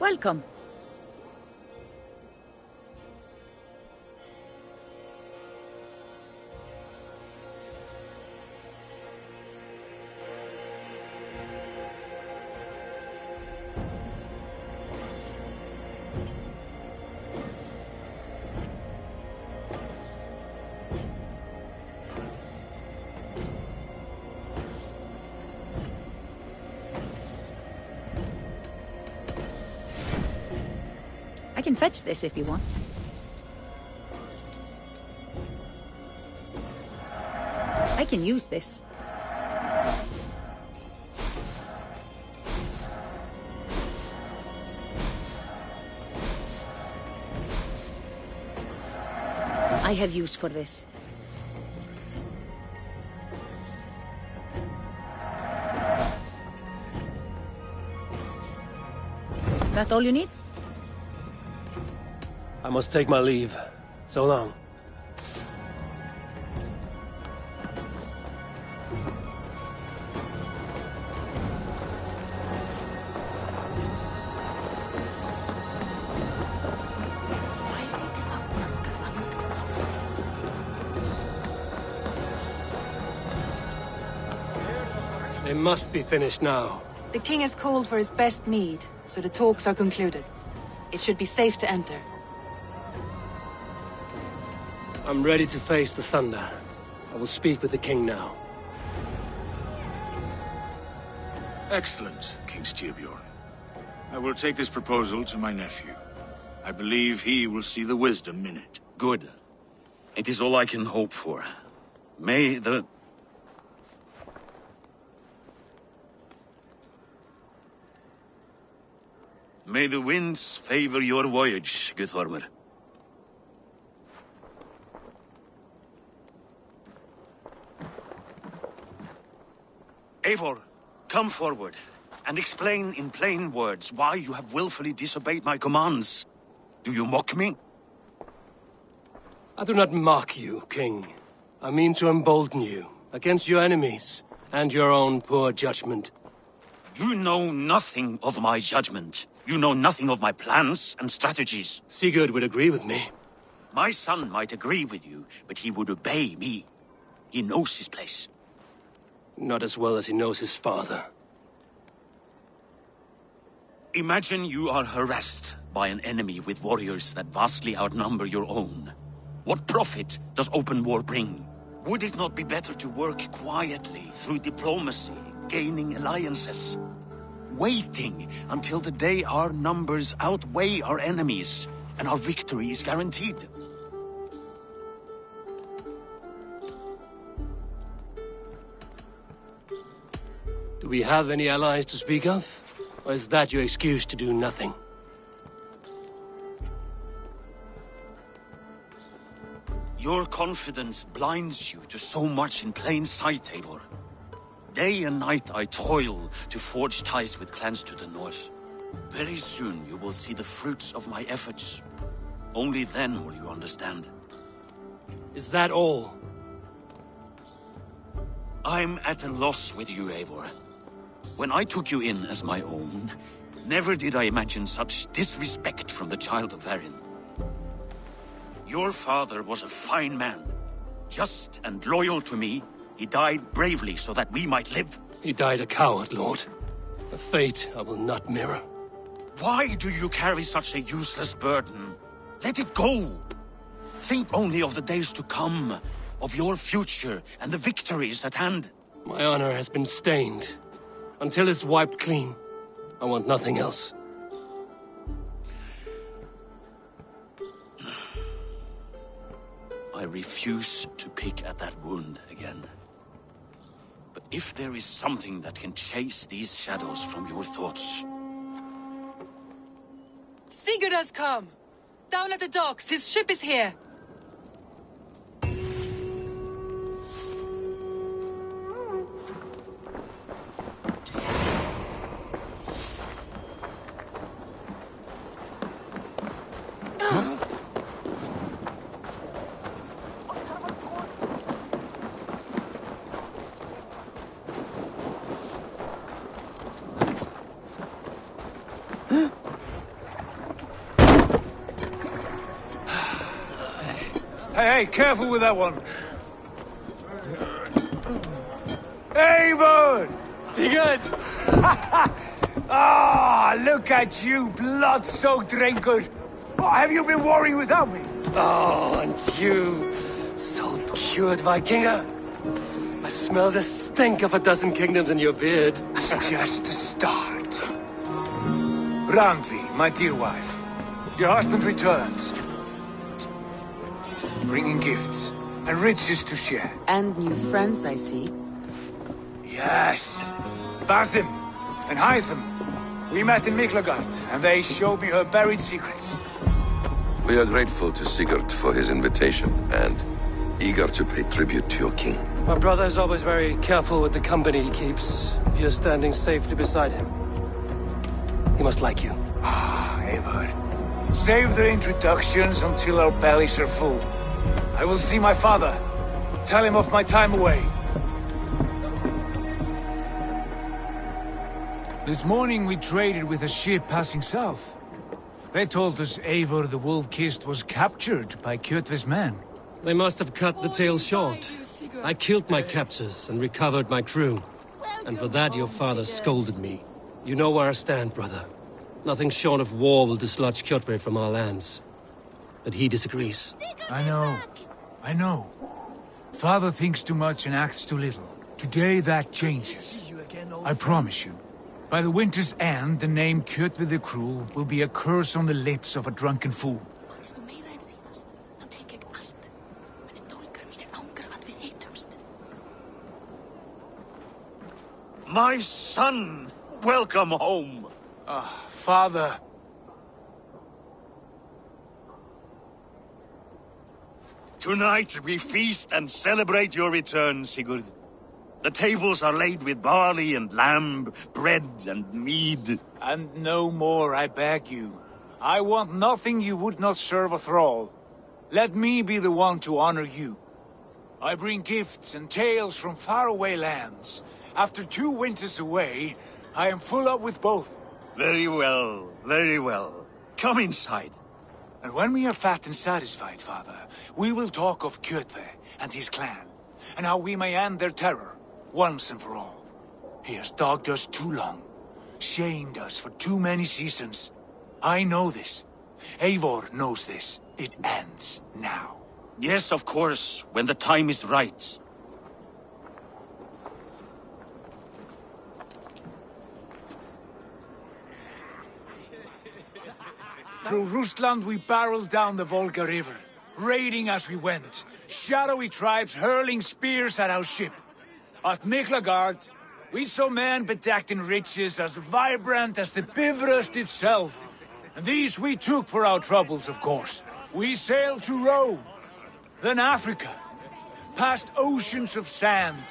Welcome. I can fetch this if you want. I can use this. I have use for this. That all you need? I must take my leave. So long. They must be finished now. The king has called for his best mead, so the talks are concluded. It should be safe to enter. I'm ready to face the thunder. I will speak with the king now. Excellent, King Styrbjorn. I will take this proposal to my nephew. I believe he will see the wisdom in it. Good. It is all I can hope for. May the winds favor your voyage, Guthormer. Eivor, come forward, and explain in plain words why you have willfully disobeyed my commands. Do you mock me? I do not mock you, King. I mean to embolden you against your enemies and your own poor judgment. You know nothing of my judgment. You know nothing of my plans and strategies. Sigurd would agree with me. My son might agree with you, but he would obey me. He knows his place. Not as well as he knows his father. Imagine you are harassed by an enemy with warriors that vastly outnumber your own. What profit does open war bring? Would it not be better to work quietly through diplomacy, gaining alliances? Waiting until the day our numbers outweigh our enemies and our victory is guaranteed. Do we have any allies to speak of? Or is that your excuse to do nothing? Your confidence blinds you to so much in plain sight, Eivor. Day and night I toil to forge ties with clans to the north. Very soon you will see the fruits of my efforts. Only then will you understand. Is that all? I'm at a loss with you, Eivor. When I took you in as my own, never did I imagine such disrespect from the child of Varin. Your father was a fine man, just and loyal to me. He died bravely so that we might live. He died a coward, Lord. A fate I will not mirror. Why do you carry such a useless burden? Let it go! Think only of the days to come, of your future and the victories at hand. My honor has been stained. Until it's wiped clean, I want nothing else. I refuse to pick at that wound again. But if there is something that can chase these shadows from your thoughts... Sigurd has come! Down at the docks, his ship is here! Hey, careful with that one. Eivor! Sigurd! Ah, look at you, blood-soaked drinker. What, have you been warring without me? Oh, and you, salt-cured Vikinger. I smell the stink of a dozen kingdoms in your beard. It's just the start. Randvi, my dear wife. your husband returns, bringing gifts and riches to share. And new friends, I see. Yes, Basim and Hytham. We met in Miklagard, and they showed me her buried secrets. We are grateful to Sigurd for his invitation, and eager to pay tribute to your king. My brother is always very careful with the company he keeps. If you're standing safely beside him, he must like you. Ah, Eivor. Save the introductions until our bellies are full. I will see my father. Tell him of my time away. This morning we traded with a ship passing south. They told us Eivor the Wolf-Kissed was captured by Kjotve's men. They must have cut the tale short. I killed my captors and recovered my crew. And for that your father scolded me. You know where I stand, brother. Nothing short of war will dislodge Kjotve from our lands. But he disagrees. I know. Father thinks too much and acts too little. Today that changes. I promise you. By the winter's end, the name Kjotve the Cruel will be a curse on the lips of a drunken fool. My son! Welcome home! Father. Tonight we feast and celebrate your return, Sigurd. The tables are laid with barley and lamb, bread and mead. And no more, I beg you. I want nothing you would not serve a thrall. Let me be the one to honor you. I bring gifts and tales from faraway lands. After 2 winters away, I am full up with both. Very well, very well. Come inside. And when we are fat and satisfied, Father, we will talk of Kjotve and his clan, and how we may end their terror, once and for all. He has dogged us too long, shamed us for too many seasons. I know this. Eivor knows this. It ends now. Yes, of course, when the time is right. Through Rusland we barreled down the Volga River, raiding as we went, shadowy tribes hurling spears at our ship. At Miklagard, we saw men bedecked in riches as vibrant as the Bifrost itself. And these we took for our troubles, of course. We sailed to Rome, then Africa, past oceans of sand,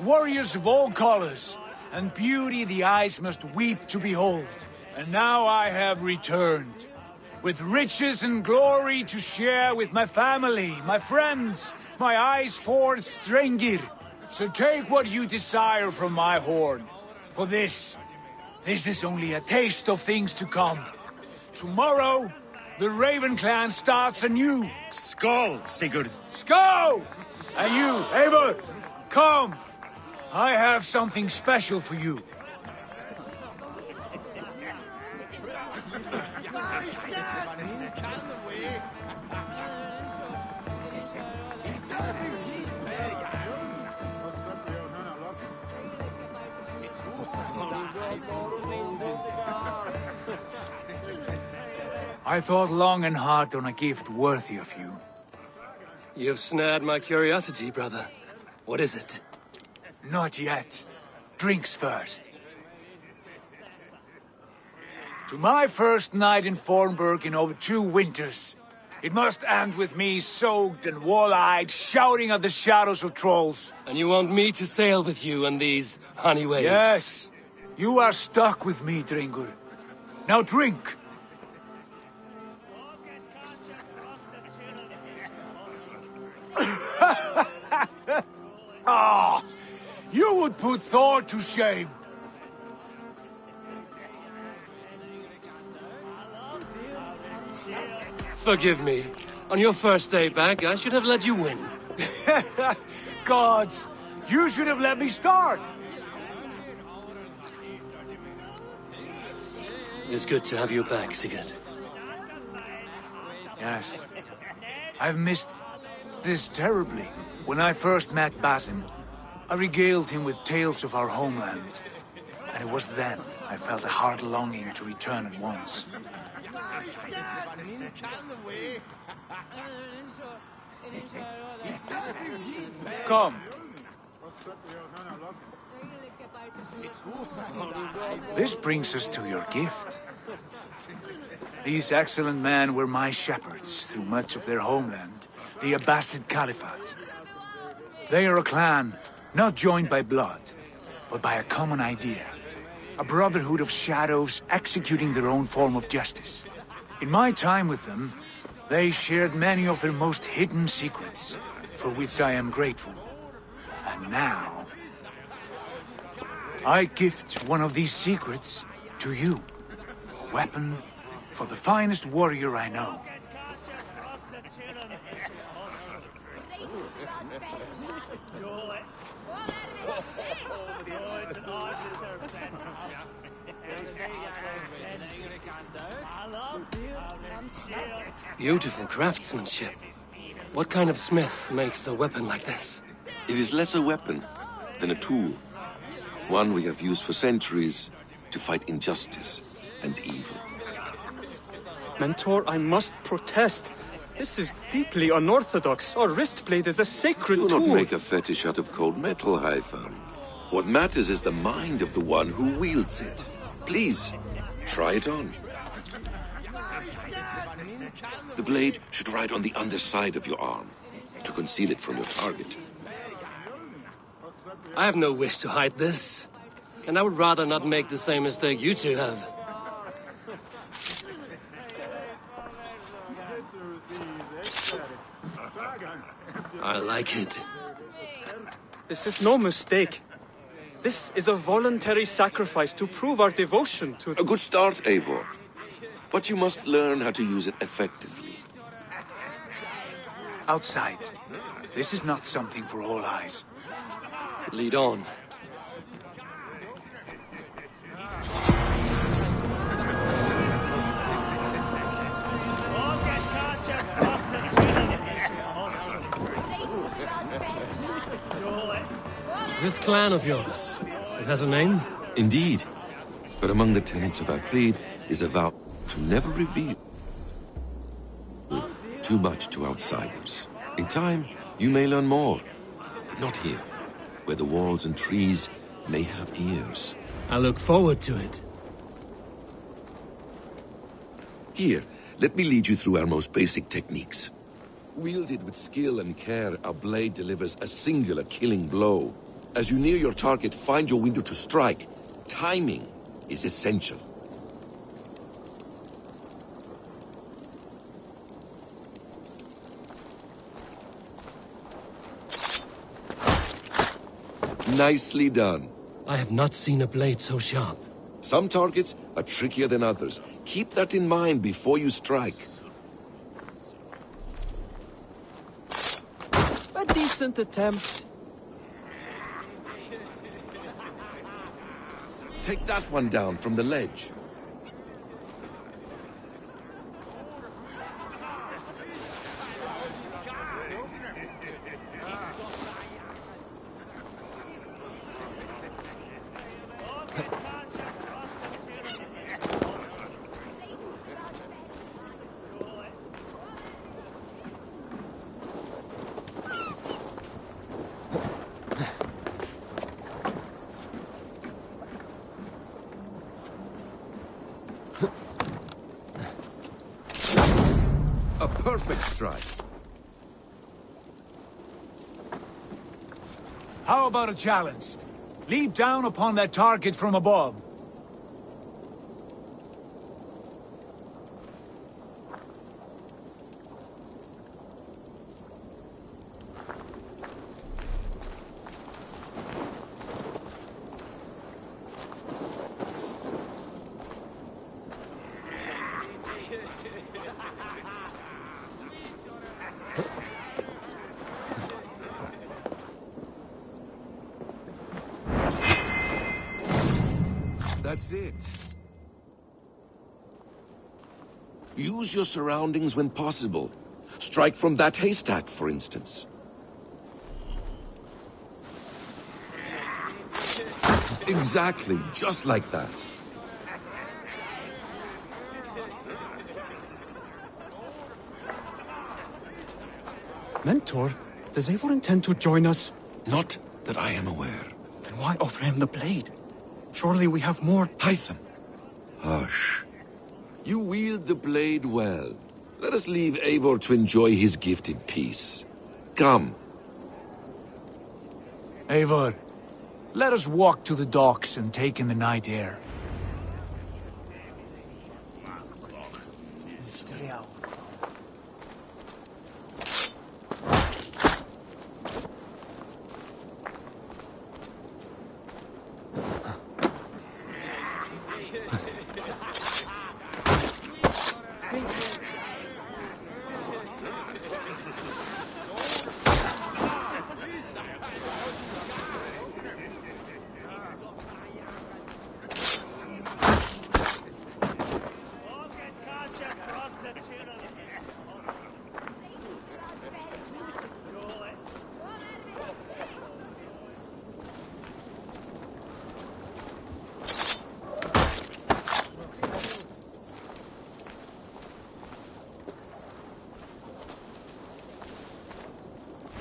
warriors of all colors, and beauty the eyes must weep to behold. And now I have returned, with riches and glory to share with my family, my friends, my eyes-forged Strengir. So take what you desire from my hoard. For this is only a taste of things to come. Tomorrow, the Raven clan starts anew. Skål, Sigurd. Skål! And you, Eivor, come. I have something special for you. I thought long and hard on a gift worthy of you. You've snared my curiosity, brother. What is it? Not yet. Drinks first. To my first night in Fornburg in over 2 winters. It must end with me soaked and wall-eyed, shouting at the shadows of trolls. And you want me to sail with you on these honey waves? Yes. You are stuck with me, Dringur. Now drink. Ah, you would put Thor to shame. Forgive me. On your first day back, I should have let you win. Gods, you should have let me start. It's good to have you back, Sigurd. Yes. I've missed this terribly. When I first met Basim, I regaled him with tales of our homeland. And it was then I felt a heart longing to return at once. Come. This brings us to your gift. These excellent men were my shepherds through much of their homeland, the Abbasid Caliphate. They are a clan, not joined by blood, but by a common idea. A brotherhood of shadows executing their own form of justice. In my time with them, they shared many of their most hidden secrets, for which I am grateful. And now, I gift one of these secrets to you. A weapon for the finest warrior I know. Beautiful craftsmanship. What kind of smith makes a weapon like this? It is less a weapon than a tool. One we have used for centuries to fight injustice and evil. Mentor, I must protest. This is deeply unorthodox. Our wrist blade is a sacred Do tool. not make a fetish out of cold metal, Haifam. What matters is the mind of the one who wields it. Please, try it on. The blade should ride on the underside of your arm, to conceal it from your target. I have no wish to hide this. And I would rather not make the same mistake you two have. I like it. This is no mistake. This is a voluntary sacrifice to prove our devotion to... A good start, Eivor. But you must learn how to use it effectively. Outside. This is not something for all eyes. Lead on. This clan of yours, it has a name? Indeed. But among the tenets of our creed is a vow to never reveal too much to outsiders. In time, you may learn more, but not here, where the walls and trees may have ears. I look forward to it. Here, let me lead you through our most basic techniques. Wielded with skill and care, our blade delivers a singular killing blow. As you near your target, find your window to strike. Timing is essential. Nicely done. I have not seen a blade so sharp. Some targets are trickier than others. Keep that in mind before you strike. A decent attempt. Take that one down from the ledge. A perfect strike. How about a challenge? Leap down upon that target from above. That's it. Use your surroundings when possible. Strike from that haystack, for instance. Exactly, just like that. Mentor, does Eivor intend to join us? Not that I am aware. Then why offer him the blade? Surely we have more... Hytham. Hush. You wield the blade well. Let us leave Eivor to enjoy his gift in peace. Come. Eivor, let us walk to the docks and take in the night air.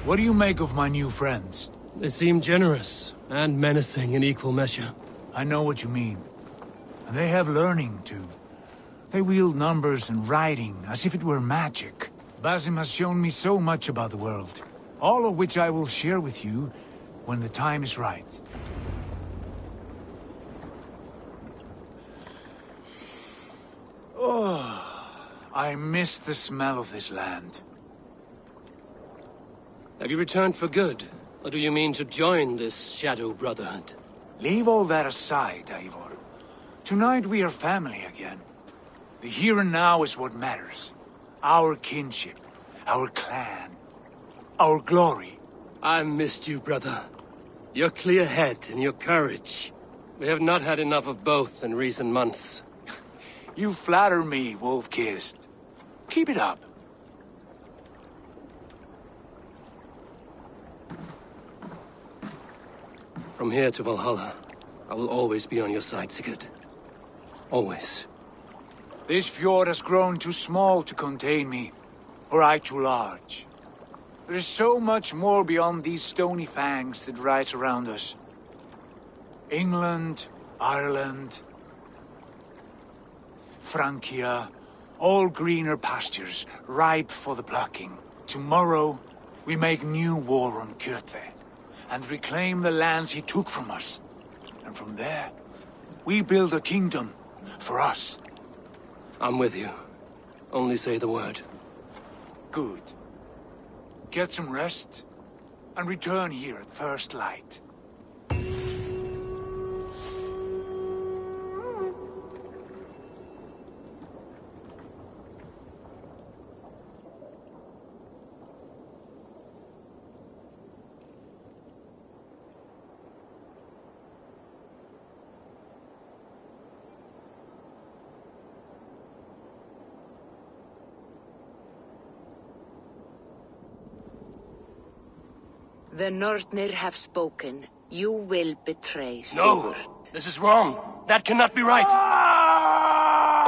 What do you make of my new friends? They seem generous and menacing in equal measure. I know what you mean. And they have learning, too. They wield numbers and writing as if it were magic. Basim has shown me so much about the world, all of which I will share with you when the time is right. Oh, I miss the smell of this land. Have you returned for good? Or do you mean to join this Shadow Brotherhood? Leave all that aside, Eivor. Tonight we are family again. The here and now is what matters. Our kinship, our clan, our glory. I missed you, brother. Your clear head and your courage. We have not had enough of both in recent months. You flatter me, Wolf-Kissed. Keep it up. From here to Valhalla, I will always be on your side, Sigurd. Always. This fjord has grown too small to contain me, or I too large. There is so much more beyond these stony fangs that rise around us. England, Ireland, Francia, all greener pastures, ripe for the plucking. Tomorrow, we make new war on Kjotve, and reclaim the lands he took from us. And from there, we build a kingdom for us. I'm with you. Only say the word. Good. Get some rest, and return here at first light. The Northnir have spoken. You will betray No! Sigurd. This is wrong. That cannot be right.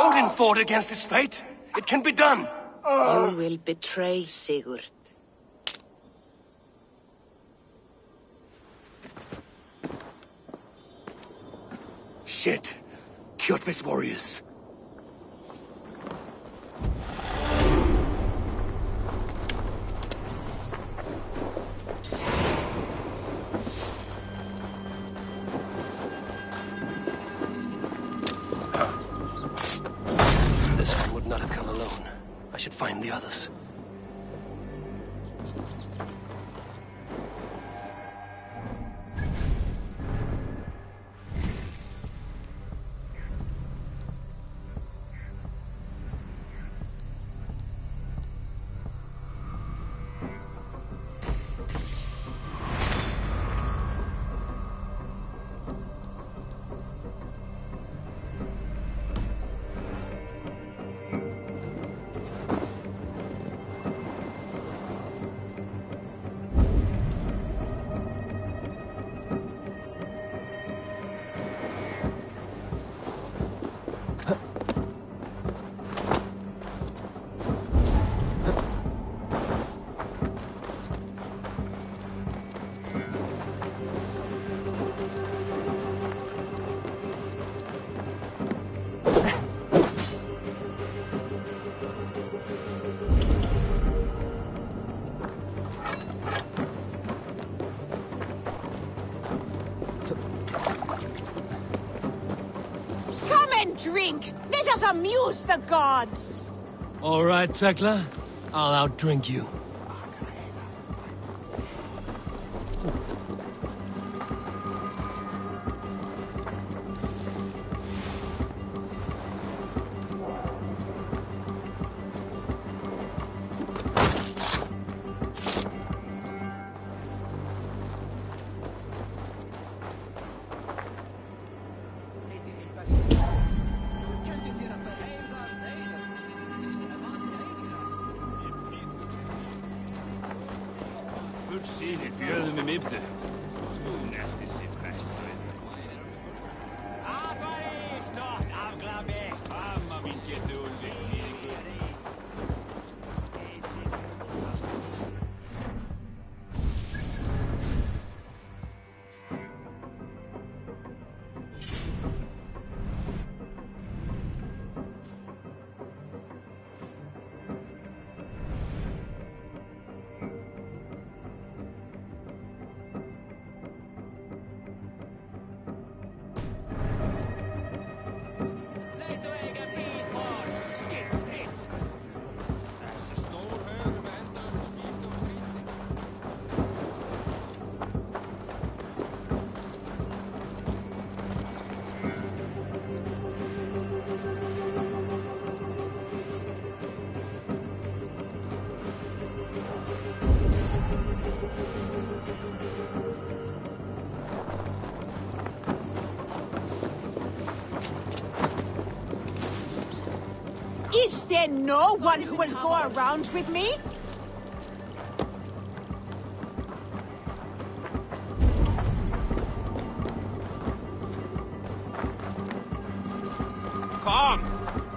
Odin fought against his fate. It can be done. You will betray Sigurd. Shit. Kjotve's warriors. This one would not have come alone. I should find the others. drink! Let us amuse the gods! All right, Tekla. I'll outdrink you. Is there no one who will go around with me? Come!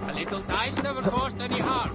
A little dice never caused any harm.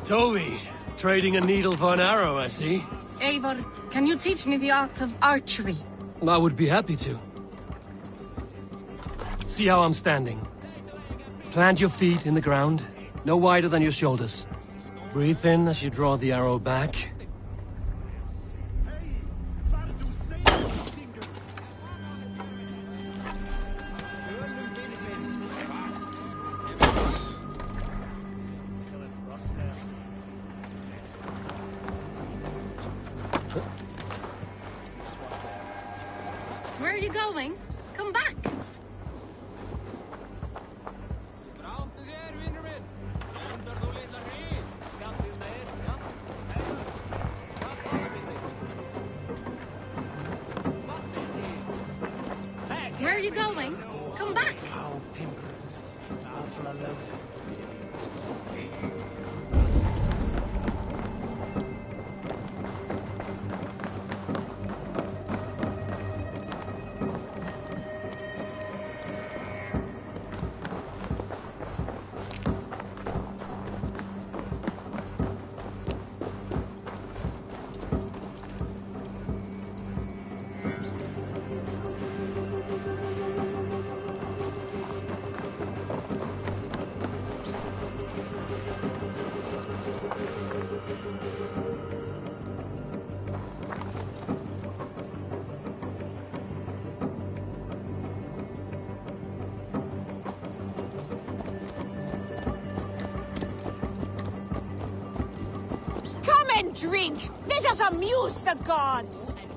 Toby, trading a needle for an arrow, I see. Eivor, can you teach me the art of archery? I would be happy to. See how I'm standing. Plant your feet in the ground, no wider than your shoulders. Breathe in as you draw the arrow back. Where are you going? Come back! Where are you going? Come back! and drink. Let us amuse the gods.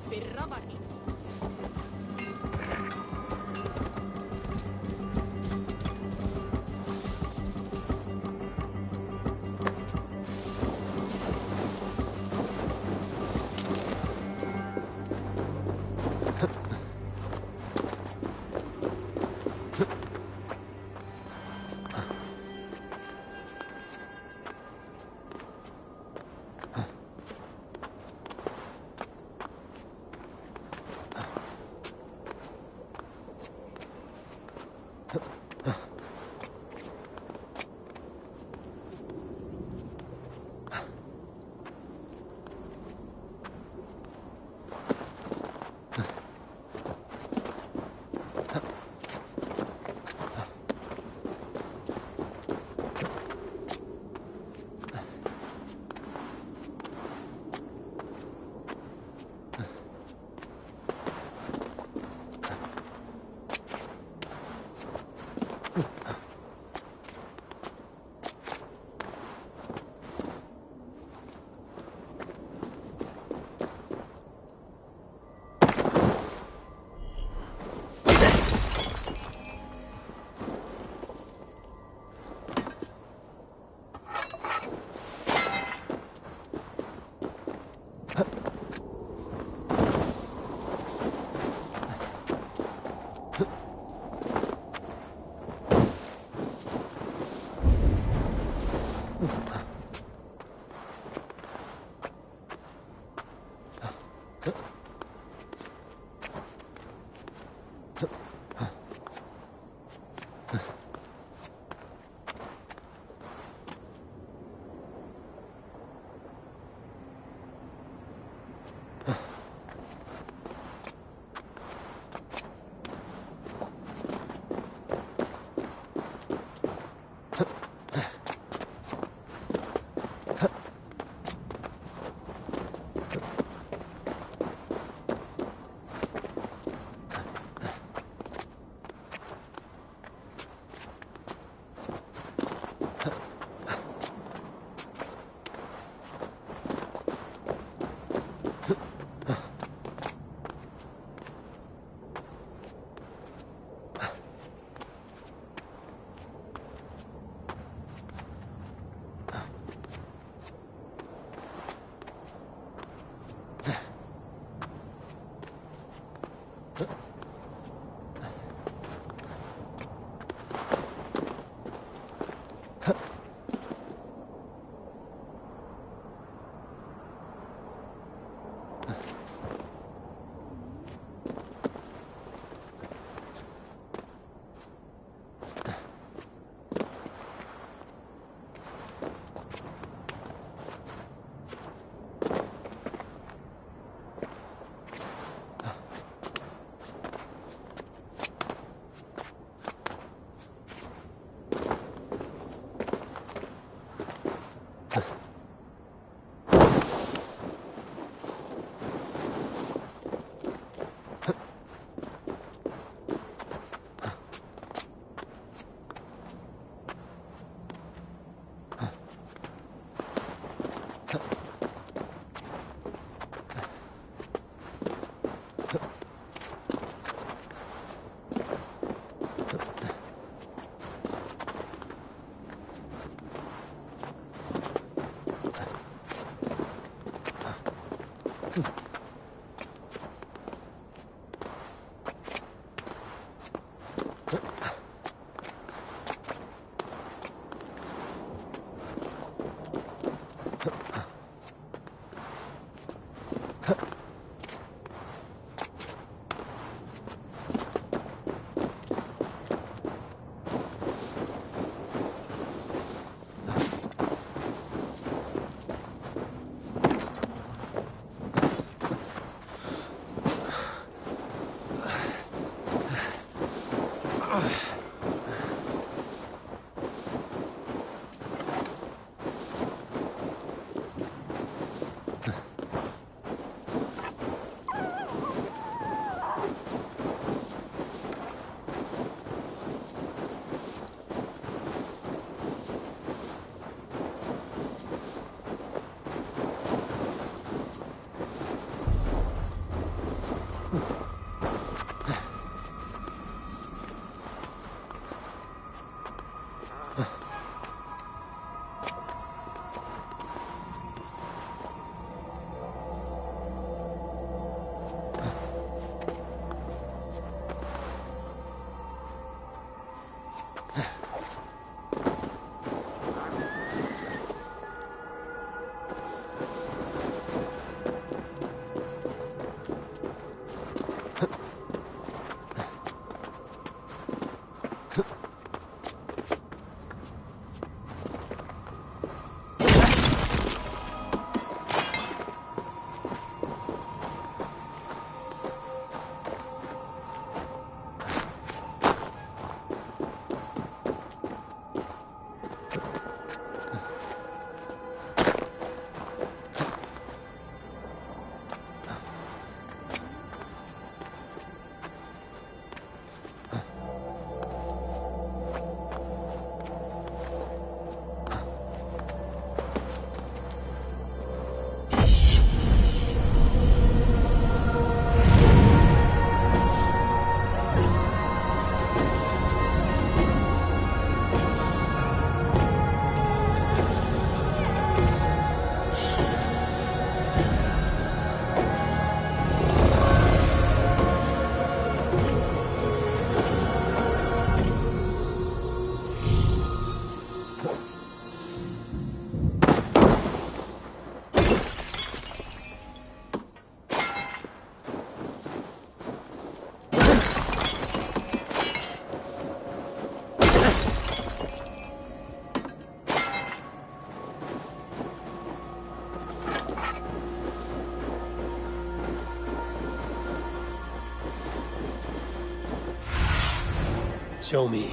Show me.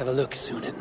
Have a look, Sunan.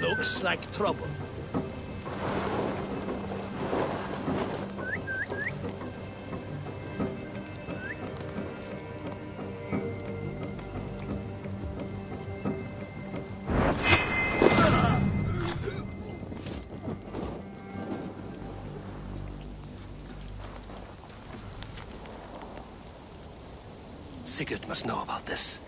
Looks like trouble. Sigurd must know about this.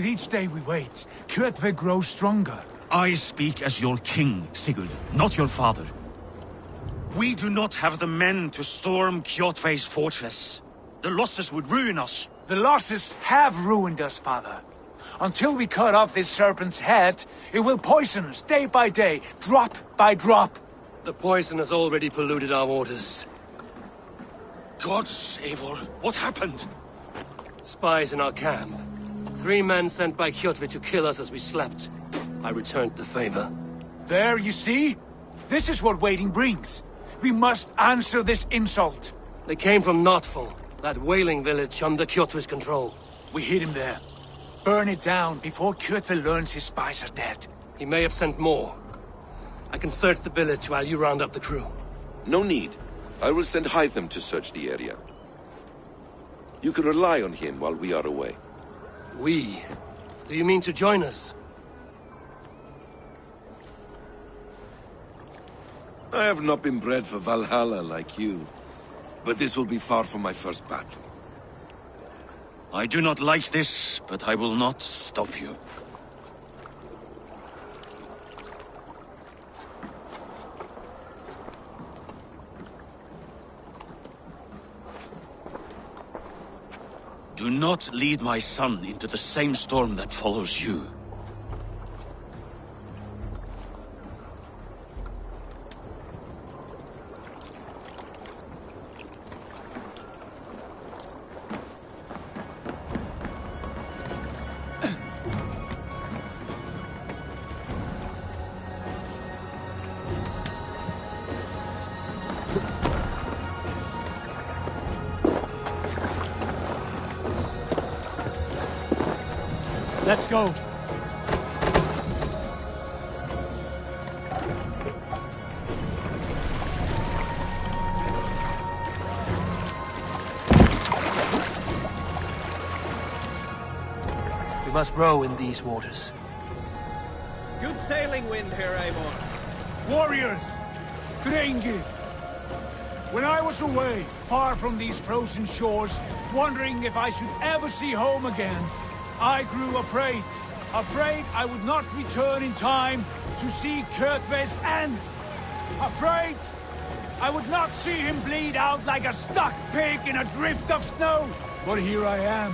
with each day we wait, Kjotve grows stronger. I speak as your king, Sigurd, not your father. We do not have the men to storm Kjotve's fortress. The losses would ruin us. The losses have ruined us, father. Until we cut off this serpent's head, it will poison us day by day, drop by drop. The poison has already polluted our waters. God save her. What happened? Spies in our camp. 3 men sent by Kjotve to kill us as we slept. I returned the favor. There, you see? This is what waiting brings. We must answer this insult. They came from Notful, that whaling village under Kjotve's control. We hid him there. Burn it down before Kjotve learns his spies are dead. He may have sent more. I can search the village while you round up the crew. No need. I will send Hytham to search the area. You can rely on him while we are away. We? Do you mean to join us? I have not been bred for Valhalla like you, but this will be far from my first battle. I do not like this, but I will not stop you. Do not lead my son into the same storm that follows you. Let's go. We must row in these waters. Good sailing wind here, Eivor. Warriors! Grengi! When I was away, far from these frozen shores, wondering if I should ever see home again, I grew afraid. Afraid I would not return in time to see Kjotve's end. Afraid I would not see him bleed out like a stuck pig in a drift of snow. But here I am,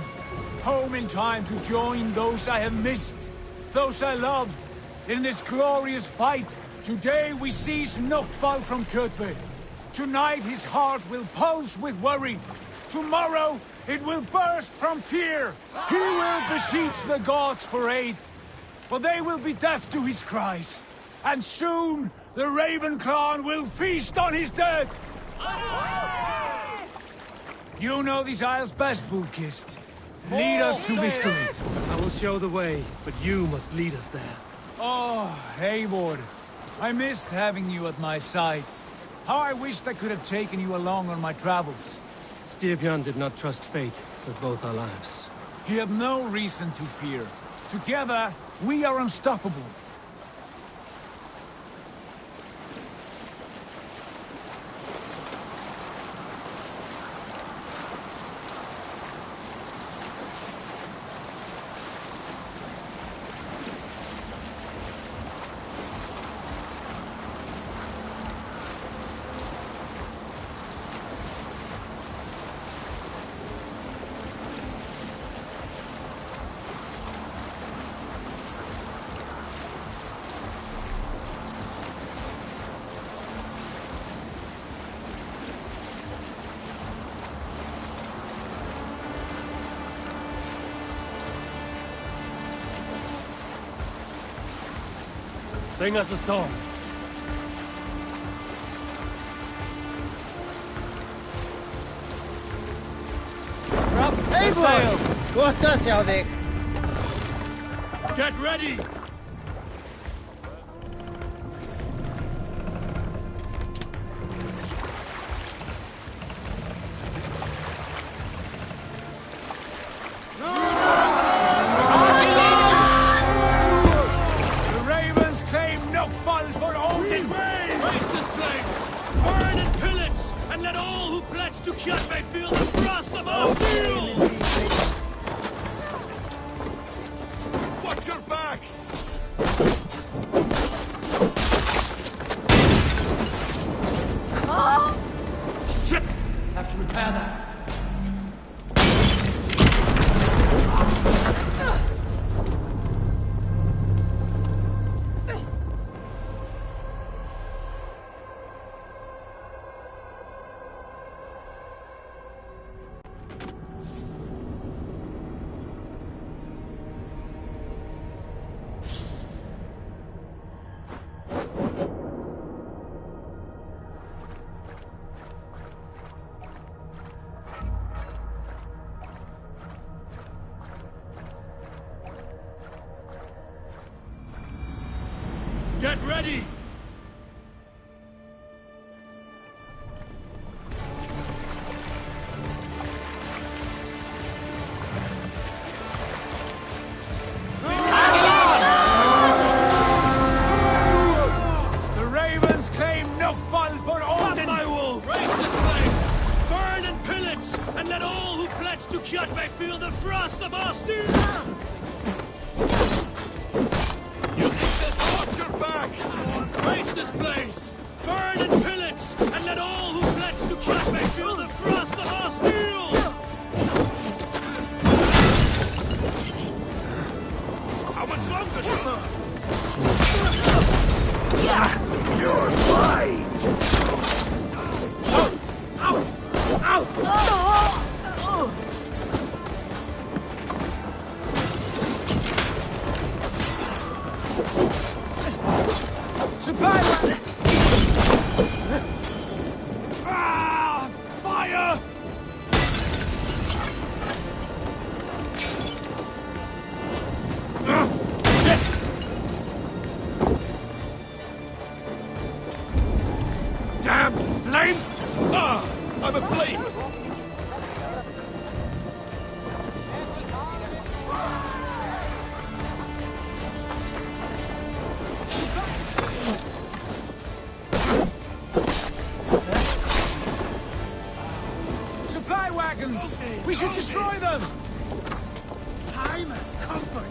home in time to join those I have missed, those I love, in this glorious fight. Today we seize Notfall from Kjotve. Tonight his heart will pulse with worry. Tomorrow it will burst from fear. He will beseech the gods for aid, but they will be deaf to his cries. And soon the Raven clan will feast on his dead. You know these isles best, Wolf-Kissed. Lead us to victory. I will show the way, but you must lead us there. Oh, Eivor. I missed having you at my side. How I wished I could have taken you along on my travels. Styrbjörn did not trust fate with both our lives. He had no reason to fear. Together, we are unstoppable. Sing us a song. Eivor! Gott að sjá þig. Get ready! backs! Shit! Have to repair that. Get ready! The Ravens claim no fun for Odin! My wolf! Raise this place! Burn and pillage! And let all who pledge to Kjotve feel the frost of our steel! You think this off your backs? Raise this place! Burn and pillage! And let all who pledge to Kjotve feel the frost of our steel! How much longer? You're mine! Out! Out! Supply run! Ah! Fire! Damn flames! Ah! I'm aflame! Supply wagons! We should destroy them! Time has come for you.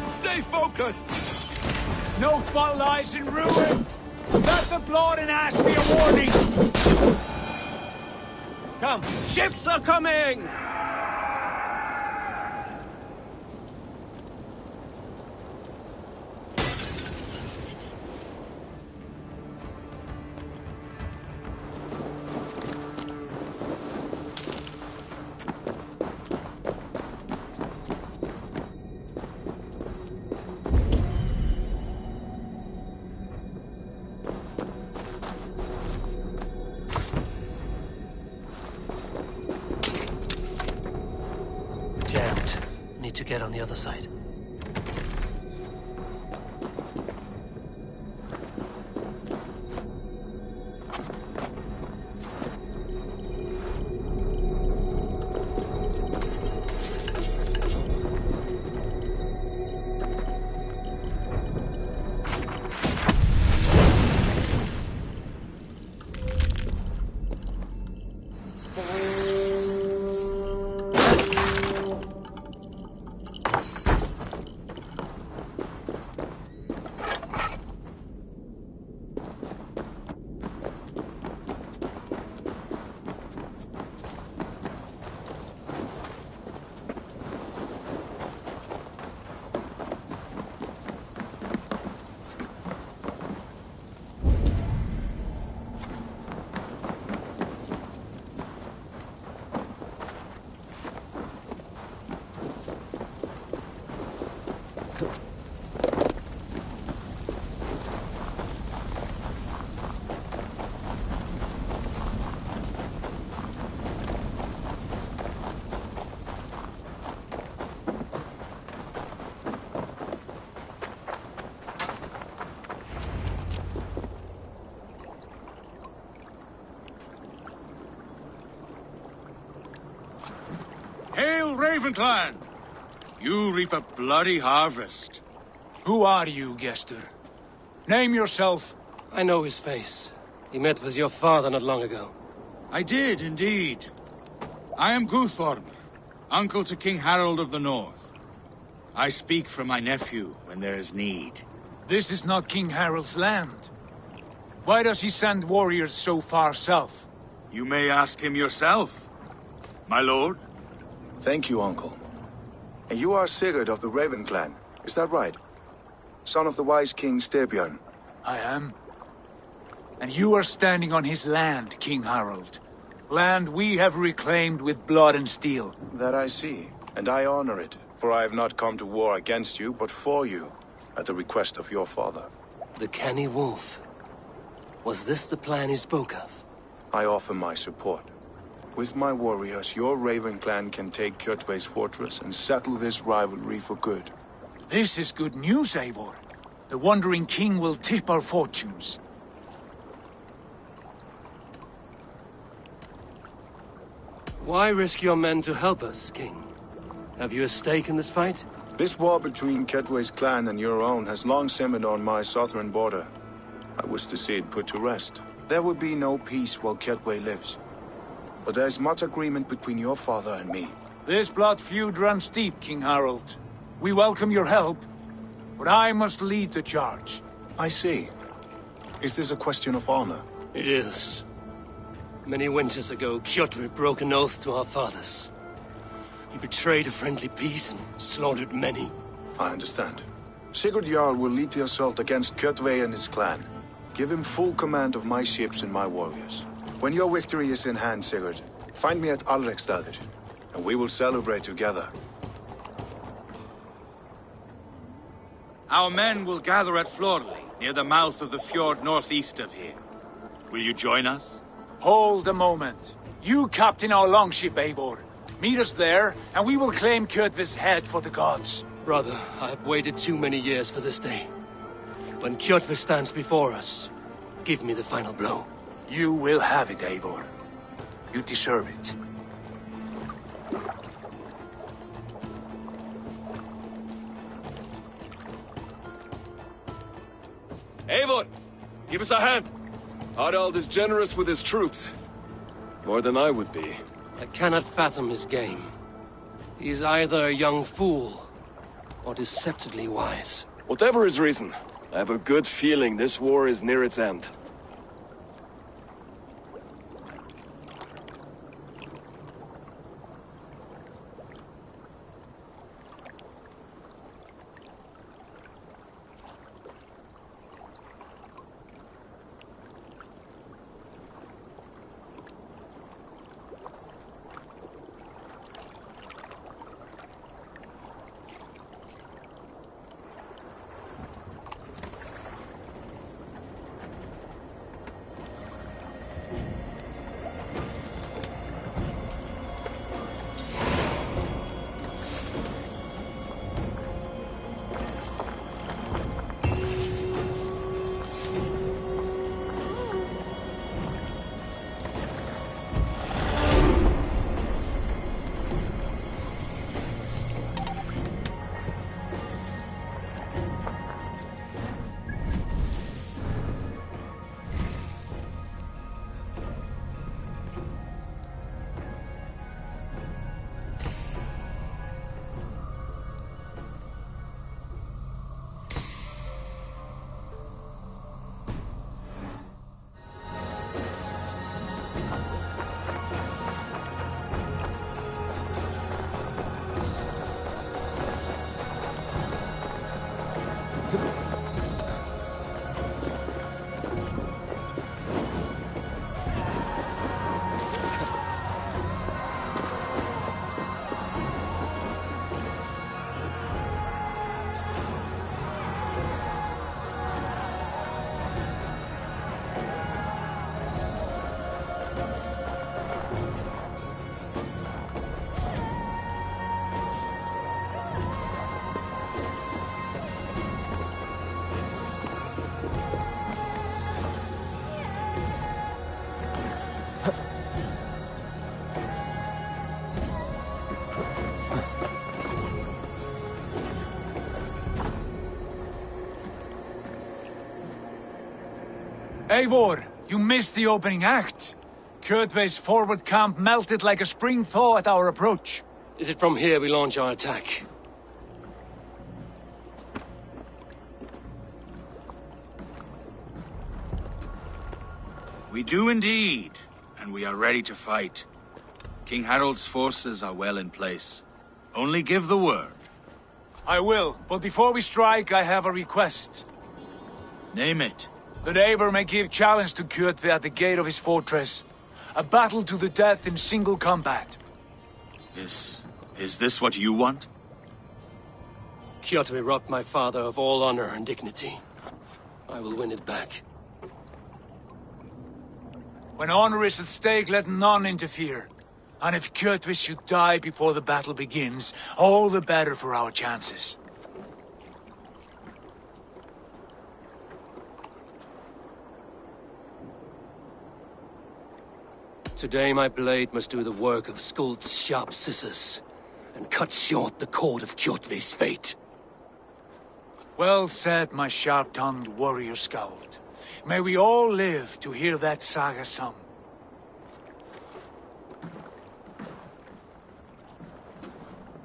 Stay focused! No fall lies in ruin! Let the blood and ash be a warning! Come! Ships are coming! Jammed. Need to get on the other side. Raven clan! You reap a bloody harvest. Who are you, Gester? Name yourself. I know his face. He met with your father not long ago. I did, indeed. I am Guthorm, uncle to King Harold of the North. I speak for my nephew when there is need. This is not King Harold's land. Why does he send warriors so far south? You may ask him yourself, my lord. Thank you, uncle. And you are Sigurd of the Raven clan, is that right? Son of the wise King Styrbjörn. I am. And you are standing on his land, King Harold. Land we have reclaimed with blood and steel. That I see, and I honor it, for I have not come to war against you, but for you, at the request of your father. The canny wolf. Was this the plan he spoke of? I offer my support. With my warriors, your Raven clan can take Kjotve's fortress and settle this rivalry for good. This is good news, Eivor. The Wandering King will tip our fortunes. Why risk your men to help us, King? Have you a stake in this fight? This war between Kjotve's clan and your own has long simmered on my southern border. I wish to see it put to rest. There will be no peace while Kjotve lives. But there is much agreement between your father and me. This blood feud runs deep, King Harold. We welcome your help, but I must lead the charge. I see. Is this a question of honor? It is. Many winters ago, Kjotve broke an oath to our fathers. He betrayed a friendly peace and slaughtered many. I understand. Sigurd Jarl will lead the assault against Kjotve and his clan. Give him full command of my ships and my warriors. When your victory is in hand, Sigurd, find me at Alrekstadir, and we will celebrate together. Our men will gather at Florley, near the mouth of the fjord northeast of here. Will you join us? Hold a moment. You captain our longship, Eivor. Meet us there, and we will claim Kjotve's head for the gods. Brother, I have waited too many years for this day. When Kjotve stands before us, give me the final blow. You will have it, Eivor. You deserve it. Eivor! Give us a hand! Harald is generous with his troops. More than I would be. I cannot fathom his game. He is either a young fool, or deceptively wise. Whatever his reason, I have a good feeling this war is near its end. Eivor, you missed the opening act. Kjotve's forward camp melted like a spring thaw at our approach. Is it from here we launch our attack? We do indeed, and we are ready to fight. King Harold's forces are well in place. Only give the word. I will, but before we strike, I have a request. Name it. That Eivor may give challenge to Kjotve at the gate of his fortress. A battle to the death in single combat. Is this what you want? Kjotve robbed my father of all honor and dignity. I will win it back. When honor is at stake, let none interfere. And if Kjotve should die before the battle begins, all the better for our chances. Today my blade must do the work of Skuld's sharp scissors, and cut short the cord of Kjotve's fate. Well said, my sharp-tongued warrior Skald. May we all live to hear that saga sung.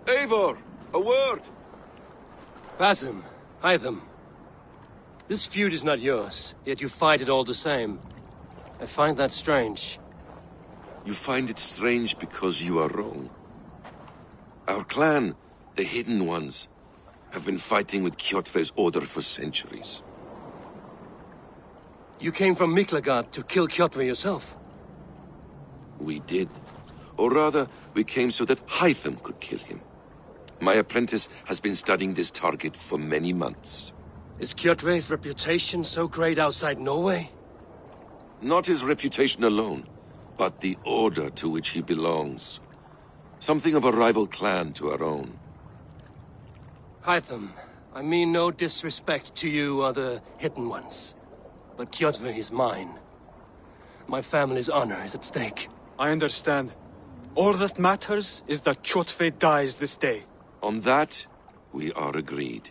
Eivor, a word! Basim, Hytham. This feud is not yours, yet you fight it all the same. I find that strange. You find it strange because you are wrong. Our clan, the Hidden Ones, have been fighting with Kjotve's order for centuries. You came from Miklagard to kill Kjotve yourself? We did. Or rather, we came so that Hytham could kill him. My apprentice has been studying this target for many months. Is Kjotve's reputation so great outside Norway? Not his reputation alone, but the order to which he belongs. Something of a rival clan to our own. Hytham, I mean no disrespect to you or the Hidden Ones. But Kjotve is mine. My family's honor is at stake. I understand. All that matters is that Kjotve dies this day. On that, we are agreed.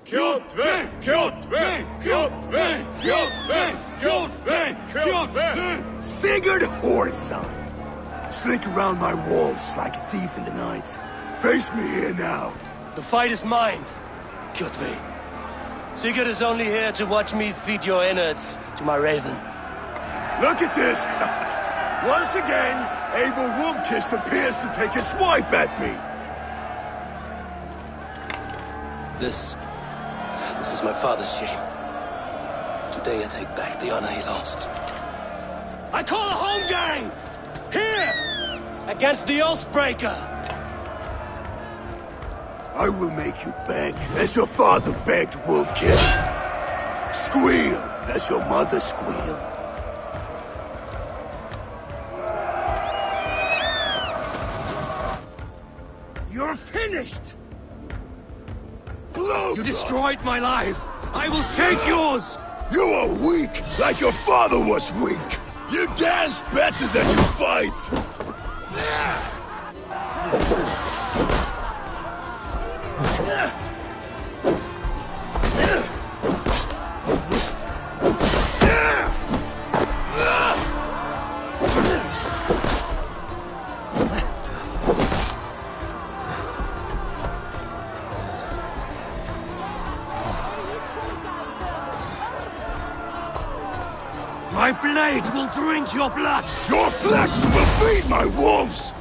Kjotve! Kjotve! Kjotve! Kjotve! Kjotve! Kjotve! Sigurd Whoreson! Slink around my walls like a thief in the night. Face me here now. The fight is mine, Kjotve. Sigurd is only here to watch me feed your innards to my raven. Look at this! Once again, Eivor Wolfkiss appears to take a swipe at me. This is my father's shame. Today I take back the honor he lost. I call a home gang! Here! Against the Oathbreaker! I will make you beg, as your father begged, Wolfkiss. Squeal, as your mother squealed. You're finished! You destroyed my life! I will take yours! You are weak, like your father was weak! You dance better than you fight! My blade will drink your blood! Your flesh will feed my wolves!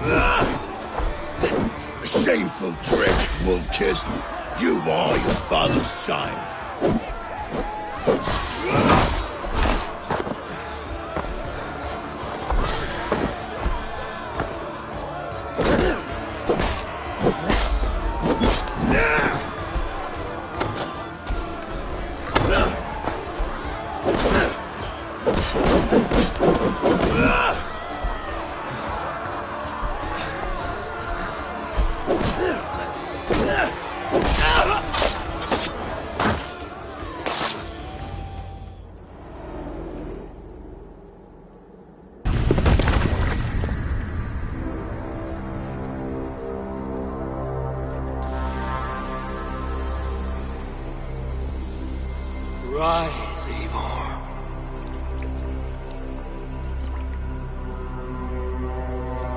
A shameful trick, wolf-kissed. You are your father's child. Rise, Eivor.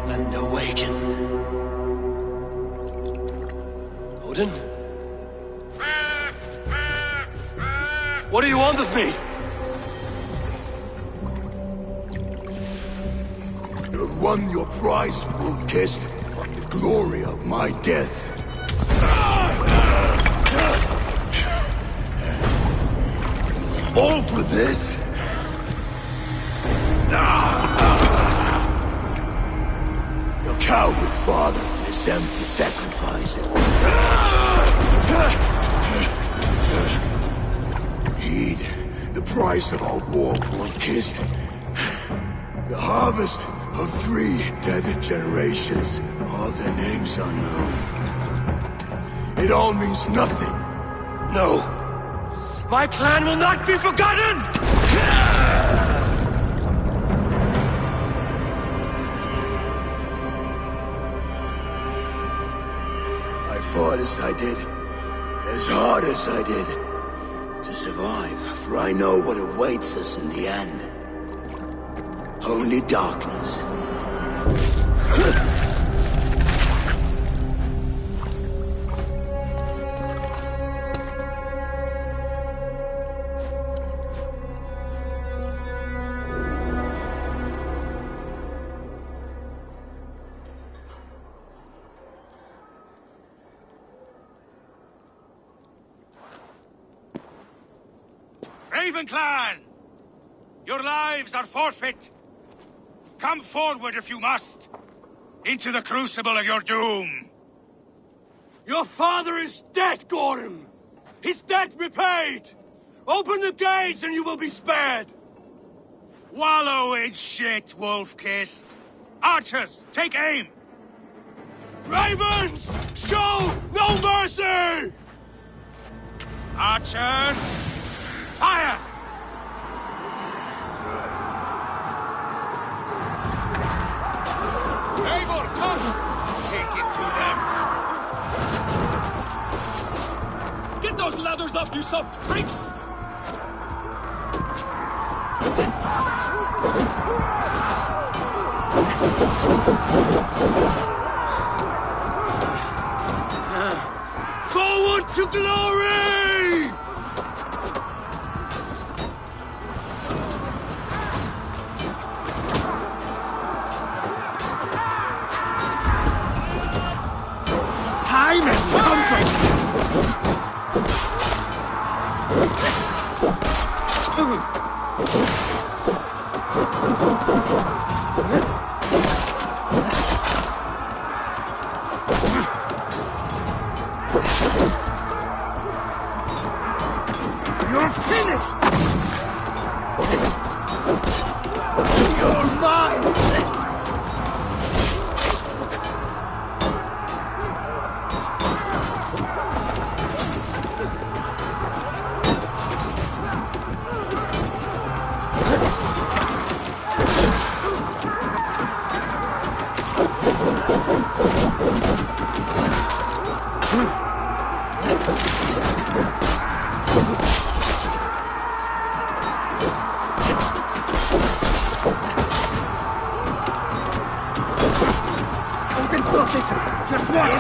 And awaken. Odin? What do you want of me? You've won your prize, wolf-kissed. The glory of my death. All for this? Your coward father is empty sacrifice. Heed the price of our war, wolf-kissed. The harvest of 3 tethered generations, all their names unknown. It all means nothing. No. My clan will not be forgotten! I fought as I did, as hard as I did, to survive, for I know what awaits us in the end. Only darkness. Raven Clan! Your lives are forfeit! Come forward if you must! Into the crucible of your doom! Your father is dead, Gorm! His debt repaid! Open the gates and you will be spared! Wallow in shit, wolf-kissed! Archers, take aim! Ravens! Show no mercy! Archers, fire! Eivor, come! Take it to them! Get those ladders off, you soft freaks! Forward to glory! Time has come for You're finished! You're mine! Just one!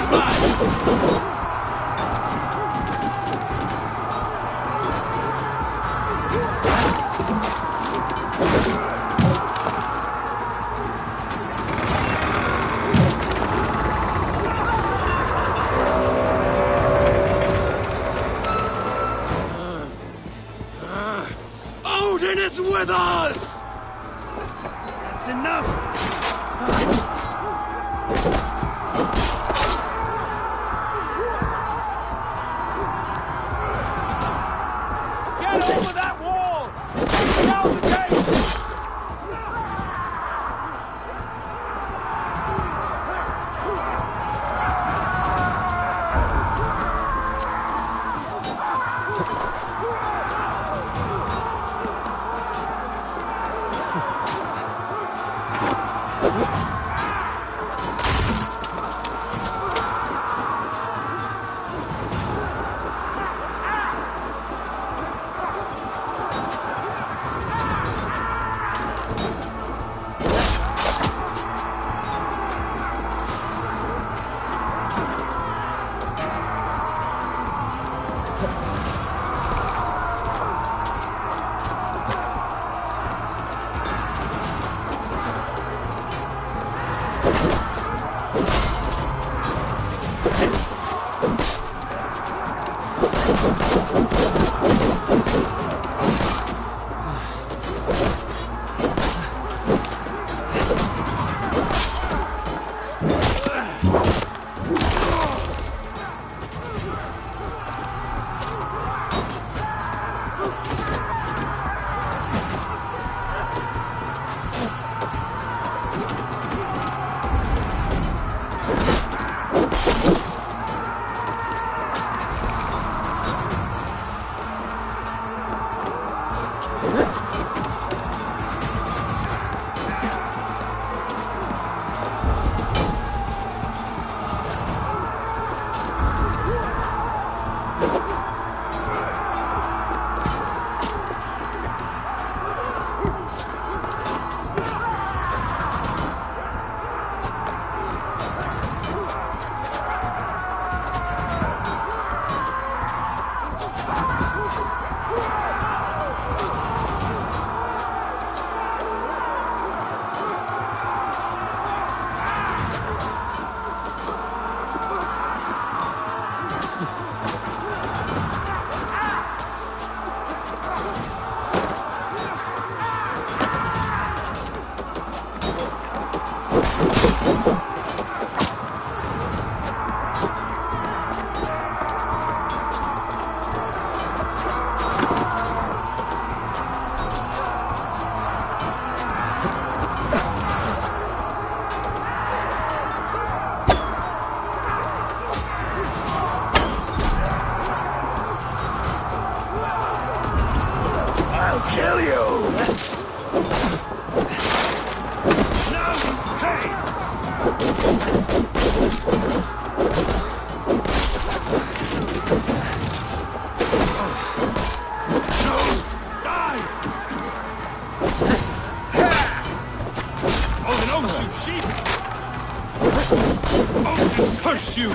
Curse you!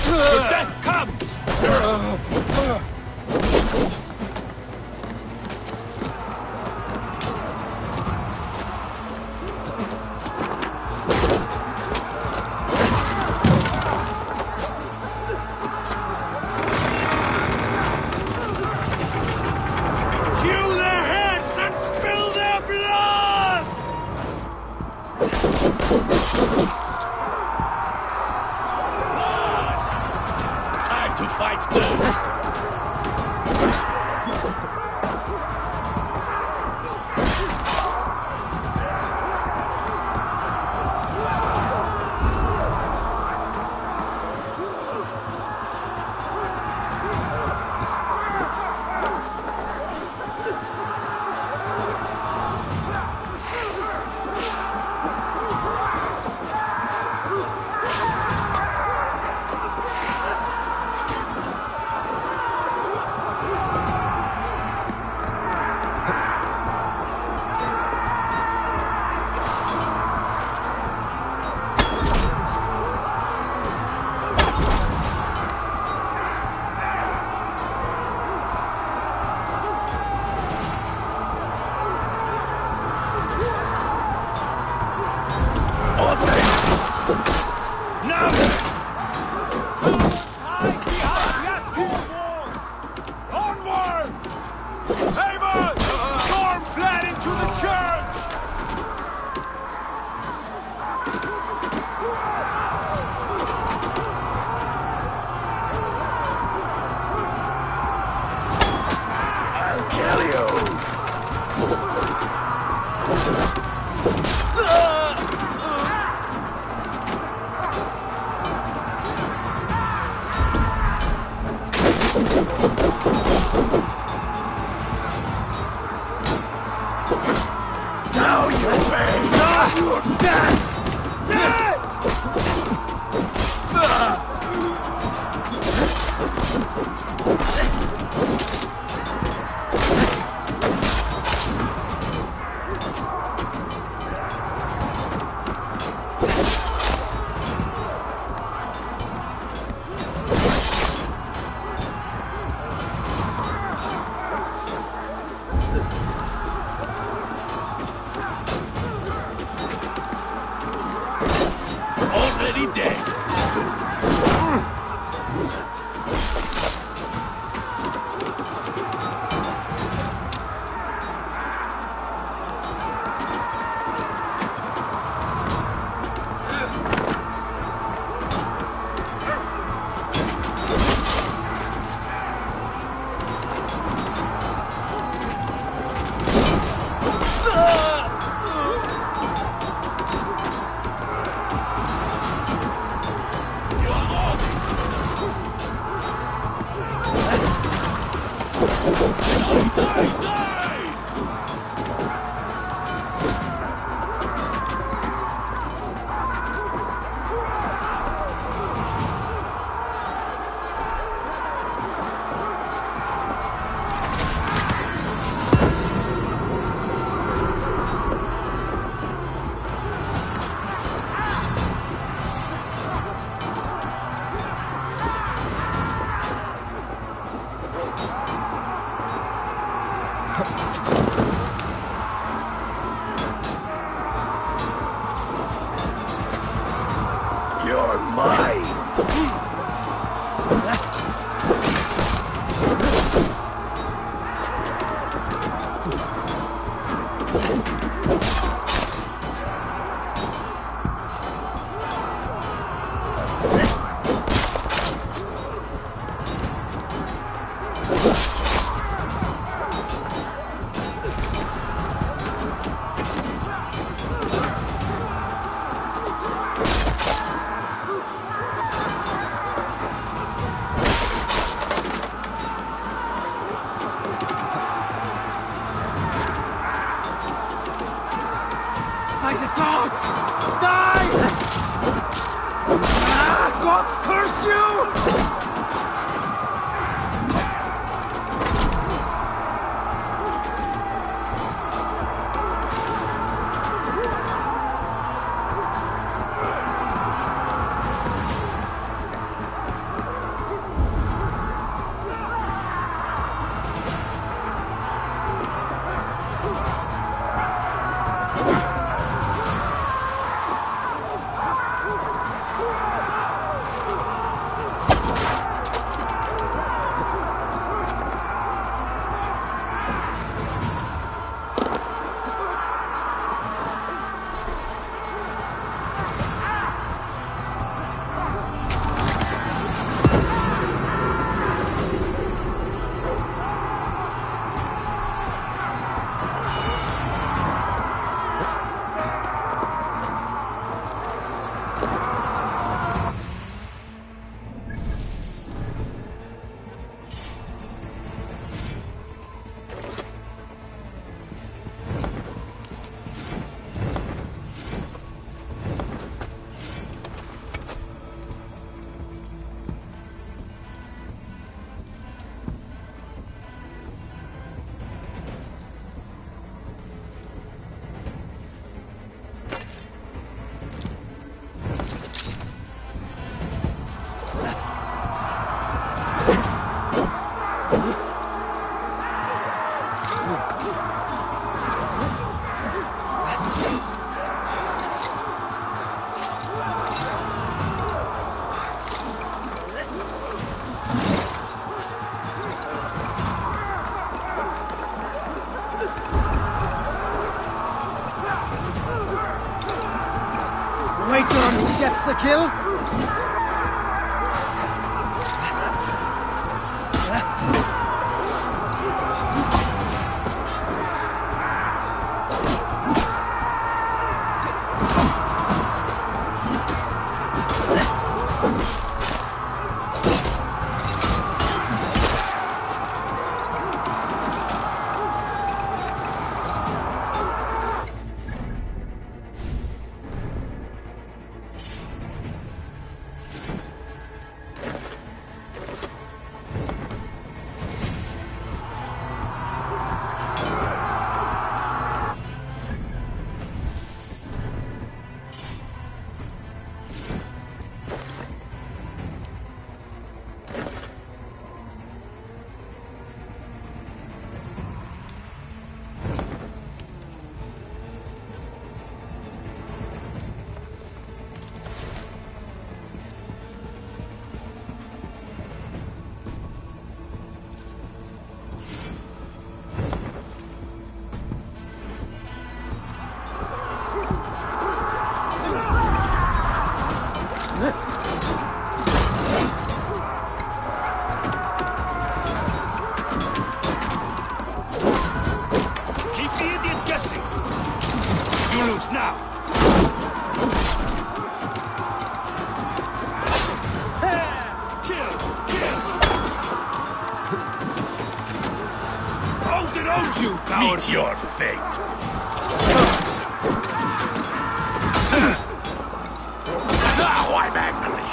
Your death comes! Hew their heads and spill their blood! Time to fight too! Now you pay! You're dead! Dead! Already dead. Waiter on who gets the kill? Meet your fate. Now I'm angry.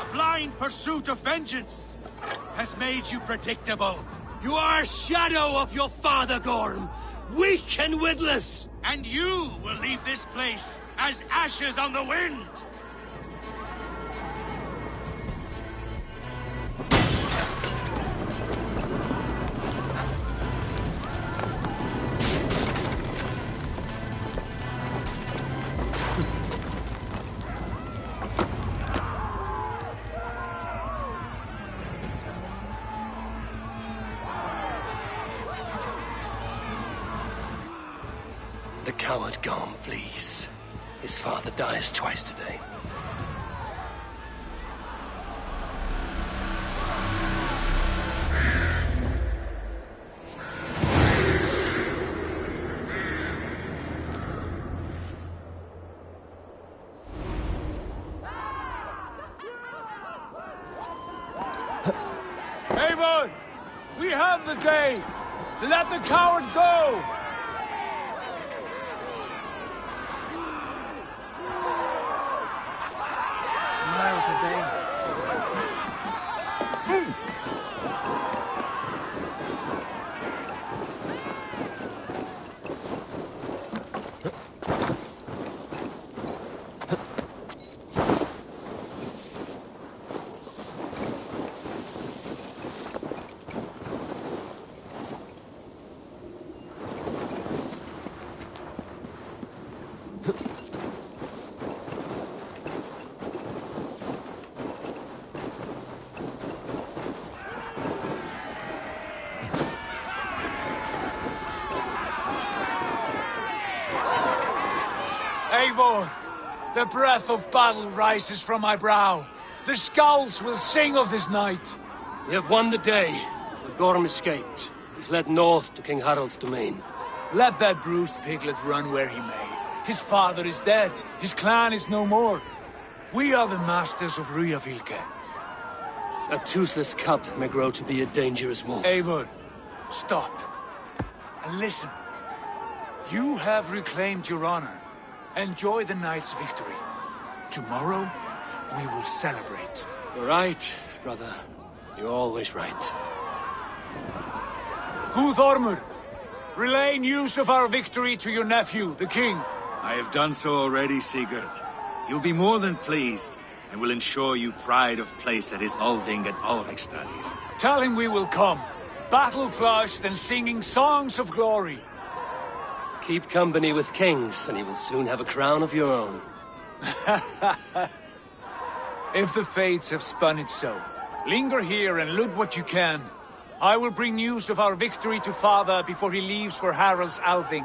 A blind pursuit of vengeance has made you predictable. You are a shadow of your father, Gorm. Weak and witless. And you will leave this place as ashes on the wind! The coward Gorm flees. His father dies twice today. Avon! We have the day! Let the coward go! Eivor, the breath of battle rises from my brow. The scouts will sing of this night. We have won the day, for Gorm escaped. He's led north to King Harald's domain. Let that bruised piglet run where he may. His father is dead. His clan is no more. We are the masters of Ryjavilke. A toothless cub may grow to be a dangerous wolf. Eivor, stop. And listen. You have reclaimed your honor. Enjoy the night's victory. Tomorrow, we will celebrate. You're right, brother. You're always right. Guthormur, relay news of our victory to your nephew, the king. I have done so already, Sigurd. He'll be more than pleased, and will ensure you pride of place at his Althing at Alrekstadir. Tell him we will come, battle-flushed and singing songs of glory. Keep company with kings, and you will soon have a crown of your own. If the fates have spun it so, linger here and loot what you can. I will bring news of our victory to Father before he leaves for Harald's Althing.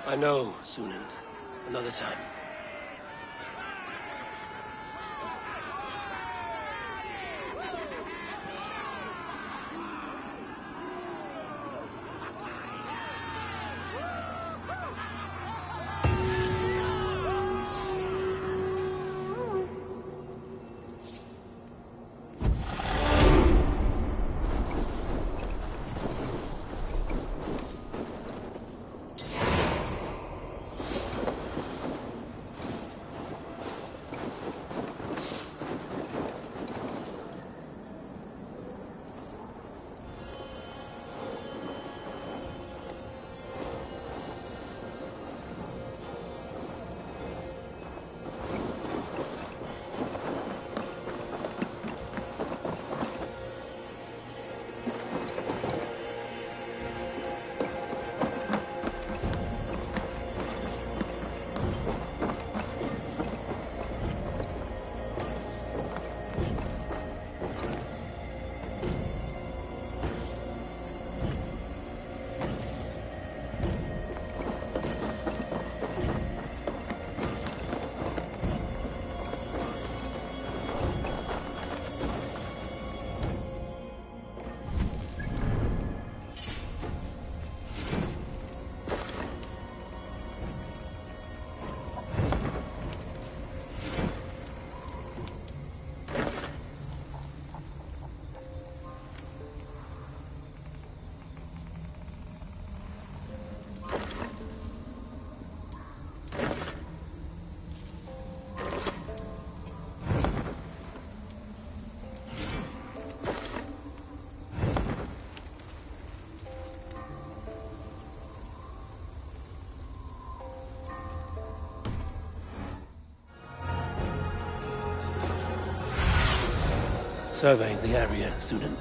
I know, Sunan. Another time. Survey the area, Sunan.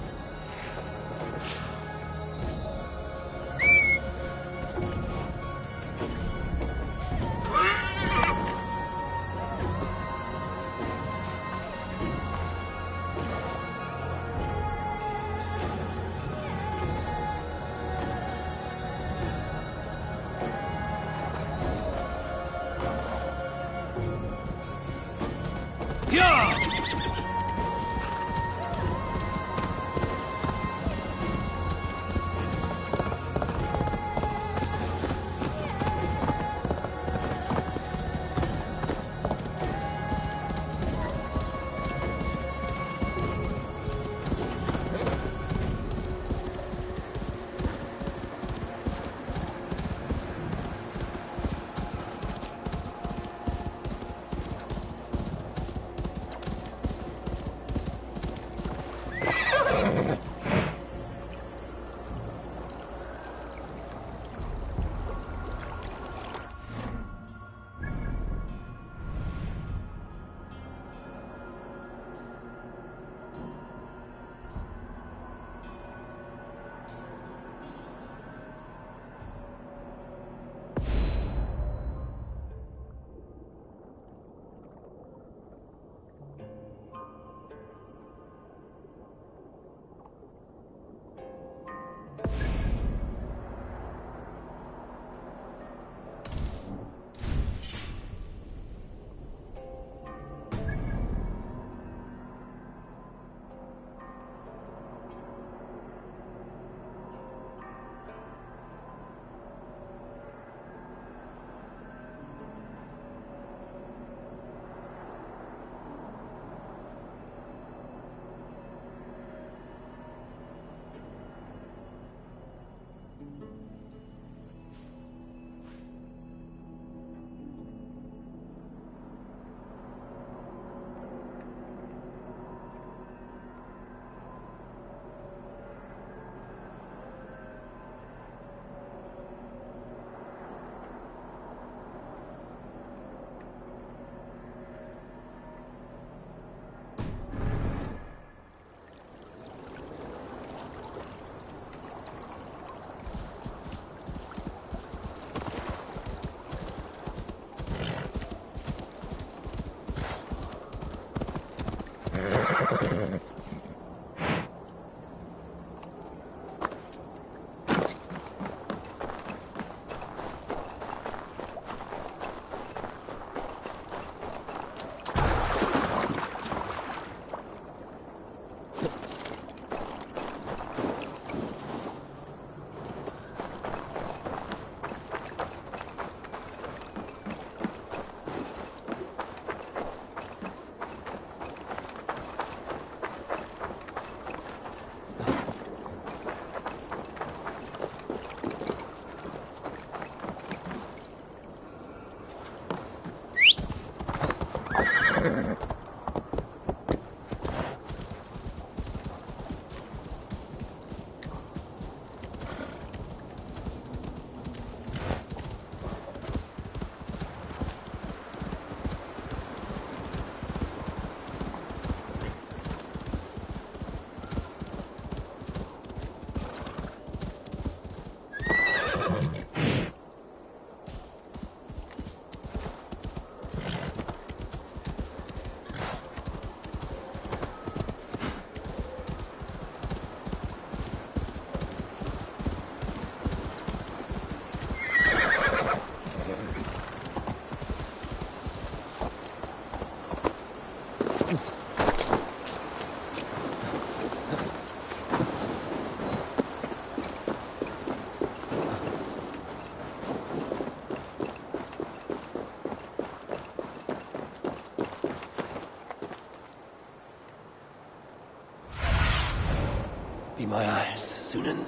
Be my eyes, Sunan.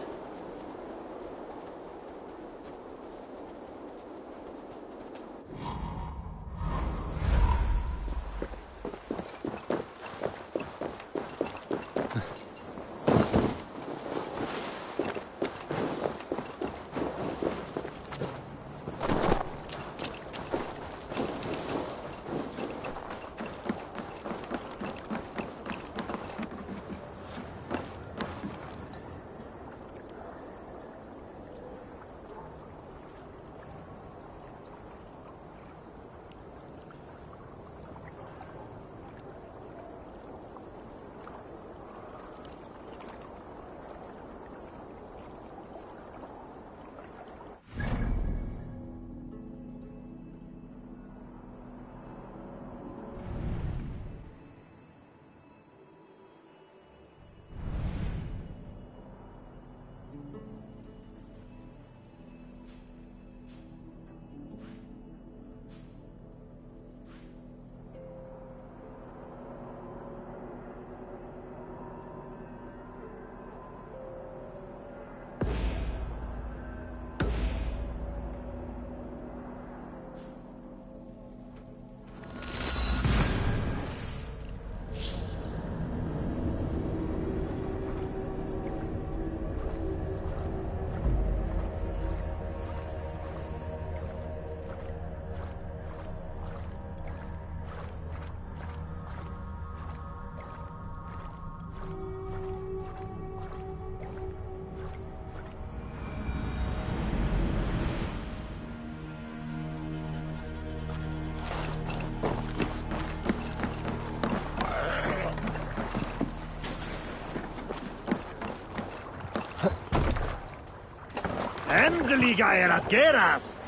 Endeliga er att gerast!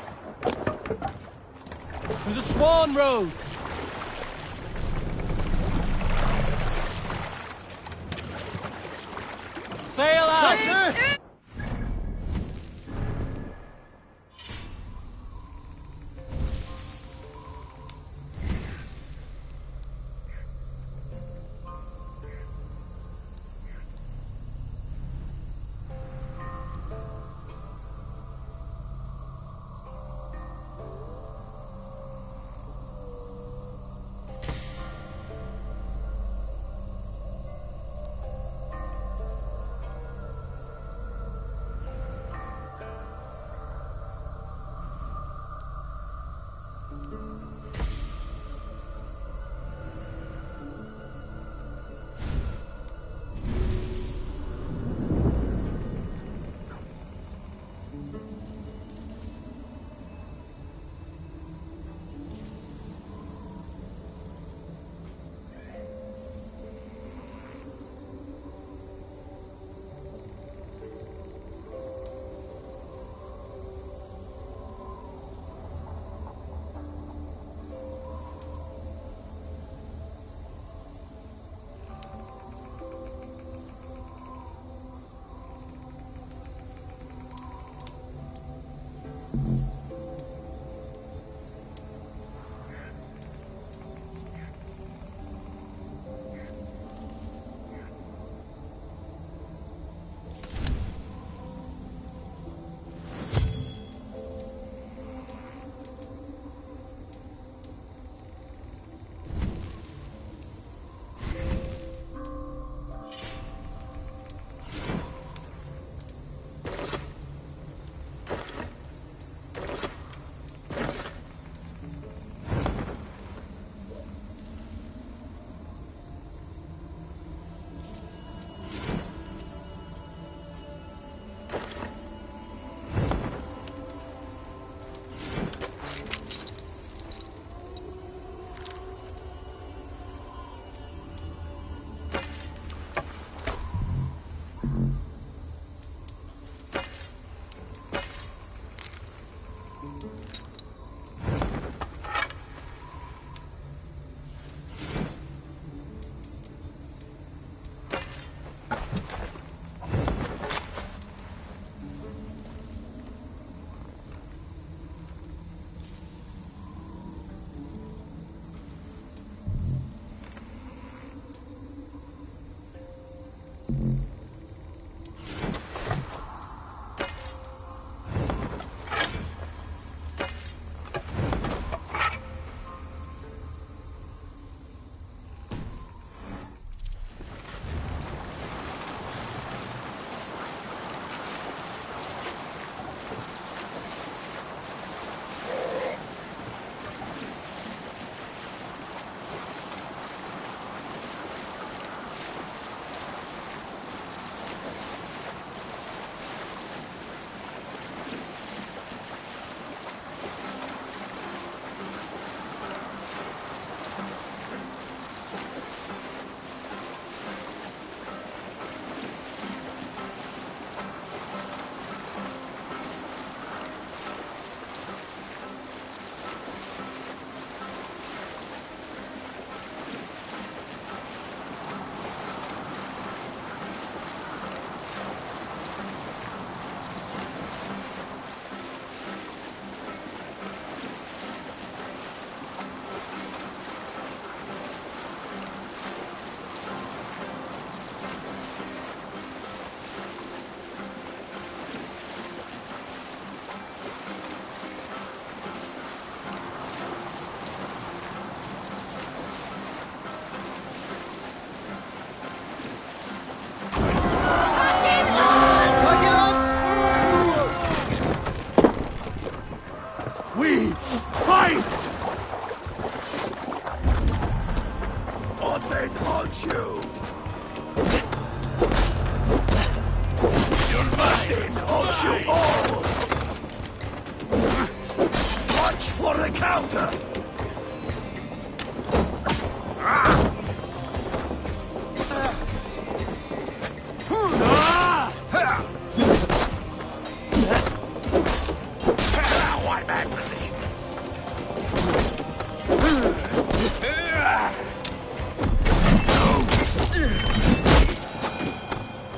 To the Swan Road! Sail out!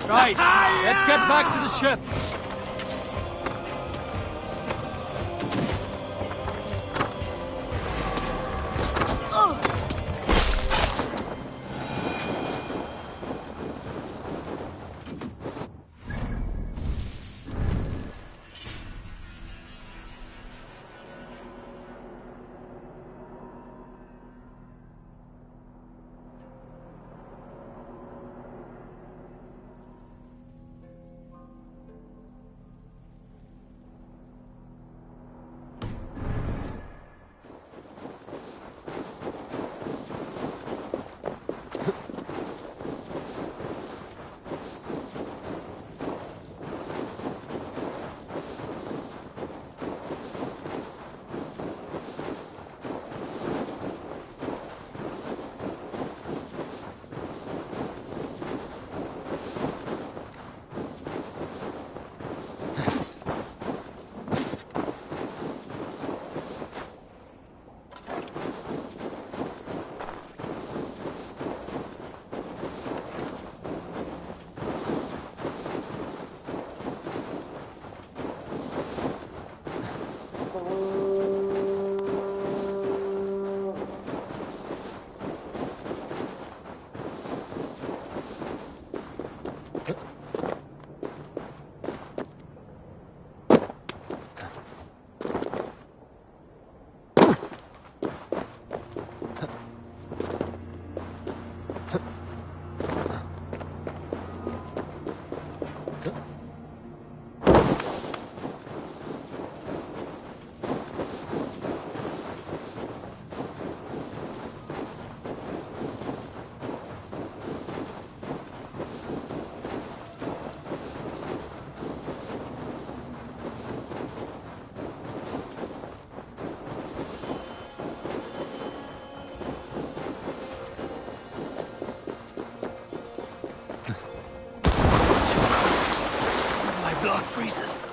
Right, let's get back to the ship. My blood freezes.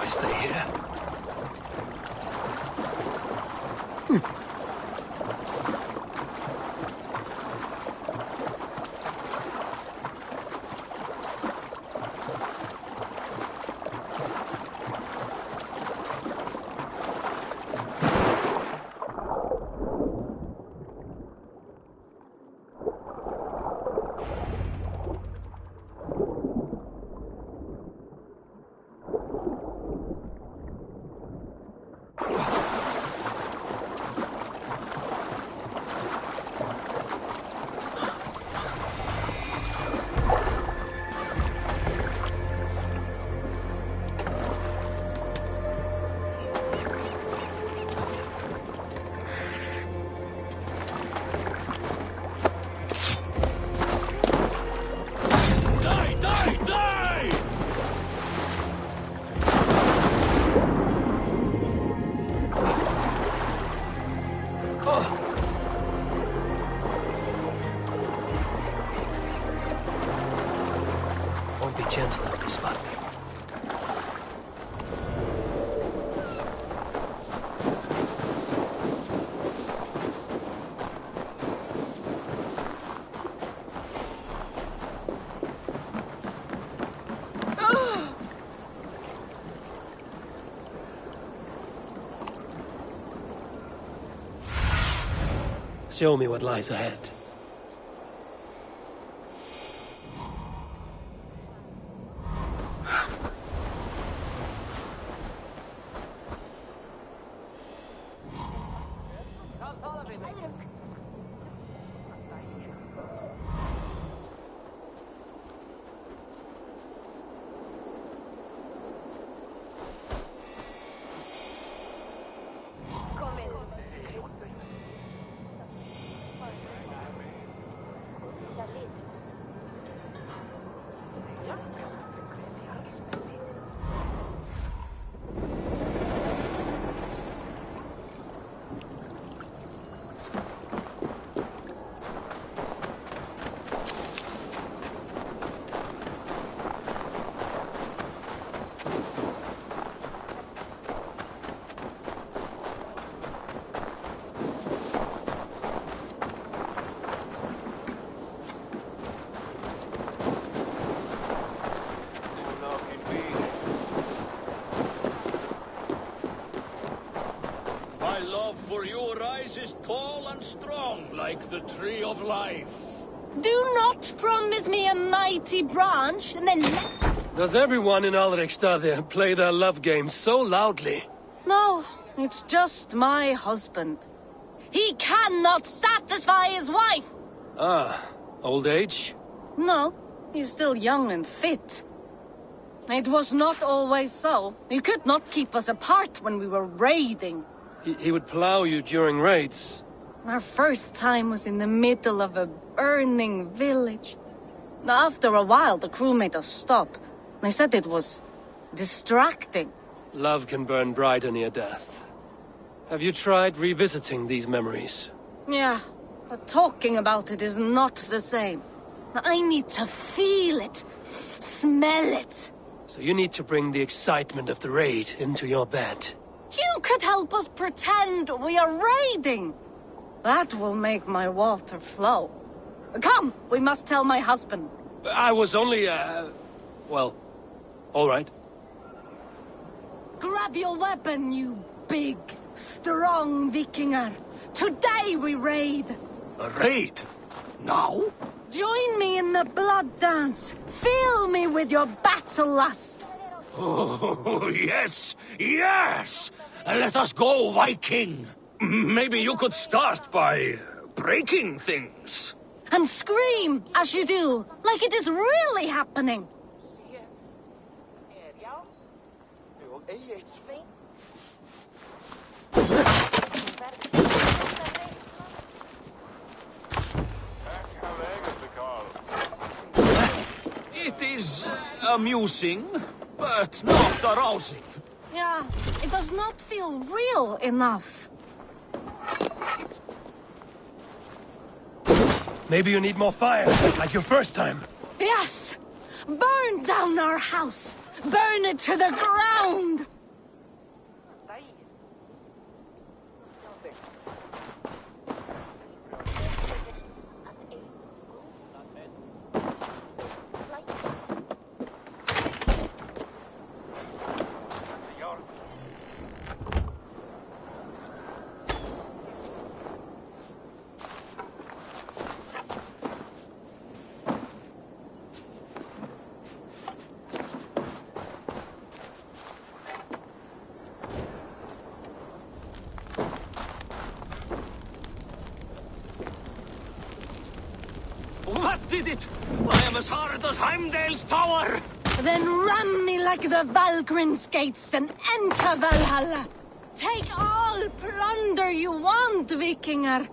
I stay here. Won't be gentle enough to spot me. Show me what lies ahead. My love for you rises tall and strong like the tree of life. Do not promise me a mighty branch and then... Does everyone in Alrekstad there play their love game so loudly? No, it's just my husband. He cannot satisfy his wife! Ah, old age? No, he's still young and fit. It was not always so. He could not keep us apart when we were raiding. He would plow you during raids. Our first time was in the middle of a burning village. After a while, the crew made us stop. They said it was distracting. Love can burn brighter near death. Have you tried revisiting these memories? Yeah, but talking about it is not the same. I need to feel it, smell it. So you need to bring the excitement of the raid into your bed. You could help us pretend we are raiding. That will make my water flow. Come, we must tell my husband. I was only, well, all right. Grab your weapon, you big, strong Vikinger. Today we raid. A raid? Now? Join me in the blood dance. Fill me with your battle lust. Oh, yes, yes! Let us go, Viking. Maybe you could start by breaking things. And scream as you do, like it is really happening. It is amusing, but not arousing. Yeah, it does not feel real enough. Maybe you need more fire, like your first time. Yes! Burn down our house! Burn it to the ground! did it! I am as hard as Heimdall's tower! Then ram me like the Valkryn's gates and enter Valhalla. Take all plunder you want, Vikinger.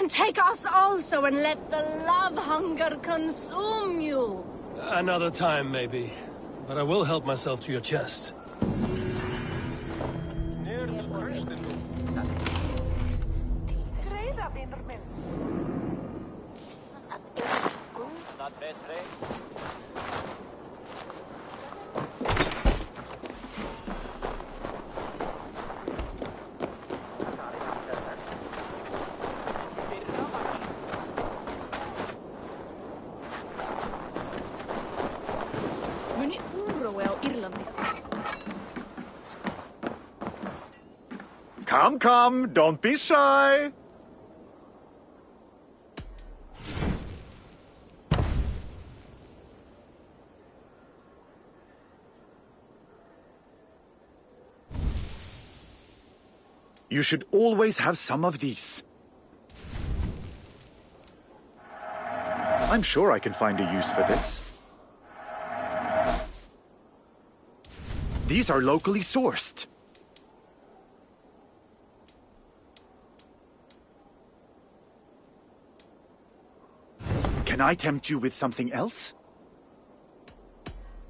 And take us also and let the love hunger consume you. Another time, maybe. But I will help myself to your chest. Come, come, don't be shy. You should always have some of these. I'm sure I can find a use for this. These are locally sourced. Can I tempt you with something else?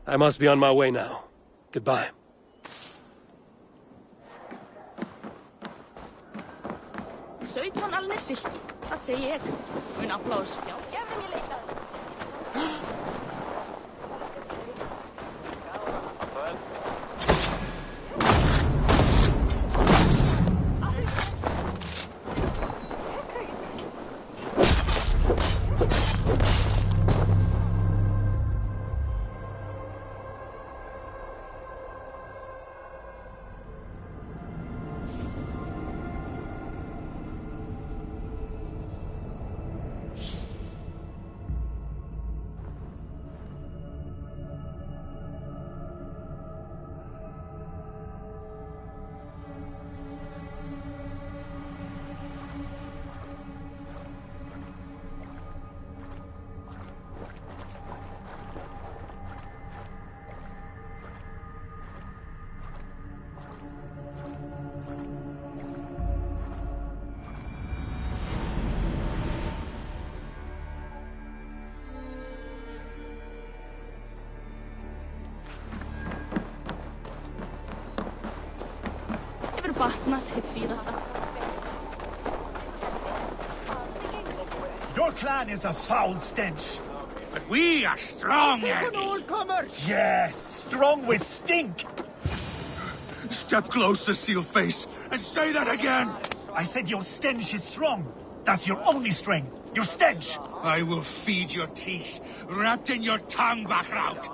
I must be on my way now. Goodbye. Söjton Alnesihki, dat säger jag. Och en applaus. Ja, gärna mig lite. Your clan is a foul stench. But we are strong, Eddie. Yes, strong with stink. Step closer, Sealface, and say that again. I said your stench is strong. That's your only strength. Your stench. I will feed your teeth, wrapped in your tongue, Vachraut.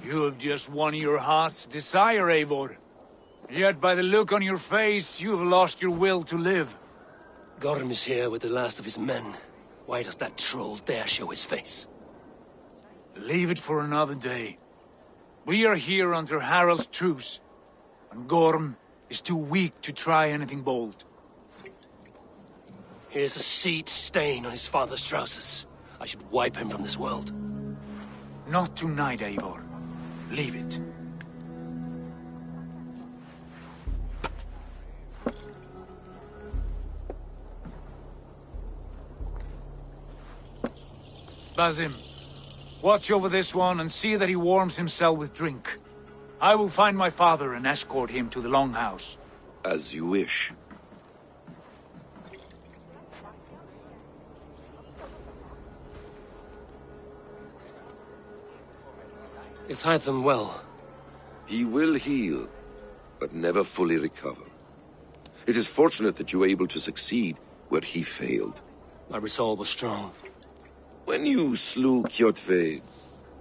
You have just won your heart's desire, Eivor. Yet by the look on your face, you have lost your will to live. Gorm is here with the last of his men. Why does that troll dare show his face? Leave it for another day. We are here under Harald's truce, and Gorm is too weak to try anything bold. Here's a seed stain on his father's trousers. I should wipe him from this world. Not tonight, Eivor. Leave it. Basim, watch over this one and see that he warms himself with drink. I will find my father and escort him to the Longhouse. As you wish. Is Hytham well? He will heal, but never fully recover. It is fortunate that you were able to succeed where he failed. My resolve was strong. When you slew Kjotve,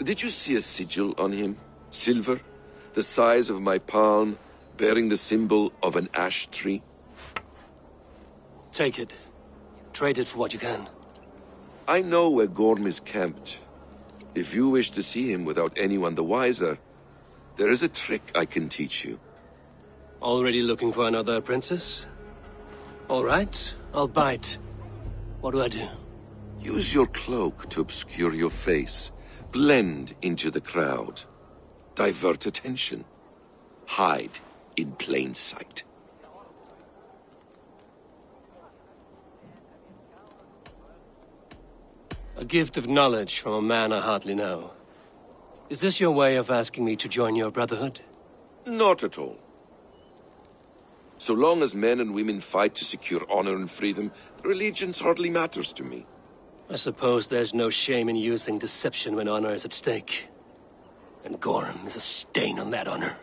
did you see a sigil on him? Silver, the size of my palm, bearing the symbol of an ash tree? Take it. Trade it for what you can. I know where Gorm is camped. If you wish to see him without anyone the wiser, there is a trick I can teach you. Already looking for another princess? All right, I'll bite. What do I do? Use your cloak to obscure your face. Blend into the crowd. Divert attention. Hide in plain sight. A gift of knowledge from a man I hardly know. Is this your way of asking me to join your brotherhood? Not at all. So long as men and women fight to secure honor and freedom, their allegiance hardly matters to me. I suppose there's no shame in using deception when honor is at stake. And Gorm is a stain on that honor.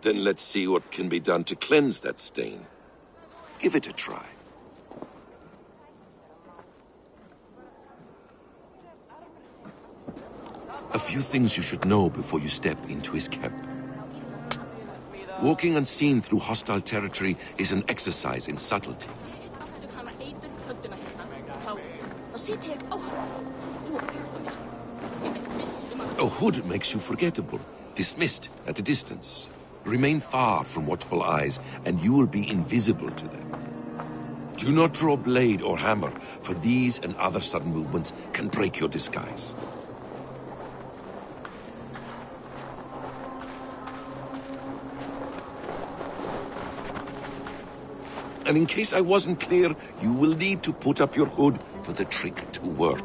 Then let's see what can be done to cleanse that stain. Give it a try. A few things you should know before you step into his camp. Walking unseen through hostile territory is an exercise in subtlety. A hood makes you forgettable, dismissed at a distance. Remain far from watchful eyes, and you will be invisible to them. Do not draw blade or hammer, for these and other sudden movements can break your disguise. And in case I wasn't clear, you will need to put up your hood for the trick to work.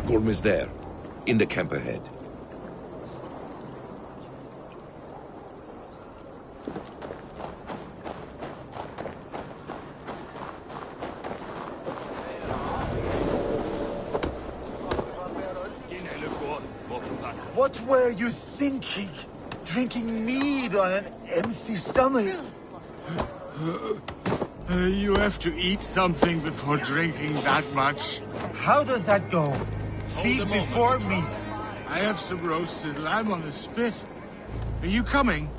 Gorm is there, in the camp ahead. What were you thinking? Drinking mead on an empty stomach? You have to eat something before drinking that much. How does that go? Feed before meat. I have some roasted lamb on the spit. Are you coming?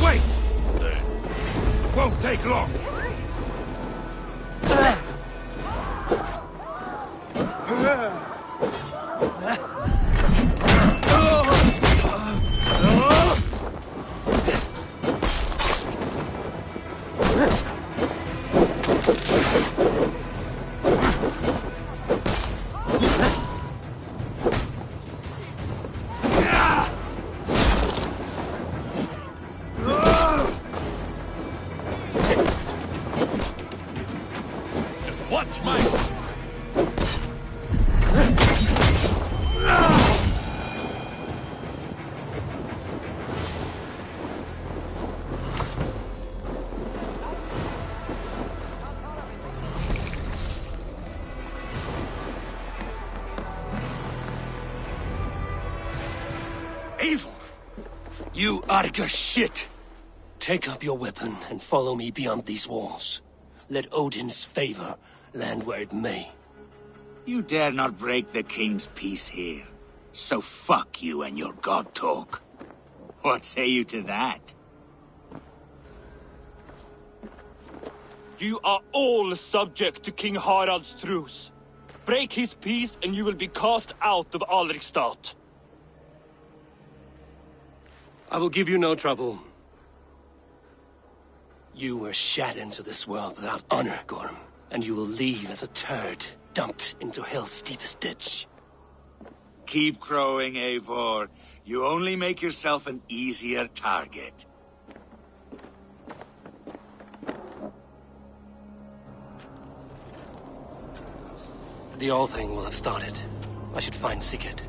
Wait! Won't take long. Watch my... Eivor! You Arga shit! Take up your weapon and follow me beyond these walls. Let Odin's favor land where it may. You dare not break the king's peace here. So fuck you and your god talk. What say you to that? You are all subject to King Harald's truce. Break his peace and you will be cast out of Alrikstad. I will give you no trouble. You were shat into this world without honor, Gorm. And you will leave as a turd, dumped into hell's deepest ditch. Keep crowing, Eivor. You only make yourself an easier target. The All Thing will have started. I should find Sigurd.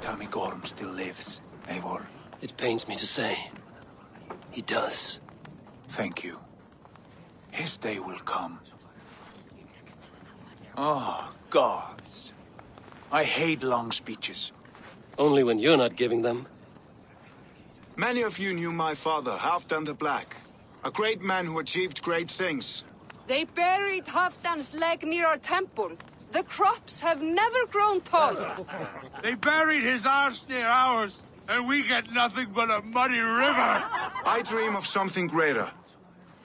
Tell me Gorm still lives, Eivor. It pains me to say. He does. Thank you. His day will come. Oh, gods. I hate long speeches. Only when you're not giving them. Many of you knew my father, Halfdan the Black. A great man who achieved great things. They buried Halfdan's leg near our temple. The crops have never grown taller. They buried his arse near ours, and we get nothing but a muddy river. I dream of something greater.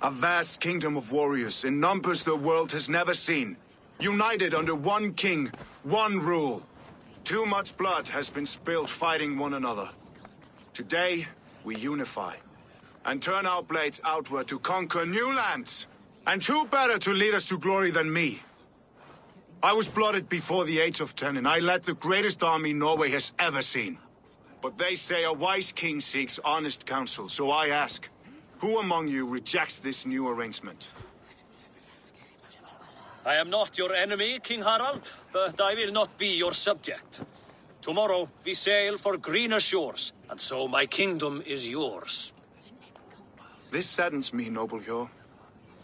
A vast kingdom of warriors in numbers the world has never seen. United under one king, one rule. Too much blood has been spilled fighting one another. Today, we unify. And turn our blades outward to conquer new lands. And who better to lead us to glory than me? I was blooded before the age of 10, and I led the greatest army Norway has ever seen. But they say a wise king seeks honest counsel, so I ask, who among you rejects this new arrangement? I am not your enemy, King Harald, but I will not be your subject. Tomorrow we sail for greener shores, and so my kingdom is yours. This saddens me, noble Hjor.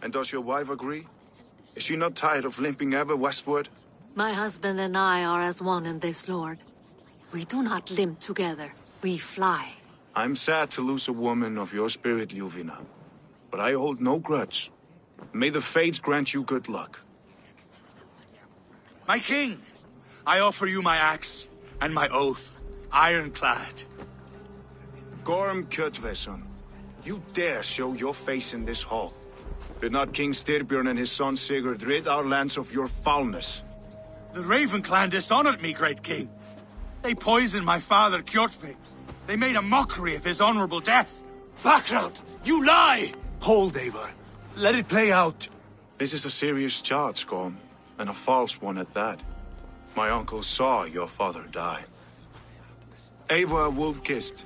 And does your wife agree? Is she not tired of limping ever westward? My husband and I are as one in this, Lord. We do not limp together. We fly. I'm sad to lose a woman of your spirit, Ljuvina. But I hold no grudge. May the fates grant you good luck. My king, I offer you my axe and my oath, ironclad. Gorm Kjotveson, you dare show your face in this hall. Did not King Styrbjörn and his son Sigurd rid our lands of your foulness? The Raven clan dishonored me, great king. They poisoned my father, Kjotve. They made a mockery of his honorable death. Background! You lie! Hold, Eivor. Let it play out. This is a serious charge, Gorm, and a false one at that. My uncle saw your father die. Eivor Wolf-Kissed,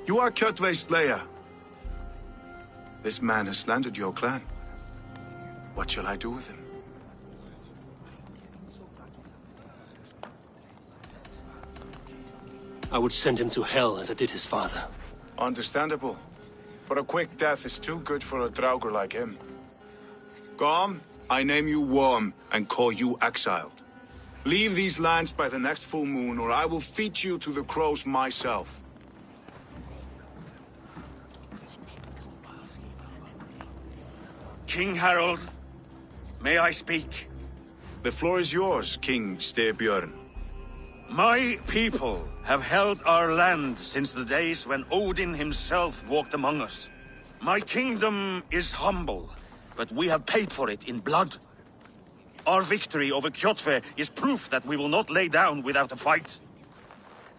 you are Kjotve's slayer. This man has slandered your clan. What shall I do with him? I would send him to hell as I did his father. Understandable. But a quick death is too good for a Draugr like him. Gorm, I name you Worm and call you exiled. Leave these lands by the next full moon, or I will feed you to the crows myself. King Harold, may I speak? The floor is yours, King Styrbjörn. My people have held our land since the days when Odin himself walked among us. My kingdom is humble, but we have paid for it in blood. Our victory over Kjotve is proof that we will not lay down without a fight.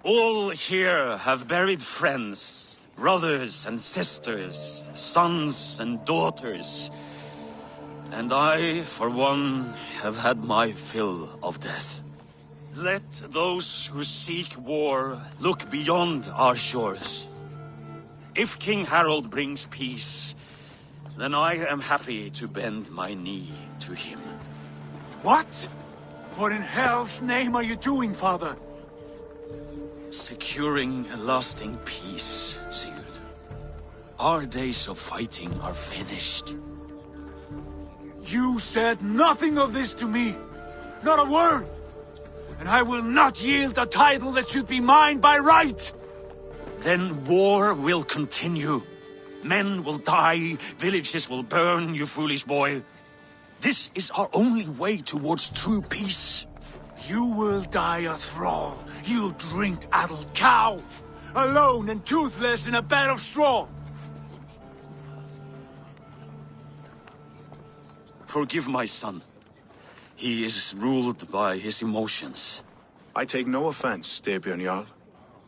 All here have buried friends, brothers and sisters, sons and daughters. And I, for one, have had my fill of death. Let those who seek war look beyond our shores. If King Harold brings peace, then I am happy to bend my knee to him. What? What in hell's name are you doing, father? Securing a lasting peace, Sigurd. Our days of fighting are finished. You said nothing of this to me. Not a word. And I will not yield a title that should be mine by right. Then war will continue. Men will die, villages will burn, you foolish boy. This is our only way towards true peace. You will die a thrall. You drink-addled cow. Alone and toothless in a bed of straw. Forgive my son. He is ruled by his emotions. I take no offense, Styrbjörn Jarl,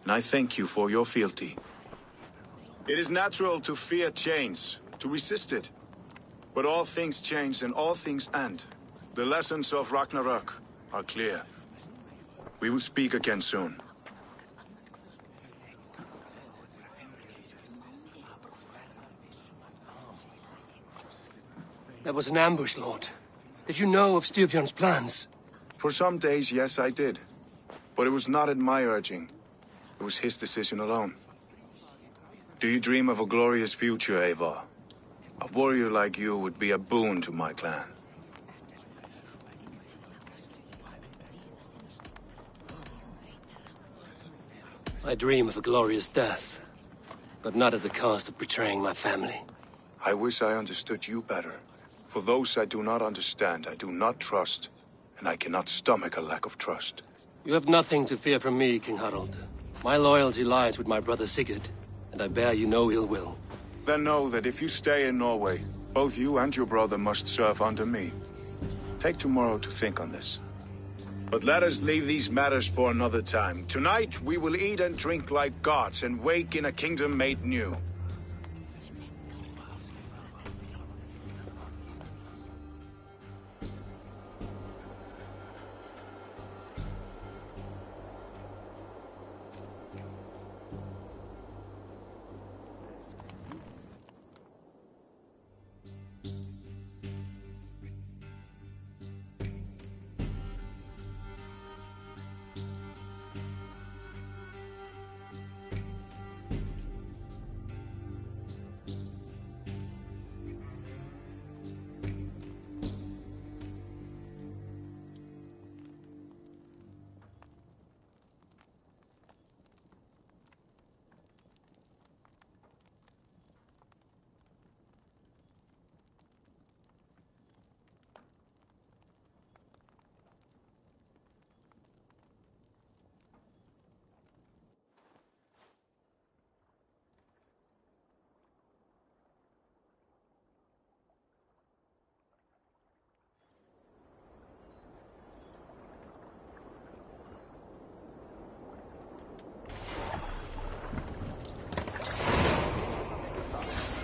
and I thank you for your fealty. It is natural to fear change, to resist it. But all things change and all things end. The lessons of Ragnarok are clear. We will speak again soon. That was an ambush, Lord. Did you know of Styrbjörn's plans? For some days, yes, I did. But it was not at my urging. It was his decision alone. Do you dream of a glorious future, Eivor? A warrior like you would be a boon to my clan. I dream of a glorious death, but not at the cost of betraying my family. I wish I understood you better. For those I do not understand, I do not trust, and I cannot stomach a lack of trust. You have nothing to fear from me, King Harald. My loyalty lies with my brother Sigurd, and I bear you no ill will. Then know that if you stay in Norway, both you and your brother must serve under me. Take tomorrow to think on this. But let us leave these matters for another time. Tonight, we will eat and drink like gods and wake in a kingdom made new.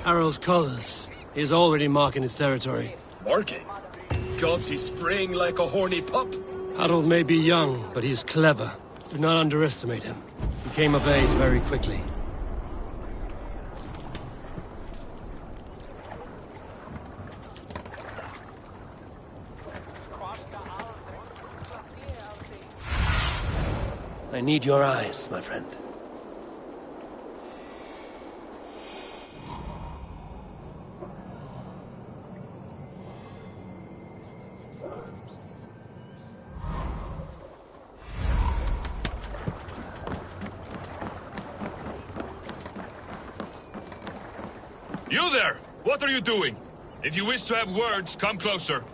Harald's colors. He is already marking his territory. Marking? Gods, he's spraying like a horny pup. Harald may be young, but he's clever. Do not underestimate him. He came of age very quickly. I need your eyes, my friend. You there! What are you doing? If you wish to have words, come closer.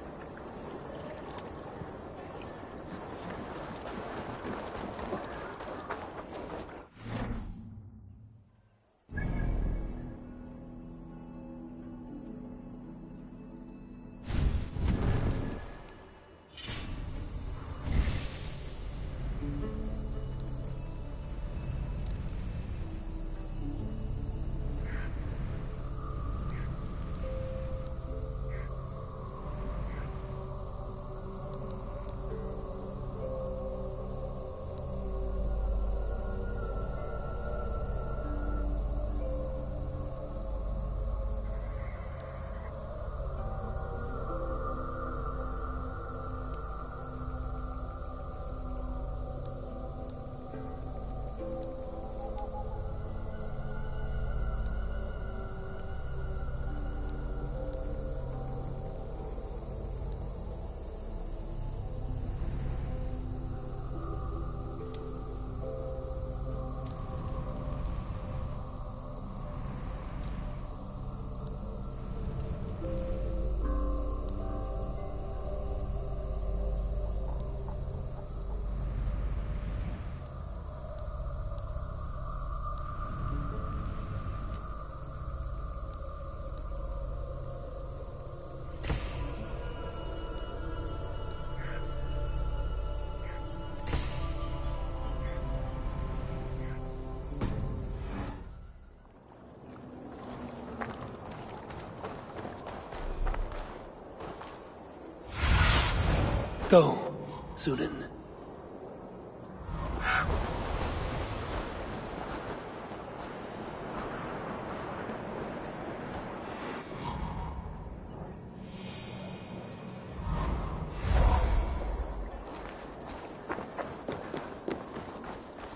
Go, Zulin.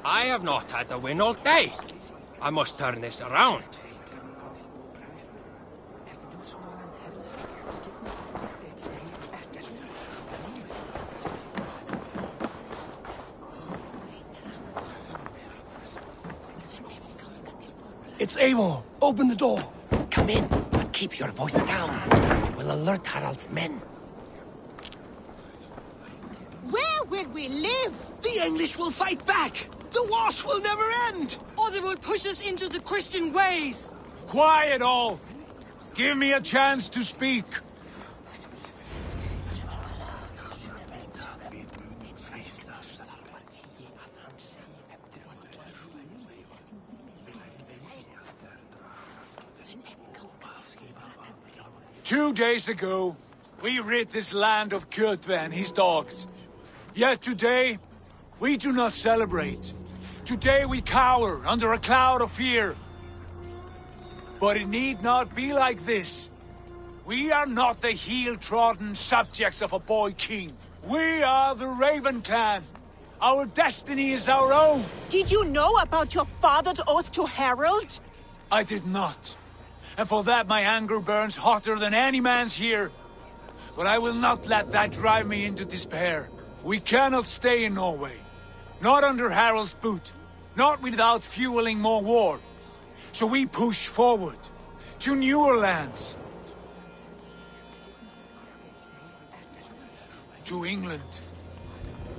I have not had a win all day. I must turn this around. It's Eivor. Open the door. Come in, but keep your voice down. You will alert Harald's men. Where will we live? The English will fight back! The wars will never end! Or they will push us into the Christian ways. Quiet all! Give me a chance to speak. 2 days ago, we rid this land of Kjotve and his dogs. Yet today, we do not celebrate. Today we cower under a cloud of fear. But it need not be like this. We are not the heel-trodden subjects of a boy king. We are the Raven clan. Our destiny is our own. Did you know about your father's oath to Harald? I did not. And for that my anger burns hotter than any man's here. But I will not let that drive me into despair. We cannot stay in Norway. Not under Harald's boot. Not without fueling more war. So we push forward. To newer lands. To England.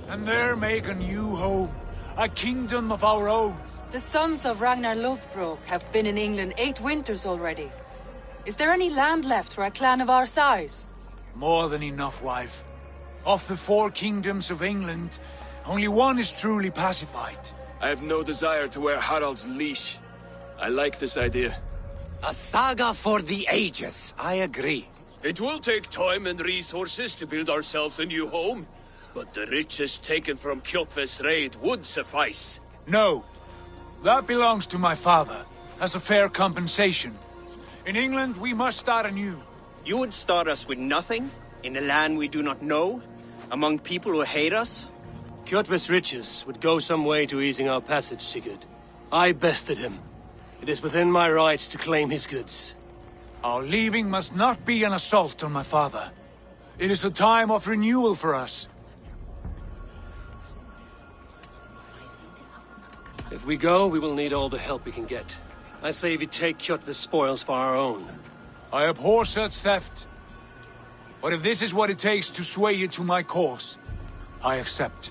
And there make a new home. A kingdom of our own. The sons of Ragnar Lothbrok have been in England 8 winters already. Is there any land left for a clan of our size? More than enough, wife. Of the 4 kingdoms of England, only one is truly pacified. I have no desire to wear Harald's leash. I like this idea. A saga for the ages, I agree. It will take time and resources to build ourselves a new home, but the riches taken from Kjotve's raid would suffice. No. That belongs to my father, as a fair compensation. In England, we must start anew. You would start us with nothing? In a land we do not know? Among people who hate us? Kjotve's riches would go some way to easing our passage, Sigurd. I bested him. It is within my rights to claim his goods. Our leaving must not be an assault on my father. It is a time of renewal for us. If we go, we will need all the help we can get. I say we take Kjotve's spoils for our own. I abhor such theft. But if this is what it takes to sway you to my cause, I accept.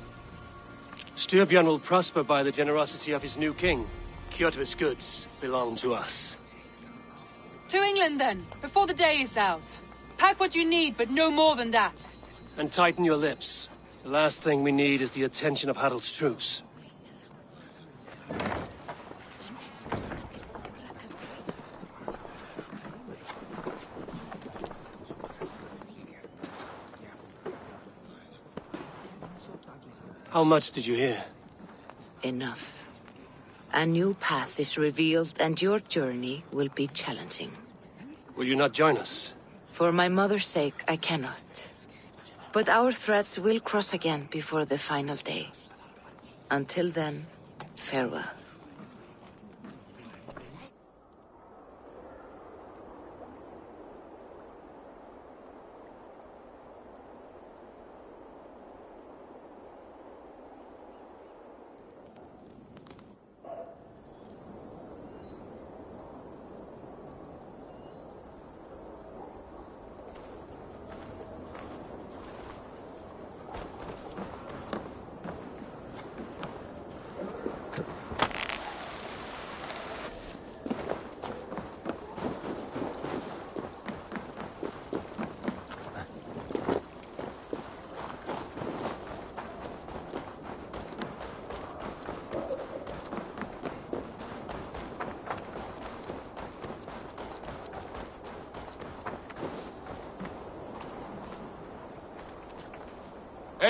Styrbjörn will prosper by the generosity of his new king. Kjotve's goods belong to us. To England, then, before the day is out. Pack what you need, but no more than that. And tighten your lips. The last thing we need is the attention of Harald's troops. How much did you hear? Enough. A new path is revealed, and your journey will be challenging. Will you not join us? For my mother's sake, I cannot. But our threads will cross again before the final day. Until then, farewell.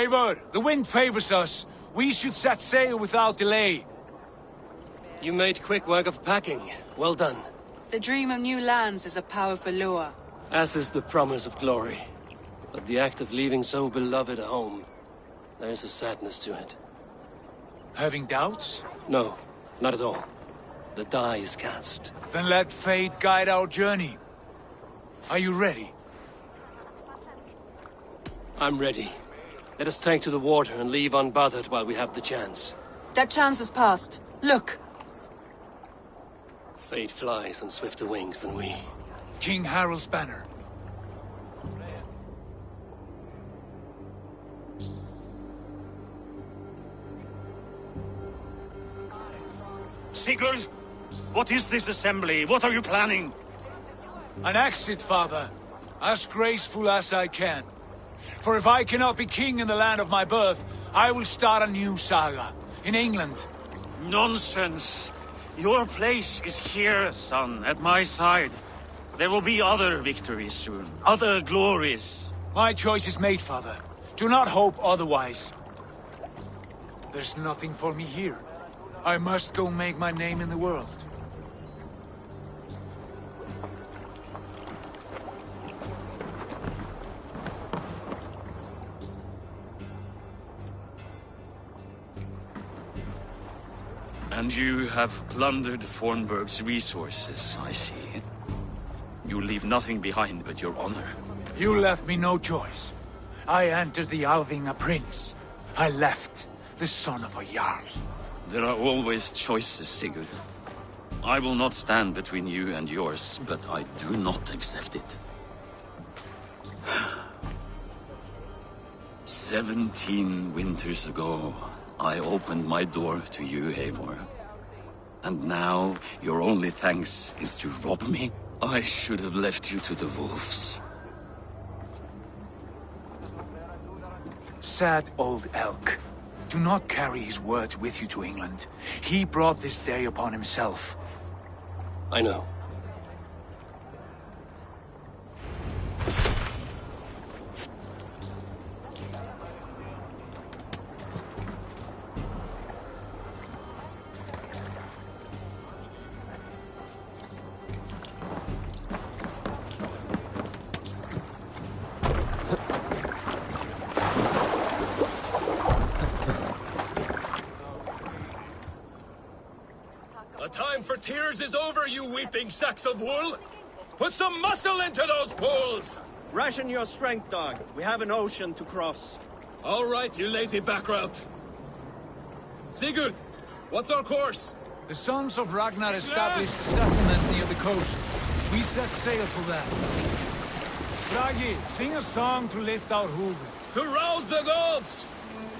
Eivor, the wind favors us. We should set sail without delay. You made quick work of packing. Well done. The dream of new lands is a powerful lure. As is the promise of glory. But the act of leaving so beloved a home, there is a sadness to it. Having doubts? No, not at all. The die is cast. Then let fate guide our journey. Are you ready? I'm ready. Let us take to the water and leave unbothered while we have the chance. That chance has passed. Look! Fate flies on swifter wings than we. King Harald's banner. Sigurd! What is this assembly? What are you planning? An exit, father. As graceful as I can. For if I cannot be king in the land of my birth, I will start a new saga. In England. Nonsense! Your place is here, son, at my side. There will be other victories soon. Other glories. My choice is made, father. Do not hope otherwise. There's nothing for me here. I must go make my name in the world. And you have plundered Fornburg's resources, I see. You leave nothing behind but your honor. You left me no choice. I entered the Alving a prince. I left, the son of a Jarl. There are always choices, Sigurd. I will not stand between you and yours, but I do not accept it. 17 winters ago, I opened my door to you, Eivor. And now, your only thanks is to rob me? I should have left you to the wolves. Sad old elk. Do not carry his words with you to England. He brought this day upon himself. I know. Tears is over, you weeping sacks of wool! Put some muscle into those pools! Ration your strength, dog. We have an ocean to cross. All right, you lazy backrout. Sigurd, what's our course? The sons of Ragnar established a settlement near the coast. We set sail for that. Bragi, sing a song to lift our hoover. To rouse the gods!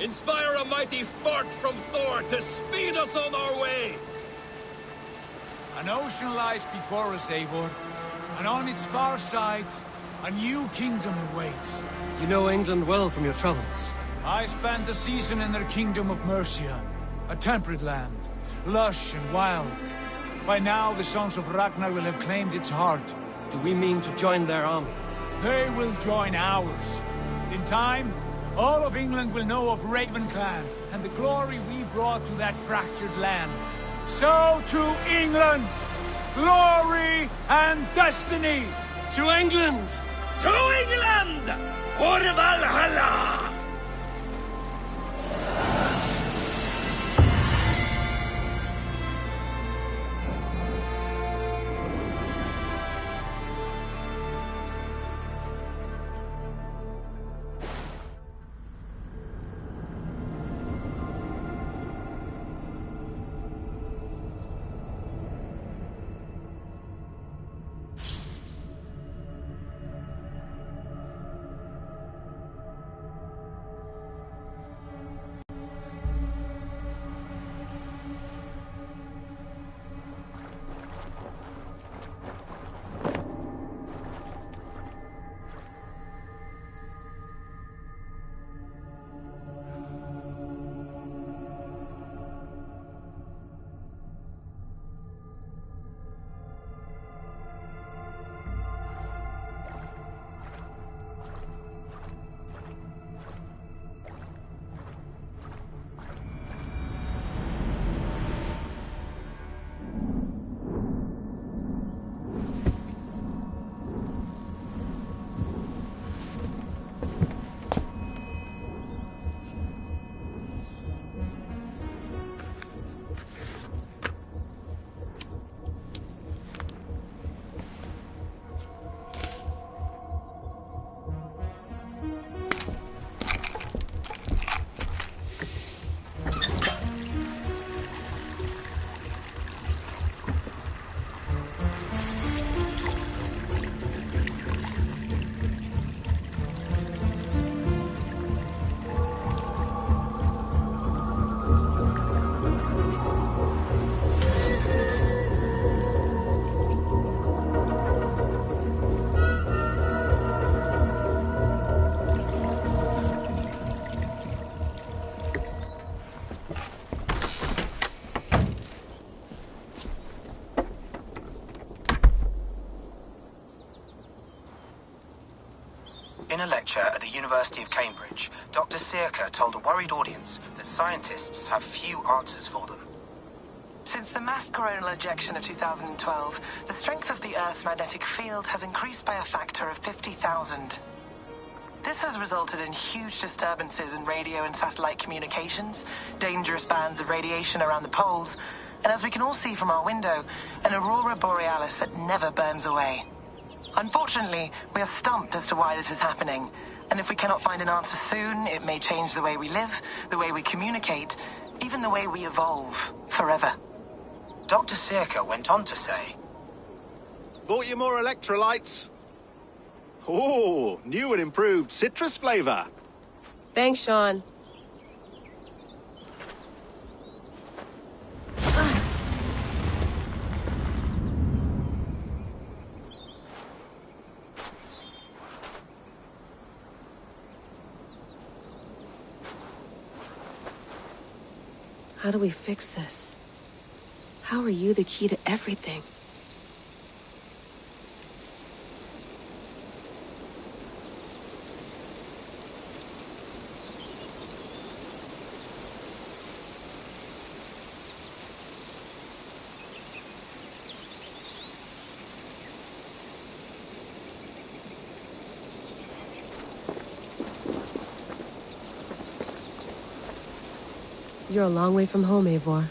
Inspire a mighty fart from Thor to speed us on our way! An ocean lies before us, Eivor, and on its far side, a new kingdom awaits. You know England well from your travels. I spent a season in their kingdom of Mercia, a temperate land, lush and wild. By now, the sons of Ragnar will have claimed its heart. Do we mean to join their army? They will join ours. In time, all of England will know of Raven Clan and the glory we brought to that fractured land. So to England! Glory and destiny! To England! To England! For Valhalla! In a lecture at the University of Cambridge, Dr. Sirka told a worried audience that scientists have few answers for them. Since the mass coronal ejection of 2012, the strength of the Earth's magnetic field has increased by a factor of 50,000. This has resulted in huge disturbances in radio and satellite communications, dangerous bands of radiation around the poles, and as we can all see from our window, an aurora borealis that never burns away. Unfortunately, we are stumped as to why this is happening, and if we cannot find an answer soon, it may change the way we live, the way we communicate, even the way we evolve, forever. Dr. Sirka went on to say, "Bought you more electrolytes? Oh, new and improved citrus flavor." Thanks, Sean. How do we fix this? How are you the key to everything? You're a long way from home, Eivor.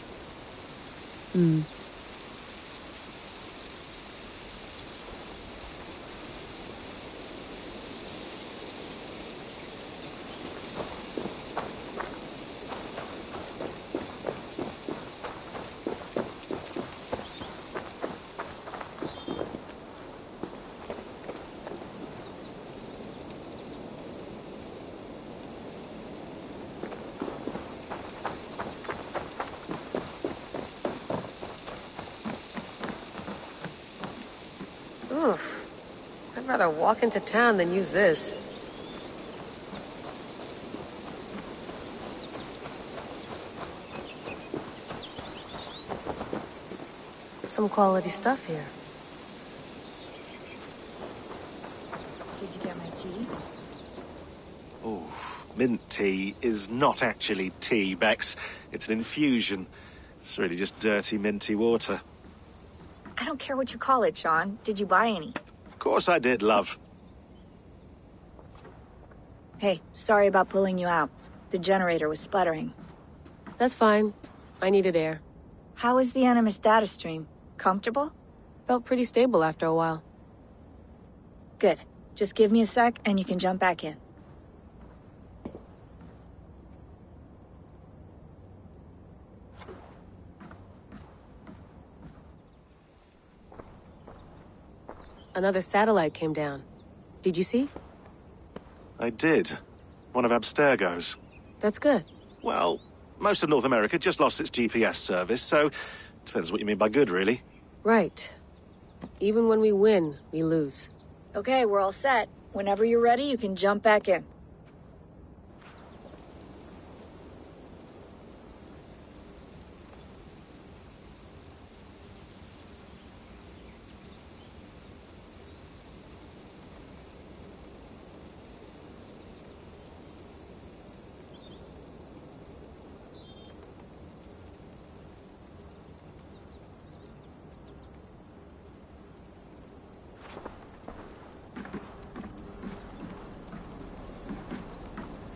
rather walk into town than use this. Some quality stuff here. Did you get my tea? Oh, mint tea is not actually tea, Bex. It's an infusion. It's really just dirty, minty water. I don't care what you call it, Sean. Did you buy any? Of course I did, love. Hey, sorry about pulling you out. The generator was sputtering. That's fine. I needed air. How was the Animus data stream? Comfortable? Felt pretty stable after a while. Good. Just give me a sec and you can jump back in. Another satellite came down. Did you see? I did. One of Abstergo's. That's good. Well, most of North America just lost its GPS service, so depends what you mean by good, really. Right. Even when we win, we lose. Okay, we're all set. Whenever you're ready, you can jump back in.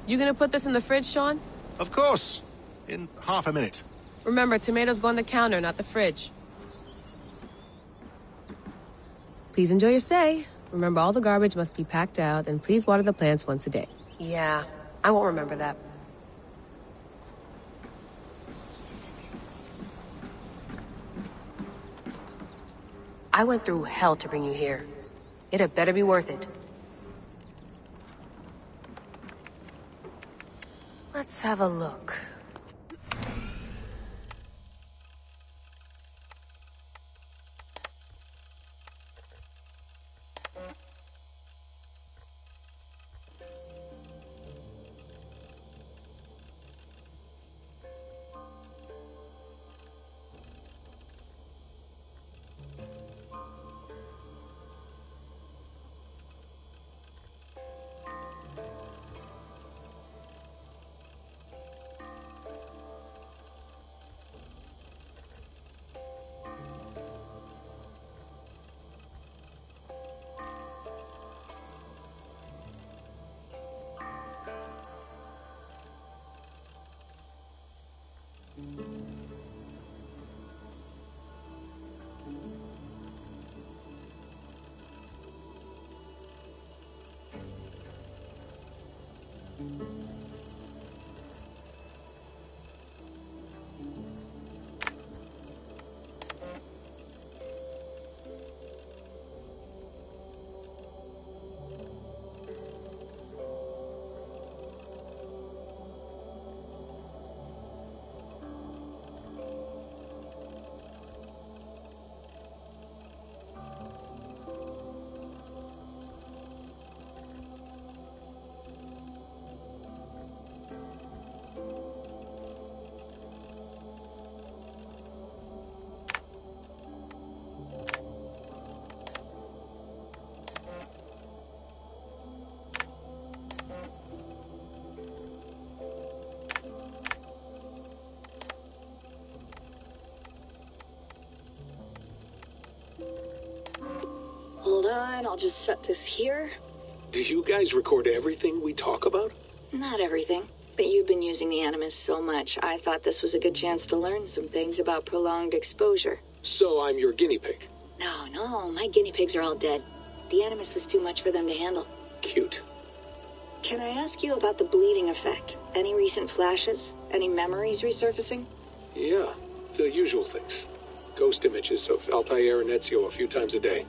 You gonna put this in the fridge, Sean? Of course. In half a minute. Remember, tomatoes go on the counter, not the fridge. Please enjoy your stay. Remember, all the garbage must be packed out, and please water the plants once a day. Yeah, I won't remember that. I went through hell to bring you here. It had better be worth it. Let's have a look. Hold on, I'll just set this here. Do you guys record everything we talk about? Not everything, but you've been using the Animus so much, I thought this was a good chance to learn some things about prolonged exposure. So I'm your guinea pig. No, my guinea pigs are all dead. The Animus was too much for them to handle. Cute. Can I ask you about the bleeding effect? Any recent flashes? Any memories resurfacing? Yeah, the usual things. Ghost images of Altair and Ezio a few times a day.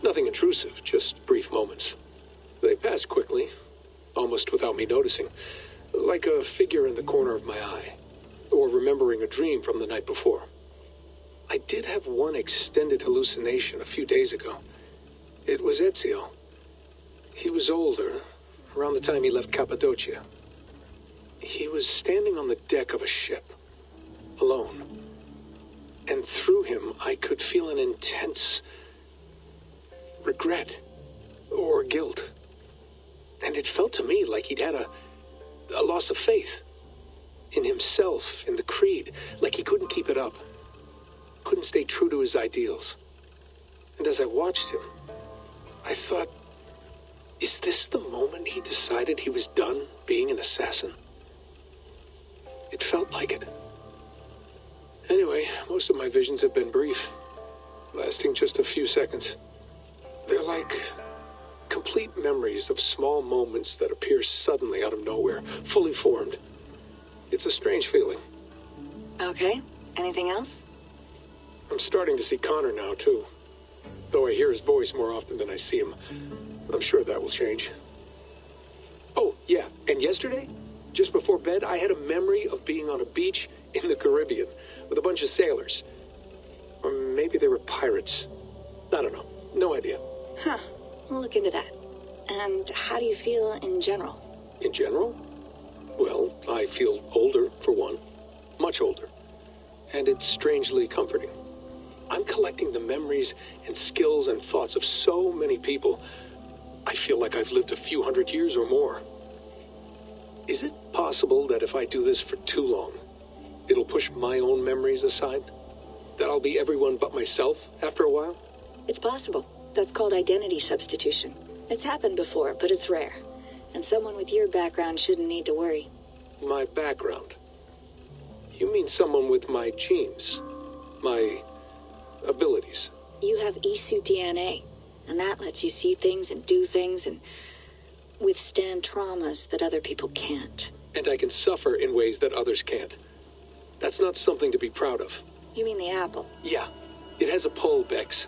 Nothing intrusive, just brief moments. They pass quickly, almost without me noticing. Like a figure in the corner of my eye. Or remembering a dream from the night before. I did have one extended hallucination a few days ago. It was Ezio. He was older, around the time he left Cappadocia. He was standing on the deck of a ship, alone. And through him, I could feel an intense regret or guilt. And it felt to me like he'd had a loss of faith in himself, in the creed, like he couldn't keep it up, couldn't stay true to his ideals. And as I watched him, I thought, is this the moment he decided he was done being an assassin? It felt like it. Anyway, most of my visions have been brief, lasting just a few seconds. They're like complete memories of small moments that appear suddenly out of nowhere, fully formed. It's a strange feeling. Okay, anything else? I'm starting to see Connor now, too. Though I hear his voice more often than I see him. I'm sure that will change. Oh, yeah, and yesterday, just before bed, I had a memory of being on a beach in the Caribbean with a bunch of sailors. Or maybe they were pirates. I don't know. No idea. Huh. We'll look into that. And how do you feel in general? In general? Well, I feel older, for one. Much older. And it's strangely comforting. I'm collecting the memories and skills and thoughts of so many people. I feel like I've lived a few hundred years or more. Is it possible that if I do this for too long, it'll push my own memories aside? That I'll be everyone but myself after a while? It's possible. That's called identity substitution. It's happened before, but it's rare. And someone with your background shouldn't need to worry. My background? You mean someone with my genes? My abilities? You have Isu DNA, and that lets you see things and do things and withstand traumas that other people can't. And I can suffer in ways that others can't. That's not something to be proud of. You mean the apple? Yeah. It has a pull, Bex.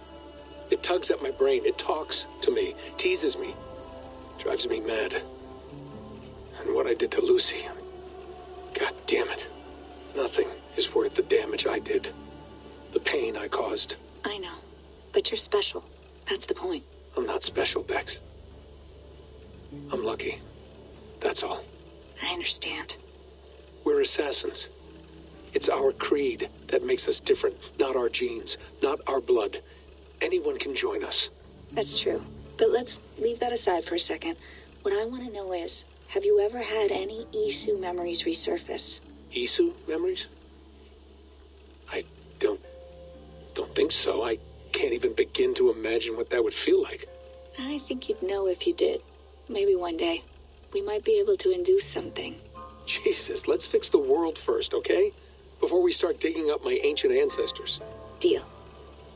It tugs at my brain. It talks to me. Teases me. Drives me mad. And what I did to Lucy... God damn it. Nothing is worth the damage I did. The pain I caused. I know. But you're special. That's the point. I'm not special, Bex. I'm lucky. That's all. I understand. We're assassins. It's our creed that makes us different, not our genes, not our blood. Anyone can join us. That's true. But let's leave that aside for a second. What I want to know is, have you ever had any Isu memories resurface? Isu memories? I don't think so. I can't even begin to imagine what that would feel like. I think you'd know if you did. Maybe one day. We might be able to induce something. Jesus, let's fix the world first, okay? Before we start digging up my ancient ancestors. Deal.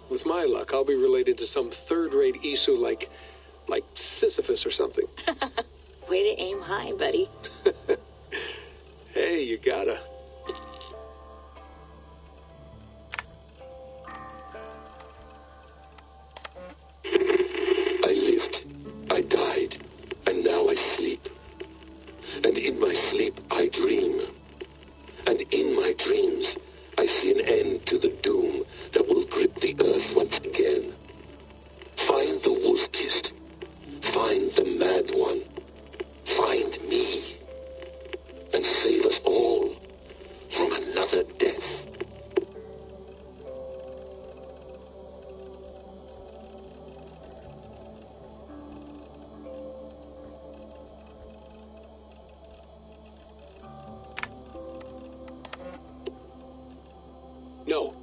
With my luck, I'll be related to some third-rate Isu like Sisyphus or something. Way to aim high, buddy. Hey, you gotta. I lived, I died, and now I sleep. And in my sleep, I dream. And in my dreams, I see an end to the doom that will grip the earth once again. Find the wolf-kissed. Find the mad one. Find me. And save us all from another death.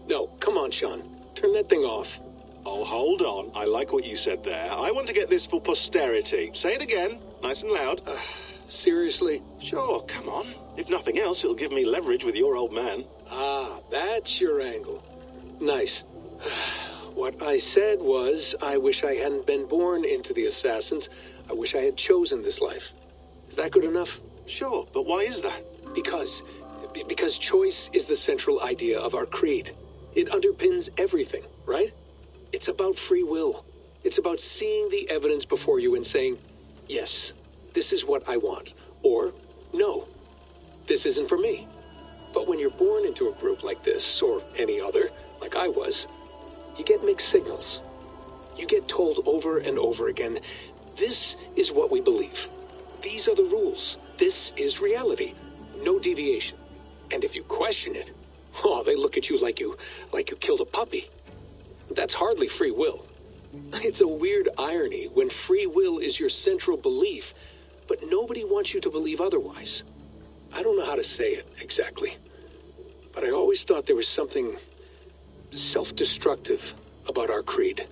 No, come on, Sean. Turn that thing off. Oh, hold on. I like what you said there. I want to get this for posterity. Say it again, nice and loud. Seriously? Sure, come on. If nothing else, it'll give me leverage with your old man. Ah, that's your angle. Nice. What I said was, I wish I hadn't been born into the Assassins. I wish I had chosen this life. Is that good enough? Sure, but why is that? Because choice is the central idea of our creed. It underpins everything, right? It's about free will. It's about seeing the evidence before you and saying, yes, this is what I want. Or, no, this isn't for me. But when you're born into a group like this, or any other, like I was, you get mixed signals. You get told over and over again, This is what we believe. These are the rules. This is reality. No deviation. And if you question it, oh, they look at you like you killed a puppy. That's hardly free will. It's a weird irony when free will is your central belief, but nobody wants you to believe otherwise. I don't know how to say it exactly, but I always thought there was something self-destructive about our creed.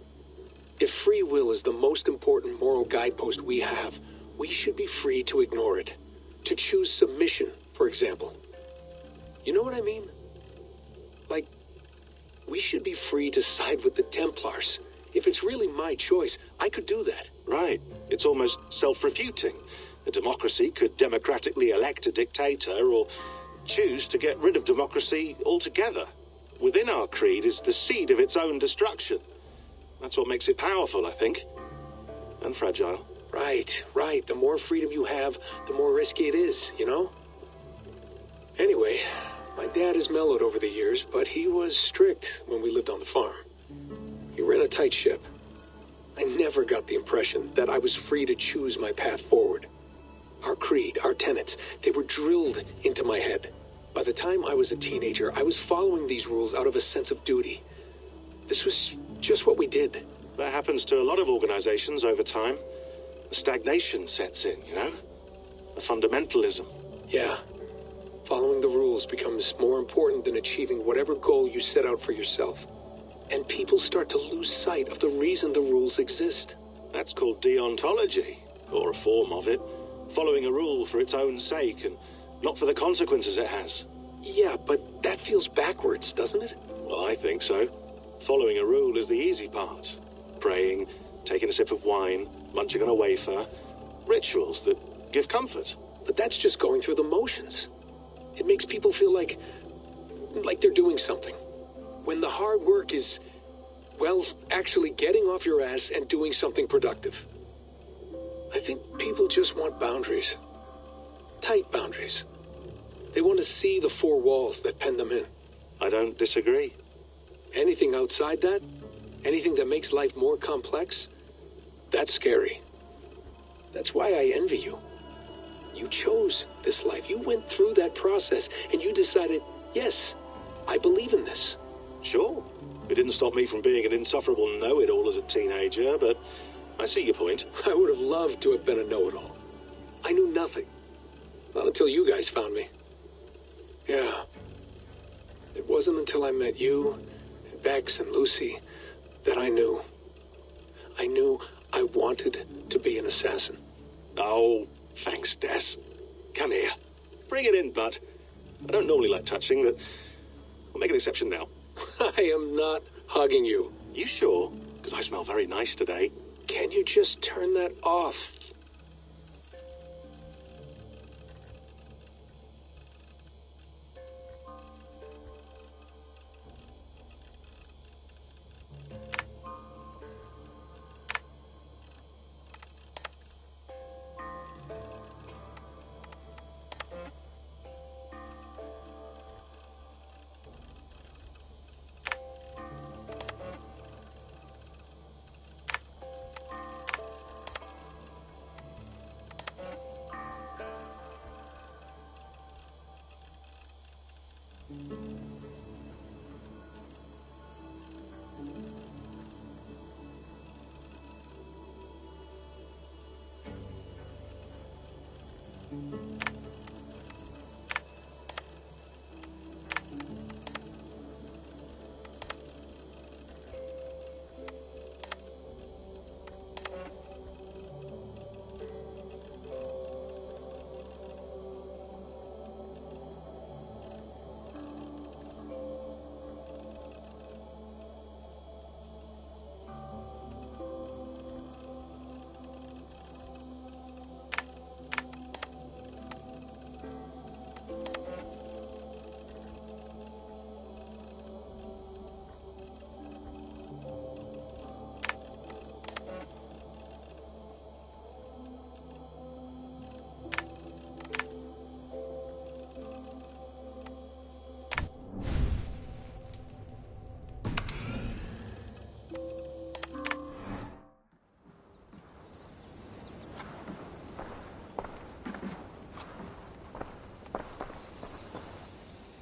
If free will is the most important moral guidepost we have, we should be free to ignore it. To choose submission, for example. You know what I mean? Like, we should be free to side with the Templars. If it's really my choice, I could do that. Right. It's almost self-refuting. A democracy could democratically elect a dictator or choose to get rid of democracy altogether. Within our creed is the seed of its own destruction. That's what makes it powerful, I think. And fragile. Right. The more freedom you have, the more risky it is, you know? Anyway, my dad has mellowed over the years, but he was strict when we lived on the farm. He ran a tight ship. I never got the impression that I was free to choose my path forward. Our creed, our tenets, they were drilled into my head. By the time I was a teenager, I was following these rules out of a sense of duty. This was just what we did. That happens to a lot of organizations over time. The stagnation sets in, you know? The fundamentalism. Yeah. Following the rules becomes more important than achieving whatever goal you set out for yourself. And people start to lose sight of the reason the rules exist. That's called deontology, or a form of it. Following a rule for its own sake and not for the consequences it has. Yeah, but that feels backwards, doesn't it? Well, I think so. Following a rule is the easy part. Praying, taking a sip of wine, munching on a wafer. Rituals that give comfort. But that's just going through the motions. It makes people feel like they're doing something. When the hard work is, well, actually getting off your ass and doing something productive. I think people just want boundaries. Tight boundaries. They want to see the four walls that pen them in. I don't disagree. Anything outside that, anything that makes life more complex, that's scary. That's why I envy you. You chose this life. You went through that process and you decided, yes, I believe in this. Sure. It didn't stop me from being an insufferable know-it-all as a teenager, but I see your point. I would have loved to have been a know-it-all. I knew nothing. Not until you guys found me. Yeah. It wasn't until I met you, and Bex and Lucy, that I knew. I knew I wanted to be an assassin. Oh, thanks, Des. Come here. Bring it in, bud. I don't normally like touching, but I'll make an exception now. I am not hugging you. You sure? Because I smell very nice today. Can you just turn that off?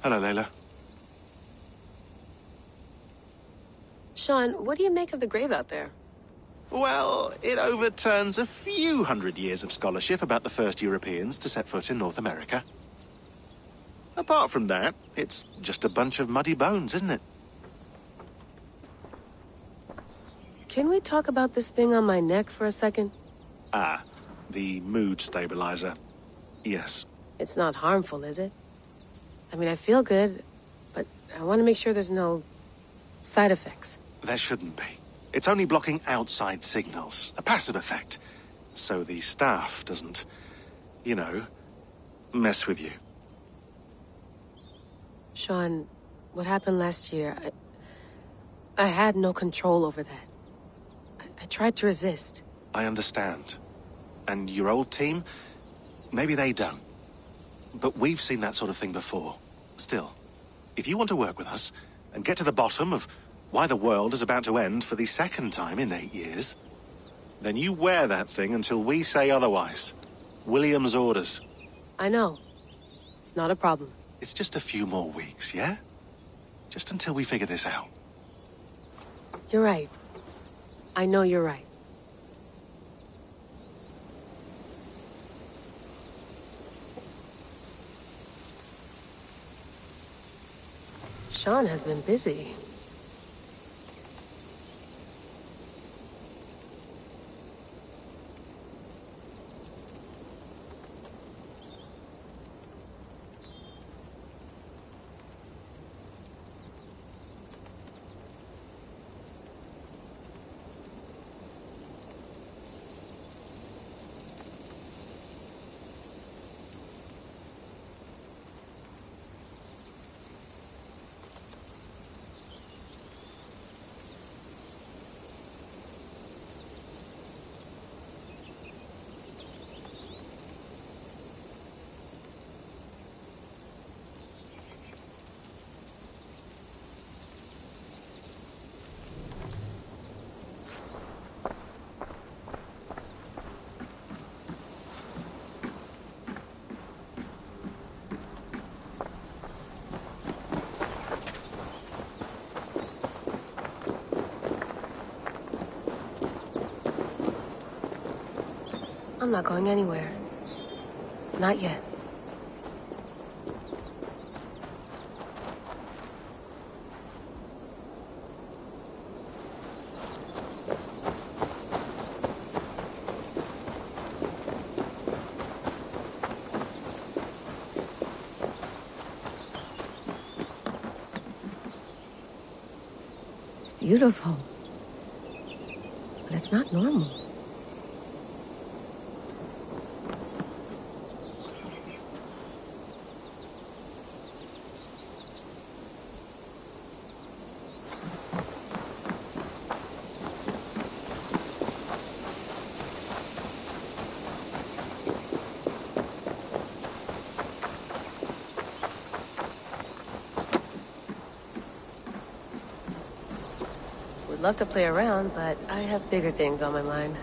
Hello, Layla. Sean, what do you make of the grave out there? Well, it overturns a few hundred years of scholarship about the first Europeans to set foot in North America. Apart from that, it's just a bunch of muddy bones, isn't it? Can we talk about this thing on my neck for a second? Ah, the mood stabilizer. Yes. It's not harmful, is it? I mean, I feel good, but I want to make sure there's no side effects. There shouldn't be. It's only blocking outside signals, a passive effect. So the staff doesn't, you know, mess with you. Sean, what happened last year, I had no control over that. I tried to resist. I understand. And your old team, maybe they don't. But we've seen that sort of thing before. Still, if you want to work with us and get to the bottom of why the world is about to end for the second time in 8 years, then you wear that thing until we say otherwise. William's orders. I know. It's not a problem. It's just a few more weeks, yeah? Just until we figure this out. You're right. I know you're right. Sean has been busy. I'm not going anywhere. Not yet. It's beautiful. But it's not normal. Love to play around, but I have bigger things on my mind.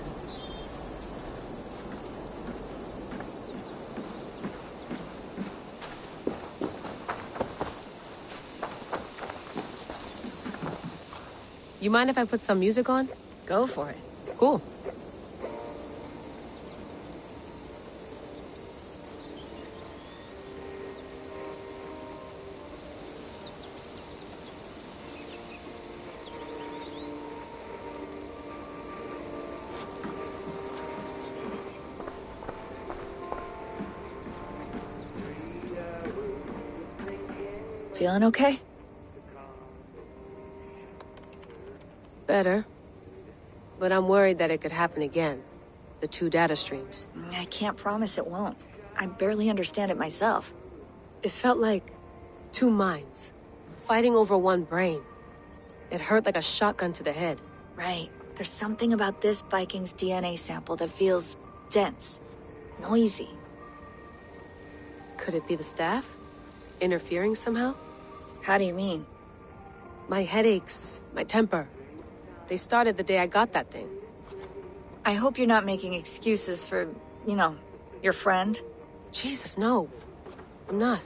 You mind if I put some music on? Go for it. Cool. Feeling okay? Better. But I'm worried that it could happen again. The 2 data streams. I can't promise it won't. I barely understand it myself. It felt like 2 minds, fighting over 1 brain. It hurt like a shotgun to the head. Right. There's something about this Viking's DNA sample that feels dense, noisy. Could it be the staff? Interfering somehow? How do you mean? My headaches, my temper. They started the day I got that thing. I hope you're not making excuses for, you know, your friend. Jesus, no. I'm not.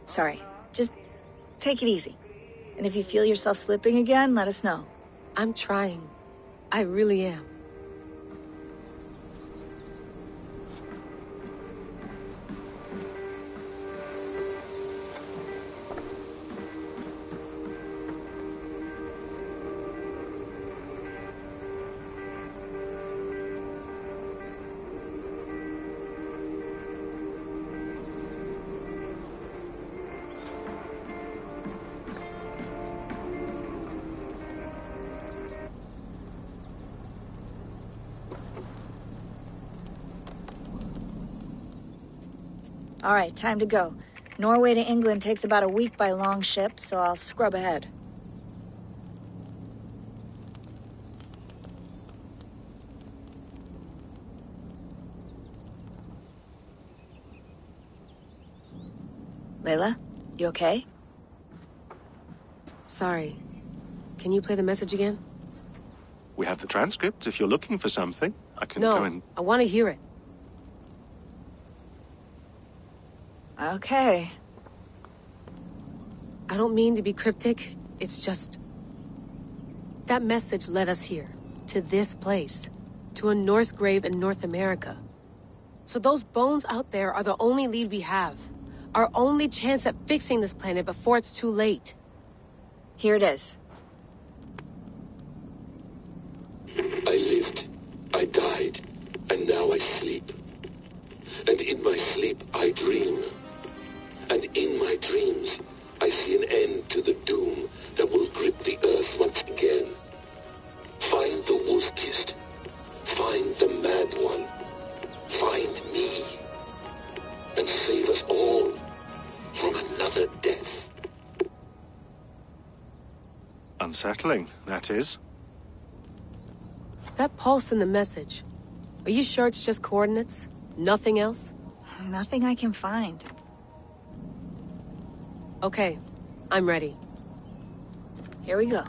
Sorry. Just take it easy. And if you feel yourself slipping again, let us know. I'm trying. I really am. All right, time to go. Norway to England takes about a week by long ship, so I'll scrub ahead. Layla, you okay? Sorry. Can you play the message again? We have the transcript. If you're looking for something, I can No, go and... I want to hear it. Okay. I don't mean to be cryptic. It's just... That message led us here. To this place. To a Norse grave in North America. So those bones out there are the only lead we have. Our only chance at fixing this planet before it's too late. Here it is. I lived, I died, and now I sleep. And in my sleep I dream. And in my dreams I see an end to the doom that will grip the earth once again. Find the wolf-kissed. Find the mad one. Find me. And save us all from another death. Unsettling, that is. That pulse in the message. Are you sure it's just coordinates? Nothing else? Nothing I can find. Okay, I'm ready. Here we go.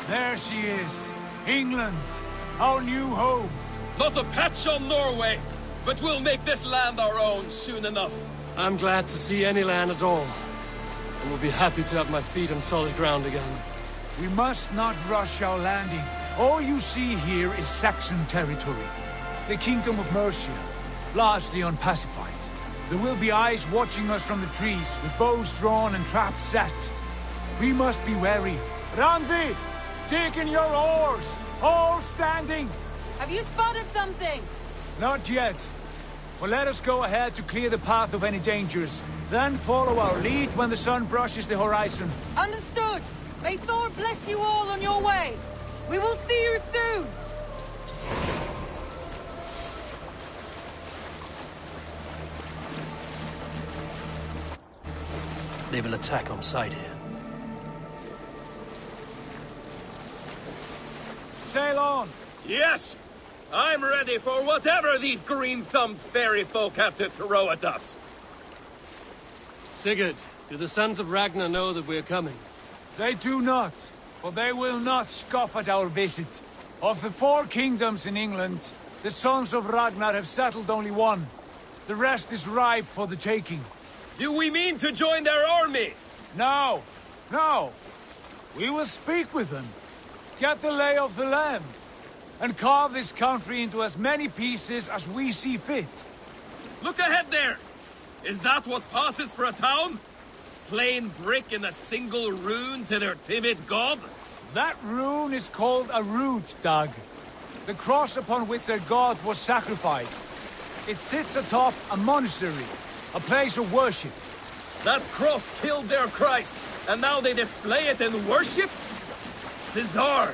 There she is. England, our new home. Not a patch on Norway, but we'll make this land our own soon enough. I'm glad to see any land at all, and will be happy to have my feet on solid ground again. We must not rush our landing. All you see here is Saxon territory. The Kingdom of Mercia, largely unpacified. There will be eyes watching us from the trees, with bows drawn and traps set. We must be wary. Randi! Dig in your oars! All standing! Have you spotted something? Not yet. But let us go ahead to clear the path of any dangers. Then follow our lead when the sun brushes the horizon. Understood! May Thor bless you all on your way! We will see you soon! They will attack on sight here. Sail on! Yes! I'm ready for whatever these green-thumbed fairy folk have to throw at us. Sigurd, do the sons of Ragnar know that we're coming? They do not, but they will not scoff at our visit. Of the 4 kingdoms in England, the sons of Ragnar have settled only one. The rest is ripe for the taking. Do we mean to join their army? No, no. We will speak with them, get the lay of the land, and carve this country into as many pieces as we see fit. Look ahead there! Is that what passes for a town? Plain brick in a single rune to their timid god? That rune is called a root, Doug. The cross upon which their god was sacrificed. It sits atop a monastery, a place of worship. That cross killed their Christ, and now they display it in worship? Bizarre.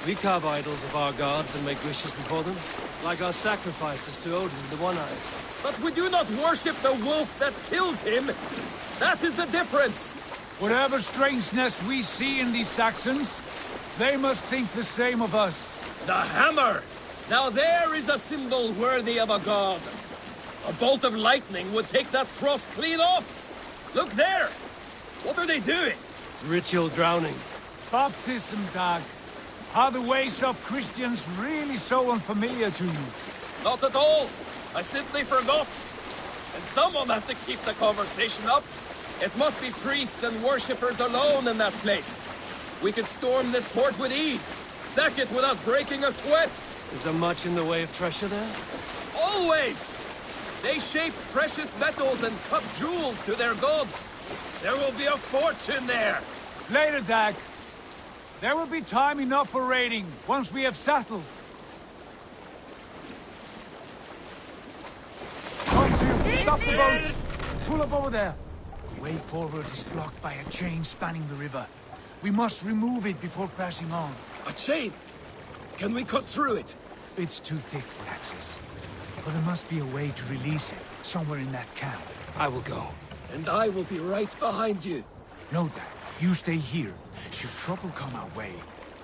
We carve idols of our gods and make wishes before them, like our sacrifices to Odin, the One-Eyed. But we do not worship the wolf that kills him. That is the difference. Whatever strangeness we see in these Saxons, they must think the same of us. The hammer! Now there is a symbol worthy of a god. A bolt of lightning would take that cross clean off. Look there! What are they doing? Ritual drowning. Baptism, Dag. Are the ways of Christians really so unfamiliar to you? Not at all. I simply forgot. And someone has to keep the conversation up. It must be priests and worshippers alone in that place. We could storm this port with ease. Sack it without breaking a sweat. Is there much in the way of treasure there? Always! They shape precious metals and cut jewels to their gods. There will be a fortune there. Later, Dag. There will be time enough for raiding, once we have settled. Come to! Stop the boats! Pull up over there. The way forward is blocked by a chain spanning the river. We must remove it before passing on. A chain? Can we cut through it? It's too thick for access. But there must be a way to release it, somewhere in that camp. I will go. And I will be right behind you. No, Dad. You stay here. Should trouble come our way,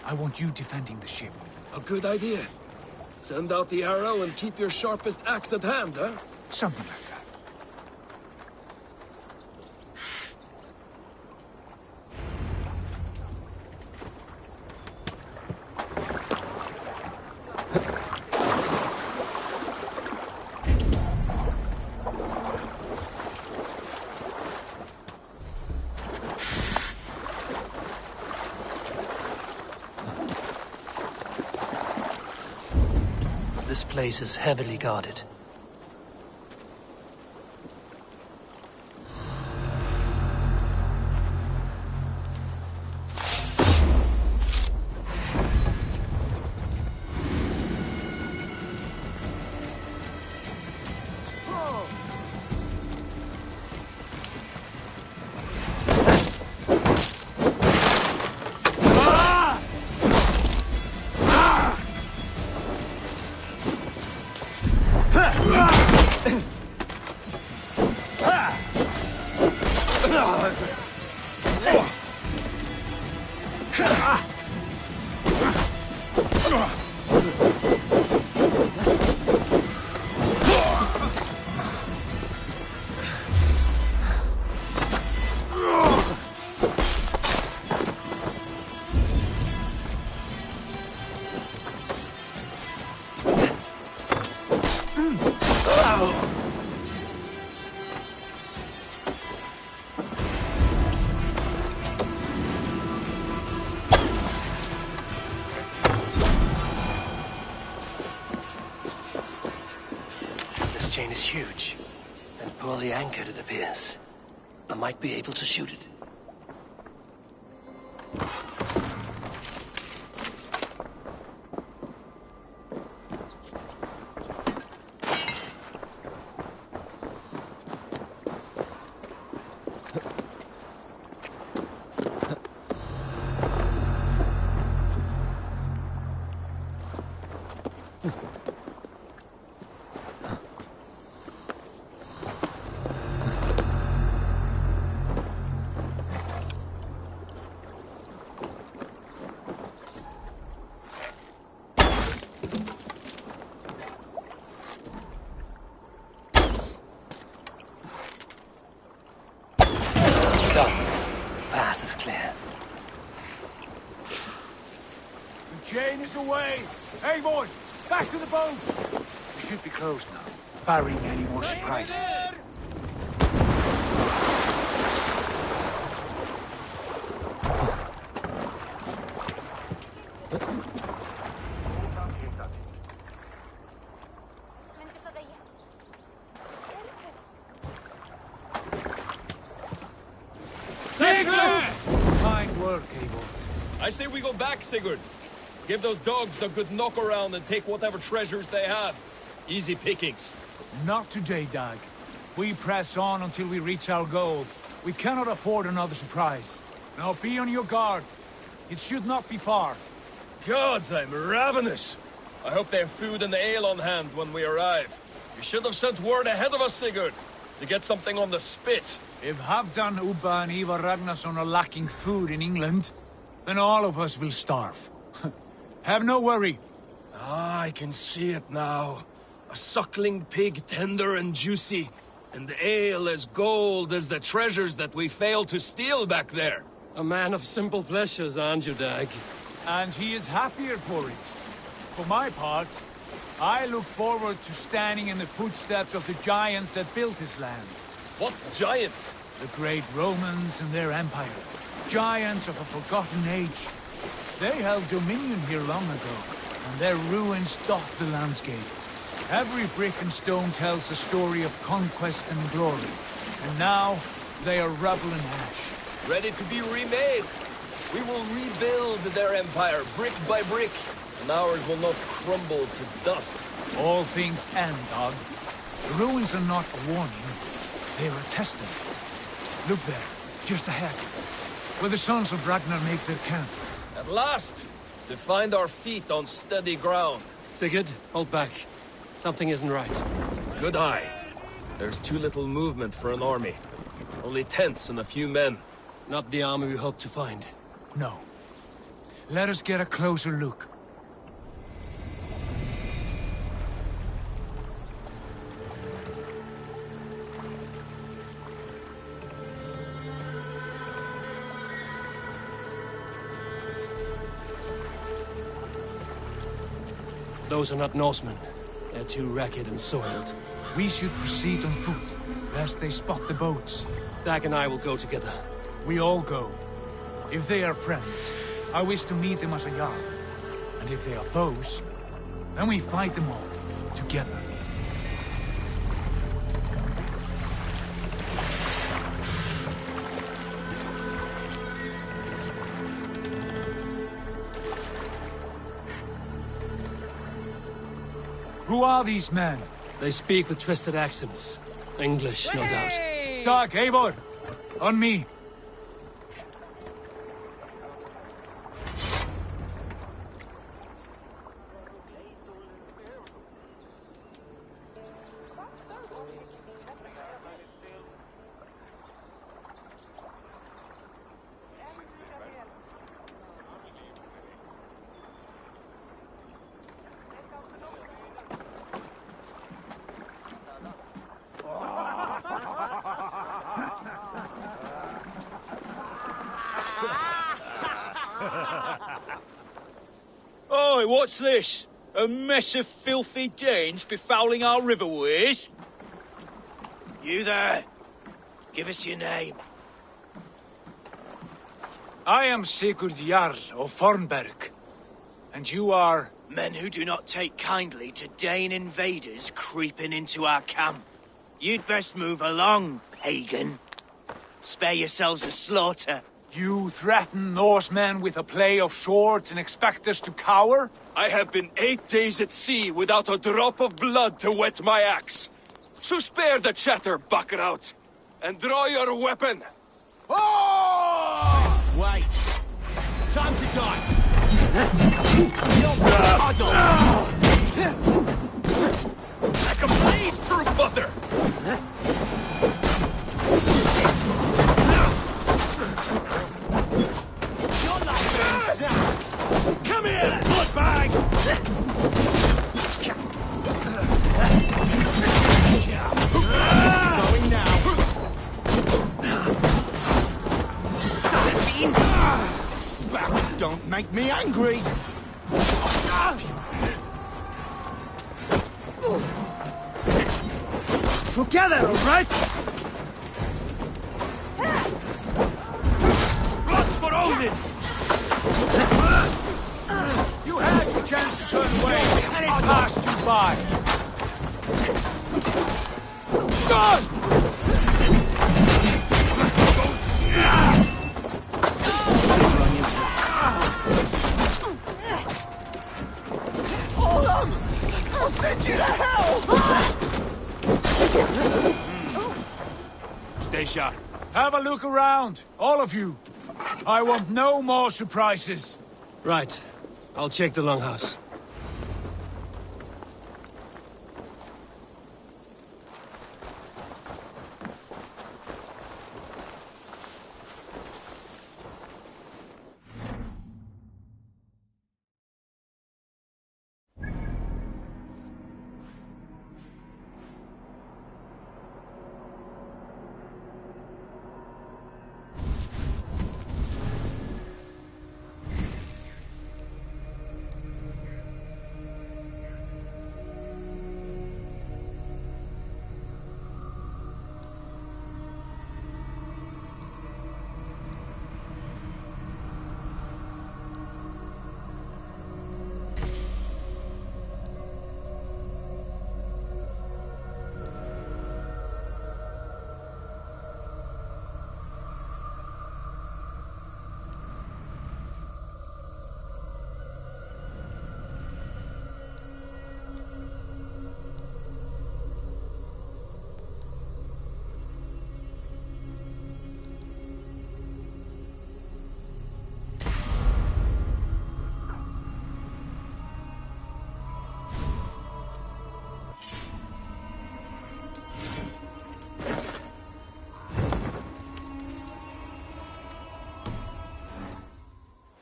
I want you defending the ship. A good idea. Send out the arrow and keep your sharpest axe at hand, huh? Something like that. This place is heavily guarded. This chain is huge, and poorly anchored, it appears. I might be able to shoot it. Path is clear. The chain is away! Hey, boys! Back to the boat! We should be close now, barring any more surprises. Fine work, Eivor. I say we go back, Sigurd. Give those dogs a good knock around and take whatever treasures they have. Easy pickings. Not today, Dag. We press on until we reach our goal. We cannot afford another surprise. Now be on your guard. It should not be far. Gods, I'm ravenous. I hope they have food and ale on hand when we arrive. You should have sent word ahead of us, Sigurd, to get something on the spit. If Halfdan, Ubba and Ivar Ragnarsson are lacking food in England, then all of us will starve. Have no worry. Ah, I can see it now. A suckling pig, tender and juicy, and the ale as gold as the treasures that we failed to steal back there. A man of simple pleasures, aren't you, Dag? And he is happier for it. For my part, I look forward to standing in the footsteps of the giants that built this land. What giants? The great Romans and their empire. Giants of a forgotten age. They held dominion here long ago, and their ruins dot the landscape. Every brick and stone tells a story of conquest and glory. And now, they are rubble and ash. Ready to be remade. We will rebuild their empire, brick by brick, and ours will not crumble to dust. All things end, Dog. The ruins are not a warning. They are a testament. Look there, just ahead, where the sons of Ragnar make their camp. At last, to find our feet on steady ground. Sigurd, hold back. Something isn't right. Good eye. There's too little movement for an army. Only tents and a few men. Not the army we hoped to find. No. Let us get a closer look. Those are not Norsemen. They're too ragged and soiled. We should proceed on foot, lest they spot the boats. Dag and I will go together. We all go. If they are friends, I wish to meet them as a Jarl. And if they are foes, then we fight them all, together. Who are these men? They speak with twisted accents. English, no doubt. Dag, Eivor! On me! Oi, what's this? A mess of filthy Danes befouling our riverways? You there? Give us your name. I am Sigurd Jarl of Fornberg. And you are... Men who do not take kindly to Dane invaders creeping into our camp. You'd best move along, pagan. Spare yourselves a slaughter. You threaten Norsemen with a play of swords and expect us to cower? I have been 8 days at sea without a drop of blood to wet my axe. So spare the chatter, buckerouts, and draw your weapon. Oh! Wait. Time to die. Like a blade through butter. Come here, bloodbag! Going now. Don't make me angry! Together, all right? Blood for Odin! You had your chance to turn away, and it passed you by. God! Hold on! I'll send you to hell! Stay sharp. Have a look around, all of you. I want no more surprises. Right. I'll check the longhouse.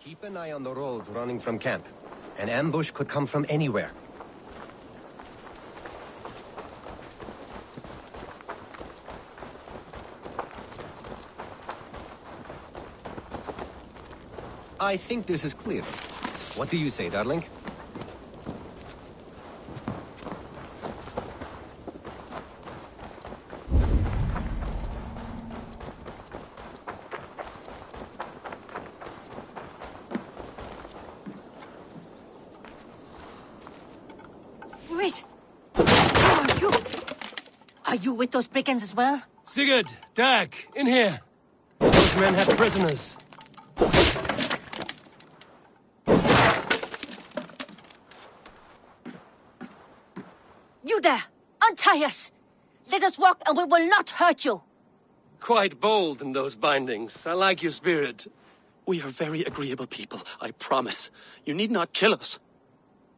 Keep an eye on the roads running from camp. An ambush could come from anywhere. I think this is clear. What do you say, darling? Wait! Who are you? Are you with those brigands as well? Sigurd, Dag, in here. Those men have prisoners. You there! Untie us! Let us walk and we will not hurt you! Quite bold in those bindings. I like your spirit. We are very agreeable people, I promise. You need not kill us.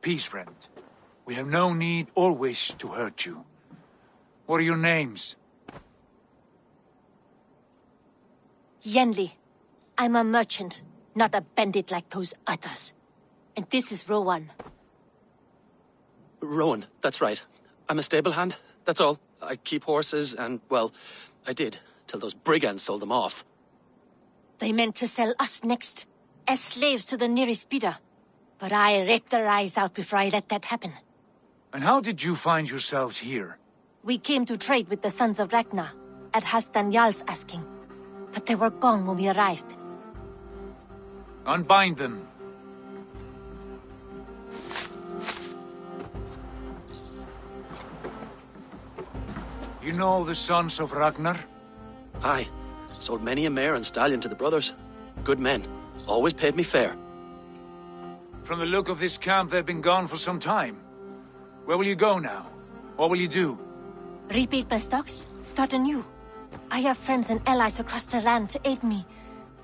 Peace, friend. We have no need or wish to hurt you. What are your names? Yenli. I'm a merchant, not a bandit like those others. And this is Rowan. Rowan, that's right. I'm a stable hand, that's all. I keep horses and, well, I did, till those brigands sold them off. They meant to sell us next, as slaves to the nearest bidder. But I raked their eyes out before I let that happen. And how did you find yourselves here? We came to trade with the Sons of Ragnar, at Halfdan Jarl's asking. But they were gone when we arrived. Unbind them. You know the Sons of Ragnar? Aye. Sold many a mare and stallion to the brothers. Good men. Always paid me fair. From the look of this camp, they've been gone for some time. Where will you go now? What will you do? Rebuild my stocks, start anew. I have friends and allies across the land to aid me,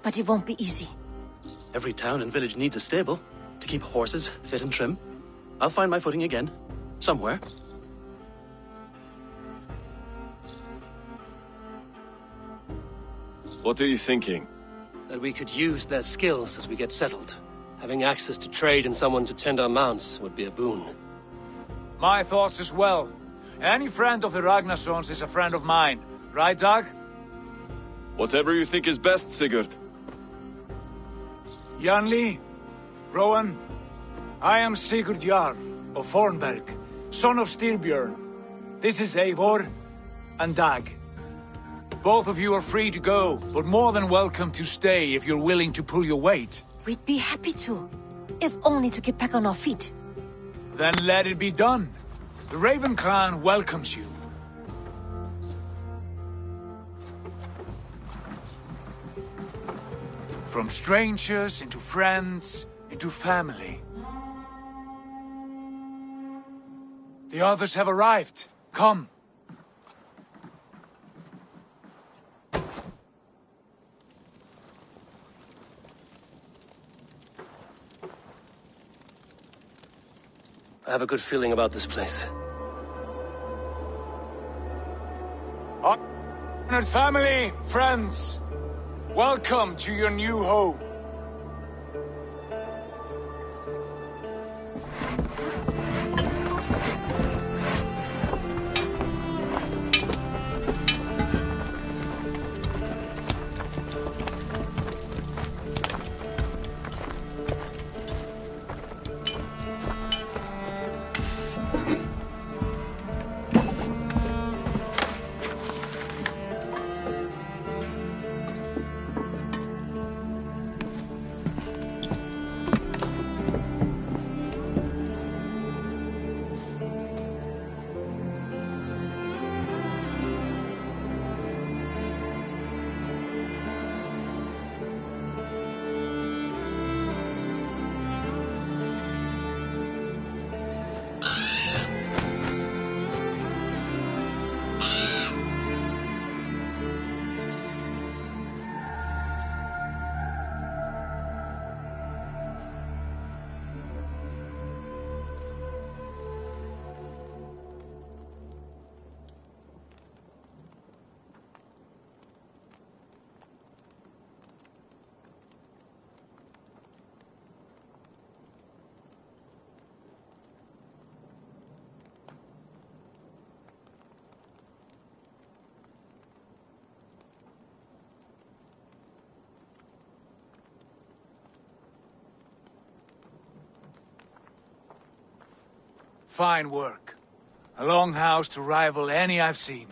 but it won't be easy. Every town and village needs a stable to keep horses fit and trim. I'll find my footing again. Somewhere. What are you thinking? That we could use their skills as we get settled. Having access to trade and someone to tend our mounts would be a boon. My thoughts as well. Any friend of the Ragnarsons is a friend of mine. Right, Dag? Whatever you think is best, Sigurd. Janli, Rowan, I am Sigurd Jarl of Fornberg, son of Styrbjörn. This is Eivor and Dag. Both of you are free to go, but more than welcome to stay if you're willing to pull your weight. We'd be happy to, if only to get back on our feet. Then let it be done. The Raven clan welcomes you. From strangers into friends, into family. The others have arrived. Come. I have a good feeling about this place. Honored family, friends, welcome to your new home. Fine work. A longhouse to rival any I've seen.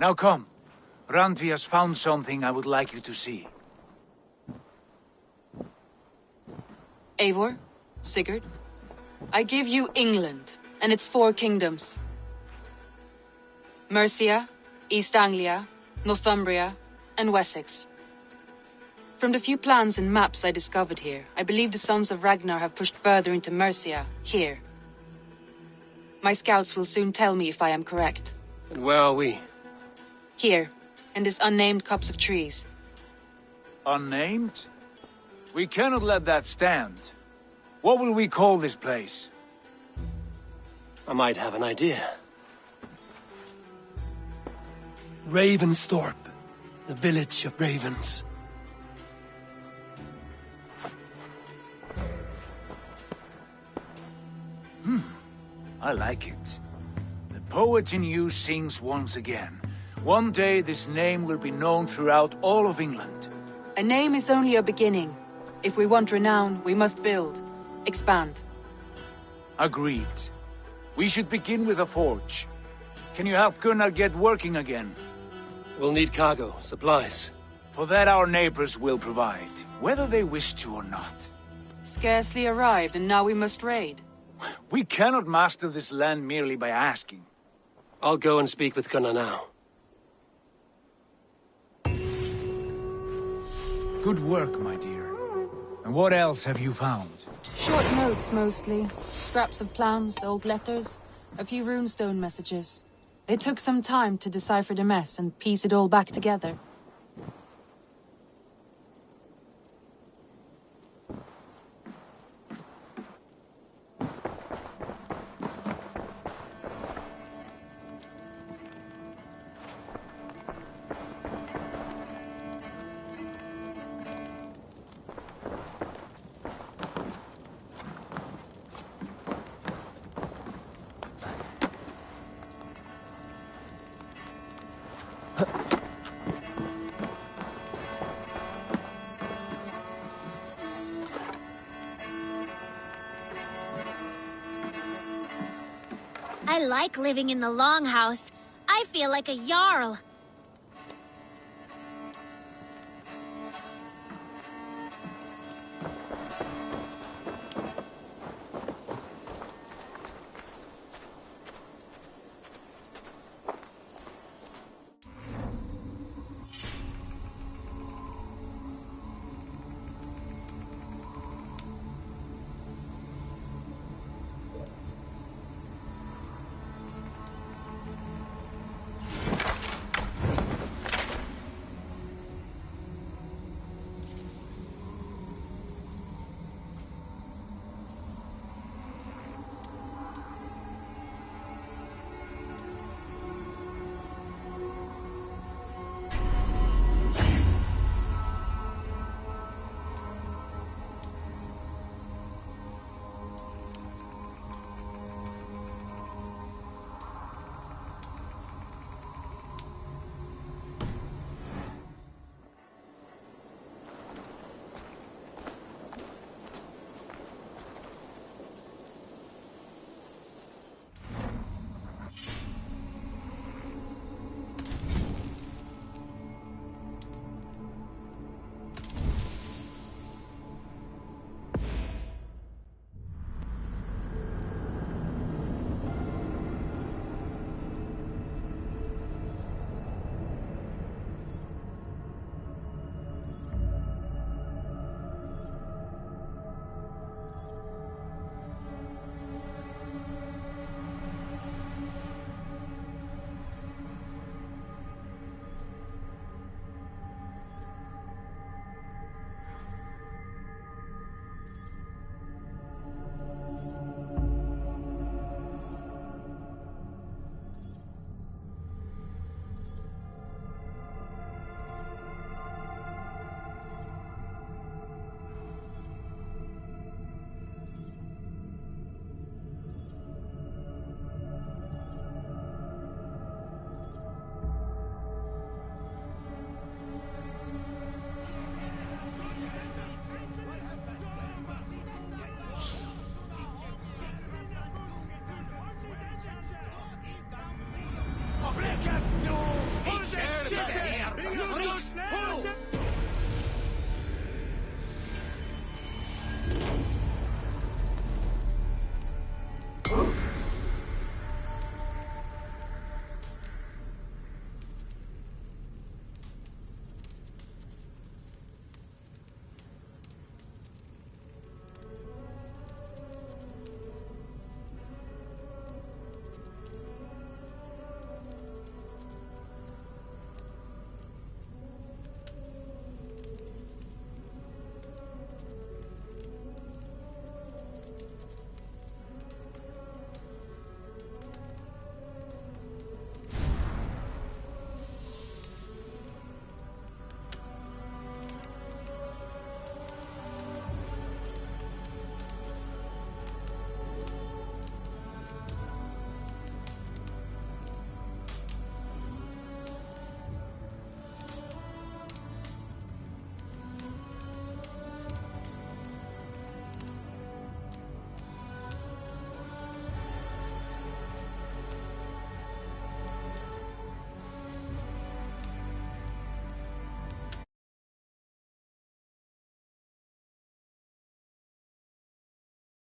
Now come. Randvi has found something I would like you to see. Eivor, Sigurd, I give you England and its 4 kingdoms. Mercia, East Anglia, Northumbria, and Wessex. From the few plans and maps I discovered here, I believe the Sons of Ragnar have pushed further into Mercia, here. My scouts will soon tell me if I am correct. And where are we? Here, in this unnamed copse of trees. Unnamed? We cannot let that stand. What will we call this place? I might have an idea. Ravensthorpe, the village of ravens. I like it. The poet in you sings once again. One day this name will be known throughout all of England. A name is only a beginning. If we want renown, we must build. Expand. Agreed. We should begin with a forge. Can you help Gunnar get working again? We'll need cargo, supplies. For that our neighbors will provide, whether they wish to or not. Scarcely arrived, and now we must raid. We cannot master this land merely by asking. I'll go and speak with Gunnar now. Good work, my dear. And what else have you found? Short notes, mostly. Scraps of plans, old letters, a few runestone messages. It took some time to decipher the mess and piece it all back together. I like living in the Longhouse. I feel like a Jarl.